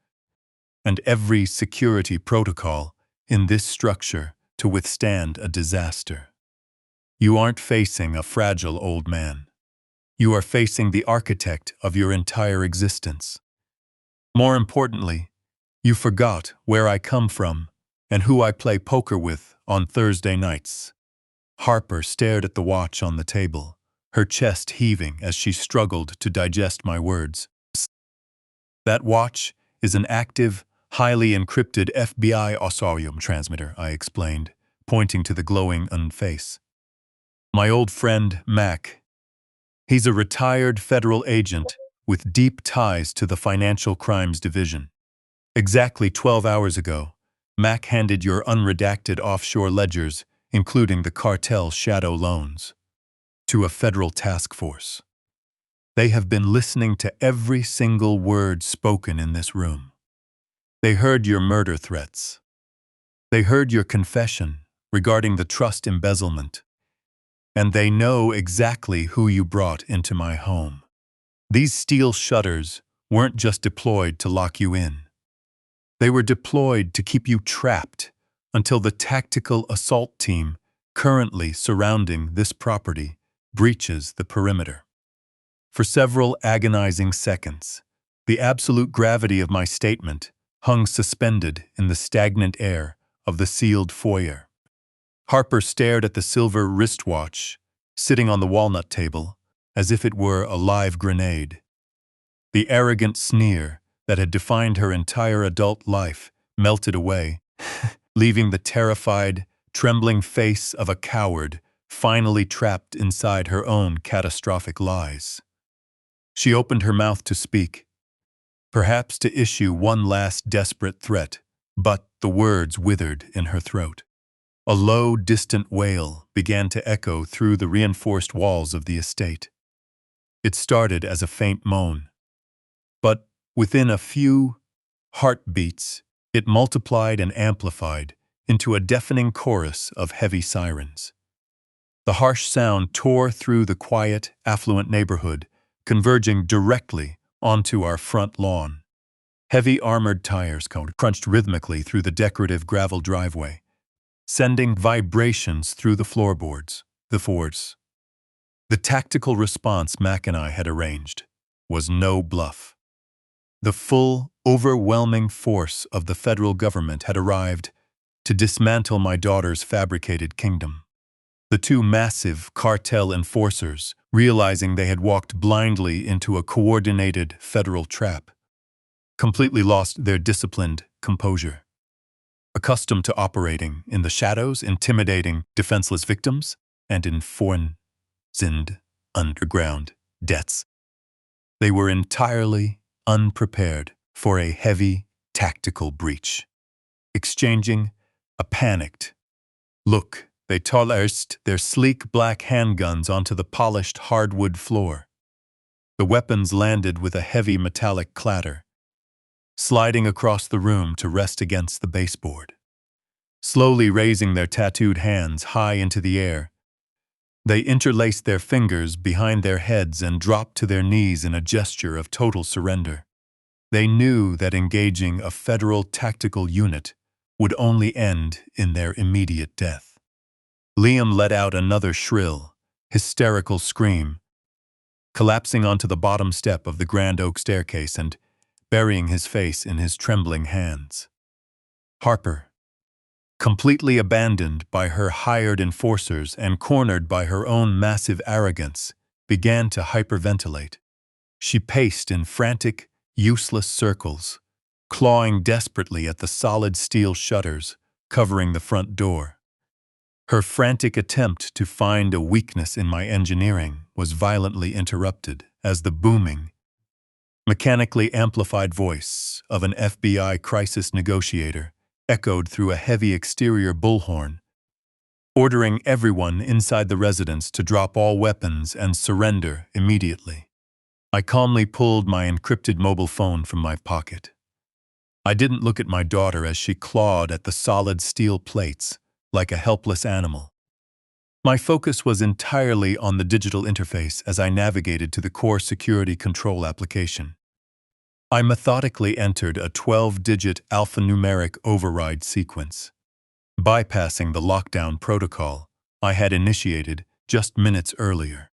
and every security protocol in this structure to withstand a disaster. You aren't facing a fragile old man. You are facing the architect of your entire existence. More importantly, you forgot where I come from and who I play poker with on Thursday nights." Harper stared at the watch on the table, her chest heaving as she struggled to digest my words. "That watch is an active, highly encrypted FBI osarium transmitter," I explained, pointing to the glowing face. "My old friend, Mac. He's a retired federal agent with deep ties to the Financial Crimes Division. Exactly 12 hours ago, Mac handed your unredacted offshore ledgers, including the cartel shadow loans, to a federal task force. They have been listening to every single word spoken in this room. They heard your murder threats. They heard your confession regarding the trust embezzlement. And they know exactly who you brought into my home. These steel shutters weren't just deployed to lock you in. They were deployed to keep you trapped until the tactical assault team currently surrounding this property breaches the perimeter." For several agonizing seconds, the absolute gravity of my statement hung suspended in the stagnant air of the sealed foyer. Harper stared at the silver wristwatch, sitting on the walnut table, as if it were a live grenade. The arrogant sneer that had defined her entire adult life melted away, leaving the terrified, trembling face of a coward finally trapped inside her own catastrophic lies. She opened her mouth to speak, perhaps to issue one last desperate threat, but the words withered in her throat. A low, distant wail began to echo through the reinforced walls of the estate. It started as a faint moan, but within a few heartbeats, it multiplied and amplified into a deafening chorus of heavy sirens. The harsh sound tore through the quiet, affluent neighborhood, converging directly onto our front lawn. Heavy armored tires crunched rhythmically through the decorative gravel driveway, sending vibrations through the floorboards. The tactical response Mac and I had arranged was no bluff. The full, overwhelming force of the federal government had arrived to dismantle my daughter's fabricated kingdom. The two massive cartel enforcers, realizing they had walked blindly into a coordinated federal trap, completely lost their disciplined composure. Accustomed to operating in the shadows, intimidating defenseless victims, and in foreign, underground debts, they were entirely unprepared for a heavy tactical breach. Exchanging a panicked look, they tossed their sleek black handguns onto the polished hardwood floor. The weapons landed with a heavy metallic clatter, sliding across the room to rest against the baseboard. Slowly raising their tattooed hands high into the air, they interlaced their fingers behind their heads and dropped to their knees in a gesture of total surrender. They knew that engaging a federal tactical unit would only end in their immediate death. Liam let out another shrill, hysterical scream, collapsing onto the bottom step of the grand oak staircase and burying his face in his trembling hands. Harper, completely abandoned by her hired enforcers and cornered by her own massive arrogance, began to hyperventilate. She paced in frantic, useless circles, clawing desperately at the solid steel shutters covering the front door. Her frantic attempt to find a weakness in my engineering was violently interrupted as the booming, mechanically amplified voice of an FBI crisis negotiator echoed through a heavy exterior bullhorn, ordering everyone inside the residence to drop all weapons and surrender immediately. I calmly pulled my encrypted mobile phone from my pocket. I didn't look at my daughter as she clawed at the solid steel plates like a helpless animal. My focus was entirely on the digital interface as I navigated to the core security control application. I methodically entered a 12-digit alphanumeric override sequence, bypassing the lockdown protocol I had initiated just minutes earlier.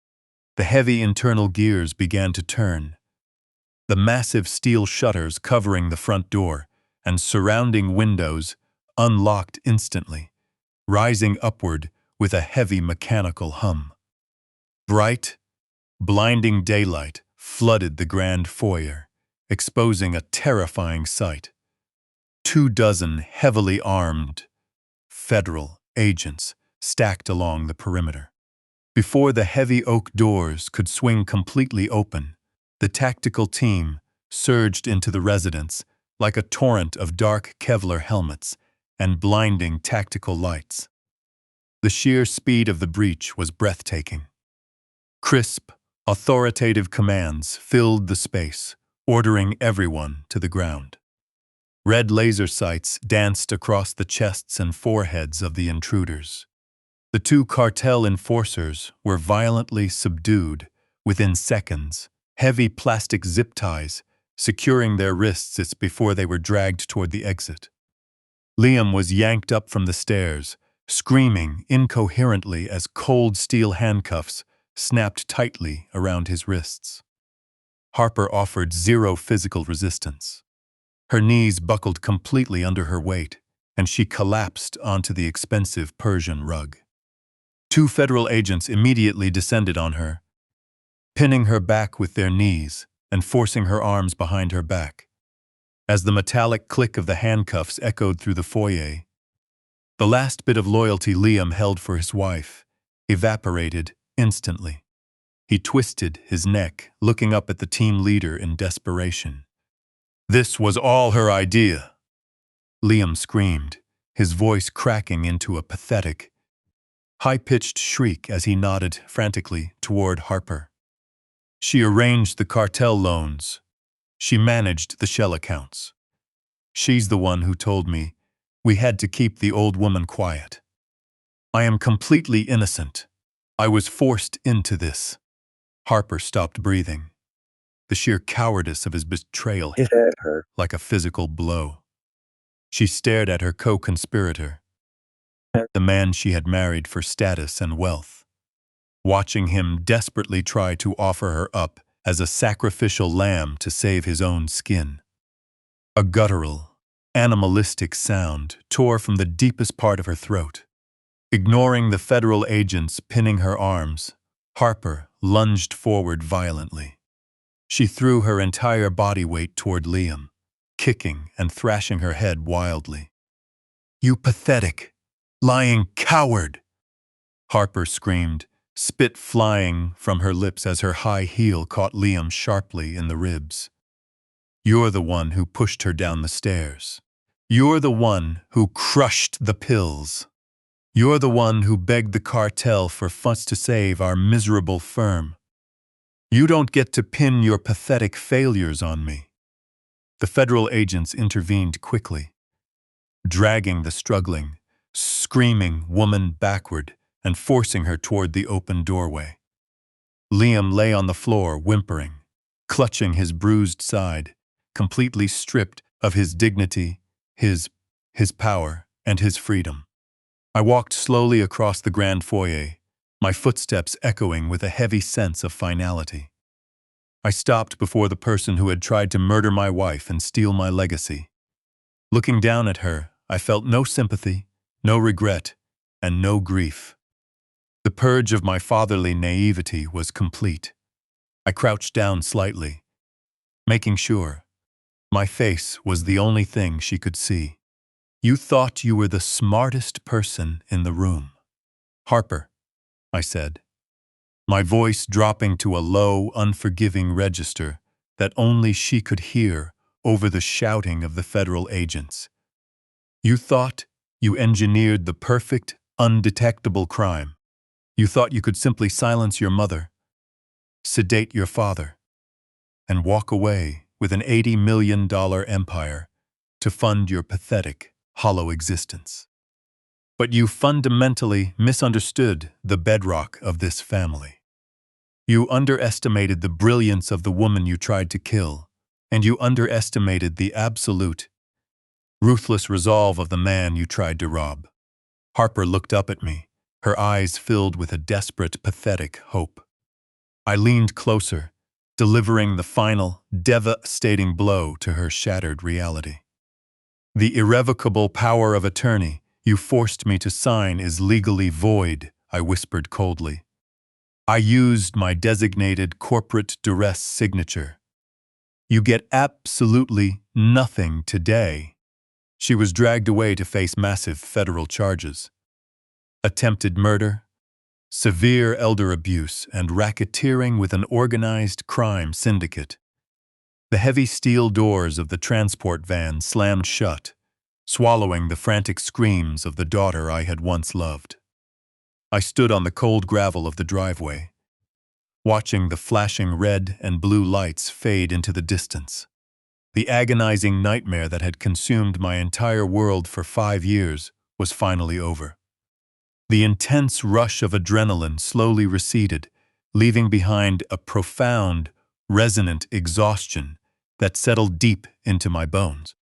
The heavy internal gears began to turn. The massive steel shutters covering the front door and surrounding windows unlocked instantly, rising upward with a heavy mechanical hum. Bright, blinding daylight flooded the grand foyer, exposing a terrifying sight. 24 heavily armed federal agents stacked along the perimeter. Before the heavy oak doors could swing completely open, the tactical team surged into the residence like a torrent of dark Kevlar helmets and blinding tactical lights. The sheer speed of the breach was breathtaking. Crisp, authoritative commands filled the space, ordering everyone to the ground. Red laser sights danced across the chests and foreheads of the intruders. The two cartel enforcers were violently subdued within seconds, heavy plastic zip ties securing their wrists before they were dragged toward the exit. Liam was yanked up from the stairs, screaming incoherently as cold steel handcuffs snapped tightly around his wrists. Harper offered zero physical resistance. Her knees buckled completely under her weight, and she collapsed onto the expensive Persian rug. Two federal agents immediately descended on her, pinning her back with their knees and forcing her arms behind her back. As the metallic click of the handcuffs echoed through the foyer, the last bit of loyalty Liam held for his wife evaporated instantly. He twisted his neck, looking up at the team leader in desperation. "This was all her idea," Liam screamed, his voice cracking into a pathetic, high-pitched shriek as he nodded frantically toward Harper. "She arranged the cartel loans. She managed the shell accounts. She's the one who told me we had to keep the old woman quiet. I am completely innocent. I was forced into this." Harper stopped breathing. The sheer cowardice of his betrayal hit her like a physical blow. She stared at her co-conspirator, the man she had married for status and wealth, watching him desperately try to offer her up as a sacrificial lamb to save his own skin. A guttural, animalistic sound tore from the deepest part of her throat. Ignoring the federal agents pinning her arms, Harper lunged forward violently. She threw her entire body weight toward Liam, kicking and thrashing her head wildly. "You pathetic, lying coward!" Harper screamed, spit flying from her lips as her high heel caught Liam sharply in the ribs. "You're the one who pushed her down the stairs. You're the one who crushed the pills. You're the one who begged the cartel for funds to save our miserable firm. You don't get to pin your pathetic failures on me." The federal agents intervened quickly, dragging the struggling, screaming woman backward and forcing her toward the open doorway. Liam lay on the floor, whimpering, clutching his bruised side, completely stripped of his dignity, his power, and his freedom. I walked slowly across the grand foyer, my footsteps echoing with a heavy sense of finality. I stopped before the person who had tried to murder my wife and steal my legacy. Looking down at her, I felt no sympathy, no regret, and no grief. The purge of my fatherly naivety was complete. I crouched down slightly, making sure my face was the only thing she could see. "You thought you were the smartest person in the room." "Harper," I said, my voice dropping to a low, unforgiving register that only she could hear over the shouting of the federal agents. "You thought you engineered the perfect, undetectable crime. You thought you could simply silence your mother, sedate your father, and walk away with an $80 million empire to fund your pathetic, hollow existence. But you fundamentally misunderstood the bedrock of this family. You underestimated the brilliance of the woman you tried to kill, and you underestimated the absolute, ruthless resolve of the man you tried to rob." Harper looked up at me, her eyes filled with a desperate, pathetic hope. I leaned closer, delivering the final, devastating blow to her shattered reality. "The irrevocable power of attorney you forced me to sign is legally void," I whispered coldly. "I used my designated corporate duress signature. You get absolutely nothing today." She was dragged away to face massive federal charges: attempted murder, severe elder abuse, and racketeering with an organized crime syndicate. The heavy steel doors of the transport van slammed shut, swallowing the frantic screams of the daughter I had once loved. I stood on the cold gravel of the driveway, watching the flashing red and blue lights fade into the distance. The agonizing nightmare that had consumed my entire world for 5 years was finally over. The intense rush of adrenaline slowly receded, leaving behind a profound, resonant exhaustion that settled deep into my bones.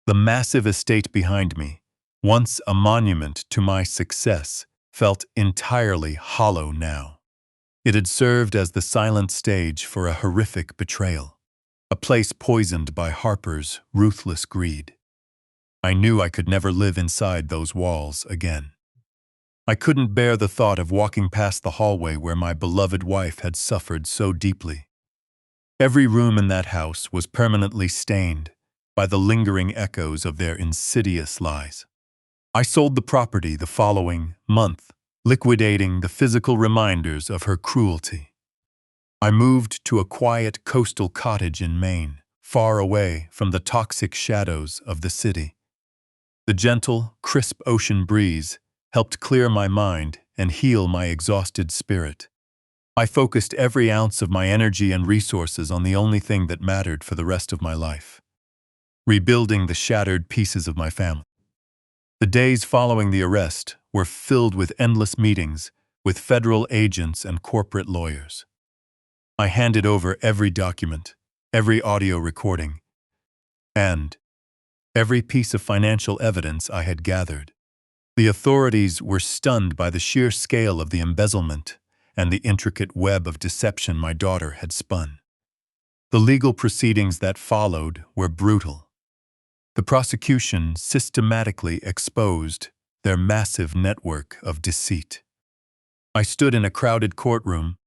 The massive estate behind me, once a monument to my success, felt entirely hollow now. It had served as the silent stage for a horrific betrayal, a place poisoned by Harper's ruthless greed. I knew I could never live inside those walls again. I couldn't bear the thought of walking past the hallway where my beloved wife had suffered so deeply. Every room in that house was permanently stained by the lingering echoes of their insidious lies. I sold the property the following month, liquidating the physical reminders of her cruelty. I moved to a quiet coastal cottage in Maine, far away from the toxic shadows of the city. The gentle, crisp ocean breeze helped clear my mind and heal my exhausted spirit. I focused every ounce of my energy and resources on the only thing that mattered for the rest of my life: rebuilding the shattered pieces of my family. The days following the arrest were filled with endless meetings with federal agents and corporate lawyers. I handed over every document, every audio recording, and every piece of financial evidence I had gathered. The authorities were stunned by the sheer scale of the embezzlement and the intricate web of deception my daughter had spun. The legal proceedings that followed were brutal. The prosecution systematically exposed their massive network of deceit. I stood in a crowded courtroom,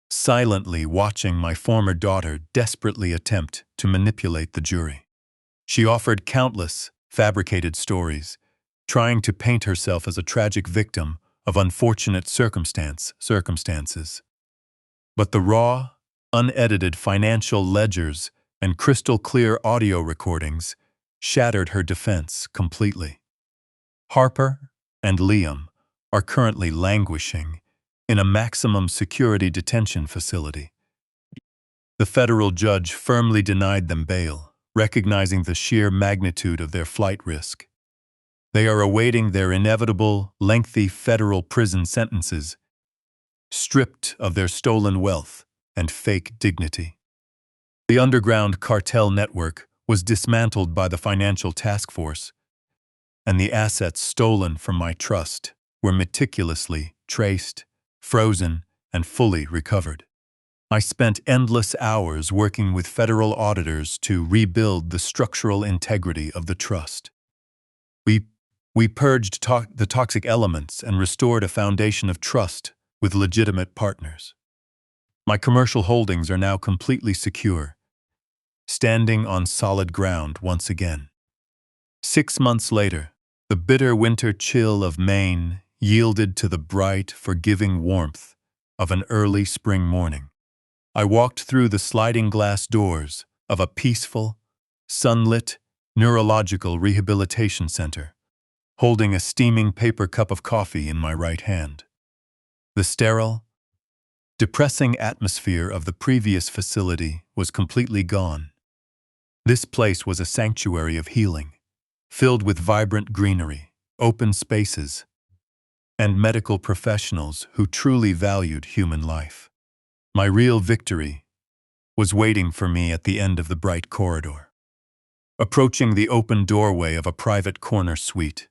silently watching my former daughter desperately attempt to manipulate the jury. She offered countless fabricated stories, trying to paint herself as a tragic victim of unfortunate circumstances. But the raw, unedited financial ledgers and crystal-clear audio recordings shattered her defense completely. Harper and Liam are currently languishing in a maximum security detention facility. The federal judge firmly denied them bail, recognizing the sheer magnitude of their flight risk. They are awaiting their inevitable, lengthy federal prison sentences, stripped of their stolen wealth and fake dignity. The underground cartel network was dismantled by the financial task force, and the assets stolen from my trust were meticulously traced, frozen, and fully recovered. I spent endless hours working with federal auditors to rebuild the structural integrity of the trust. We purged the toxic elements and restored a foundation of trust with legitimate partners. My commercial holdings are now completely secure, standing on solid ground once again. 6 months later, the bitter winter chill of Maine yielded to the bright, forgiving warmth of an early spring morning. I walked through the sliding glass doors of a peaceful, sunlit neurological rehabilitation center, holding a steaming paper cup of coffee in my right hand. The sterile, depressing atmosphere of the previous facility was completely gone. This place was a sanctuary of healing, filled with vibrant greenery, open spaces, and medical professionals who truly valued human life. My real victory was waiting for me at the end of the bright corridor. Approaching the open doorway of a private corner suite,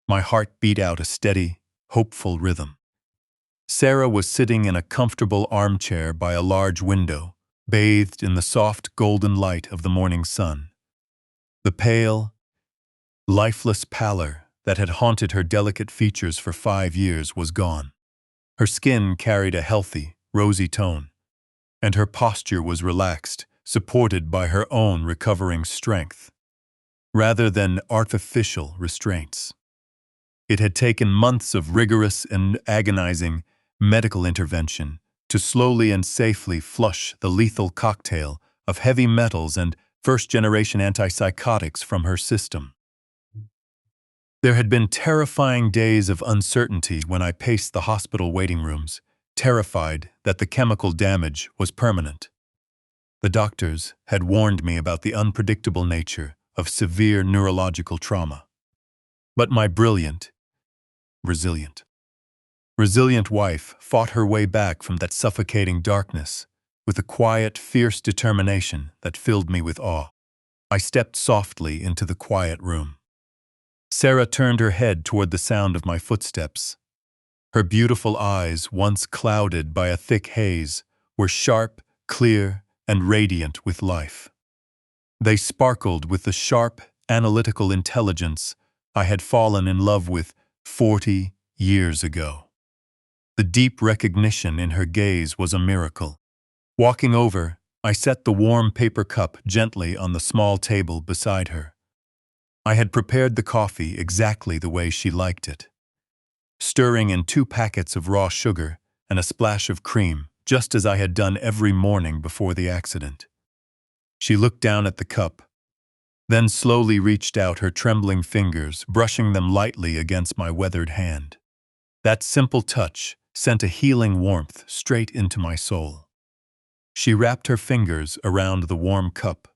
my heart beat out a steady, hopeful rhythm. Sarah was sitting in a comfortable armchair by a large window, bathed in the soft golden light of the morning sun. The pale, lifeless pallor that had haunted her delicate features for 5 years was gone. Her skin carried a healthy, rosy tone, and her posture was relaxed, supported by her own recovering strength, rather than artificial restraints. It had taken months of rigorous and agonizing medical intervention to slowly and safely flush the lethal cocktail of heavy metals and first-generation antipsychotics from her system. There had been terrifying days of uncertainty when I paced the hospital waiting rooms, terrified that the chemical damage was permanent. The doctors had warned me about the unpredictable nature of severe neurological trauma. But my brilliant, resilient wife fought her way back from that suffocating darkness with a quiet, fierce determination that filled me with awe. I stepped softly into the quiet room. Sarah turned her head toward the sound of my footsteps. Her beautiful eyes, once clouded by a thick haze, were sharp, clear, and radiant with life. They sparkled with the sharp, analytical intelligence I had fallen in love with 40 years ago. The deep recognition in her gaze was a miracle. Walking over, I set the warm paper cup gently on the small table beside her. I had prepared the coffee exactly the way she liked it, stirring in 2 packets of raw sugar and a splash of cream, just as I had done every morning before the accident. She looked down at the cup, then slowly reached out her trembling fingers, brushing them lightly against my weathered hand. That simple touch sent a healing warmth straight into my soul. She wrapped her fingers around the warm cup,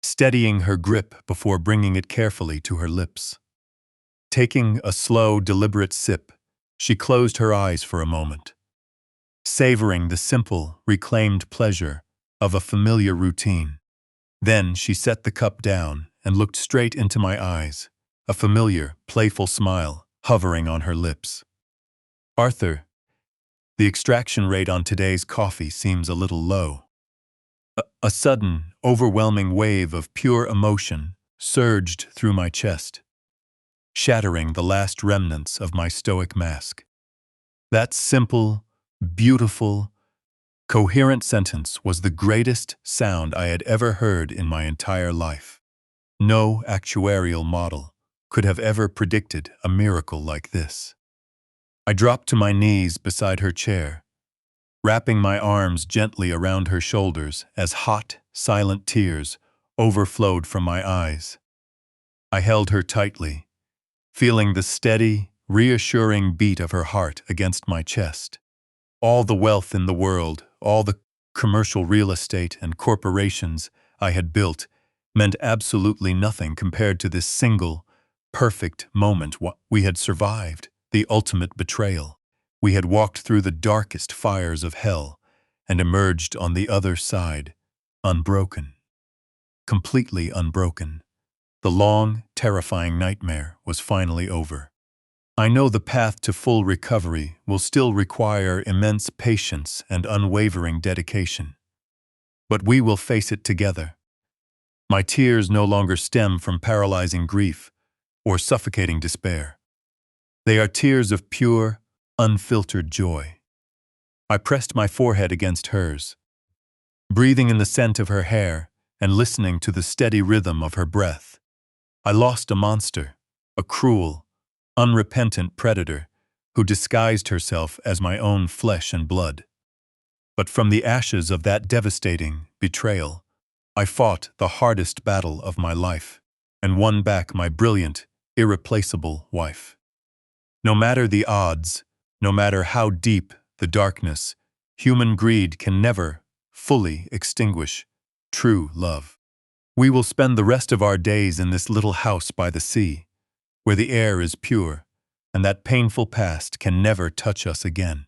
steadying her grip before bringing it carefully to her lips. Taking a slow, deliberate sip, she closed her eyes for a moment, savoring the simple, reclaimed pleasure of a familiar routine. Then she set the cup down and looked straight into my eyes, a familiar, playful smile hovering on her lips. "Arthur, the extraction rate on today's coffee seems a little low." A sudden, overwhelming wave of pure emotion surged through my chest, shattering the last remnants of my stoic mask. That simple, beautiful, coherent sentence was the greatest sound I had ever heard in my entire life. No actuarial model could have ever predicted a miracle like this. I dropped to my knees beside her chair, wrapping my arms gently around her shoulders as hot, silent tears overflowed from my eyes. I held her tightly, feeling the steady, reassuring beat of her heart against my chest. All the wealth in the world, all the commercial real estate and corporations I had built meant absolutely nothing compared to this single, perfect moment we had survived, the ultimate betrayal. We had walked through the darkest fires of hell and emerged on the other side, unbroken. Completely unbroken. The long, terrifying nightmare was finally over. I know the path to full recovery will still require immense patience and unwavering dedication. But we will face it together. My tears no longer stem from paralyzing grief or suffocating despair. They are tears of pure, unfiltered joy. I pressed my forehead against hers, breathing in the scent of her hair and listening to the steady rhythm of her breath. I lost a monster, a cruel, unrepentant predator who disguised herself as my own flesh and blood. But from the ashes of that devastating betrayal, I fought the hardest battle of my life and won back my brilliant, irreplaceable wife. No matter the odds, no matter how deep the darkness, human greed can never fully extinguish true love. We will spend the rest of our days in this little house by the sea, where the air is pure, and that painful past can never touch us again.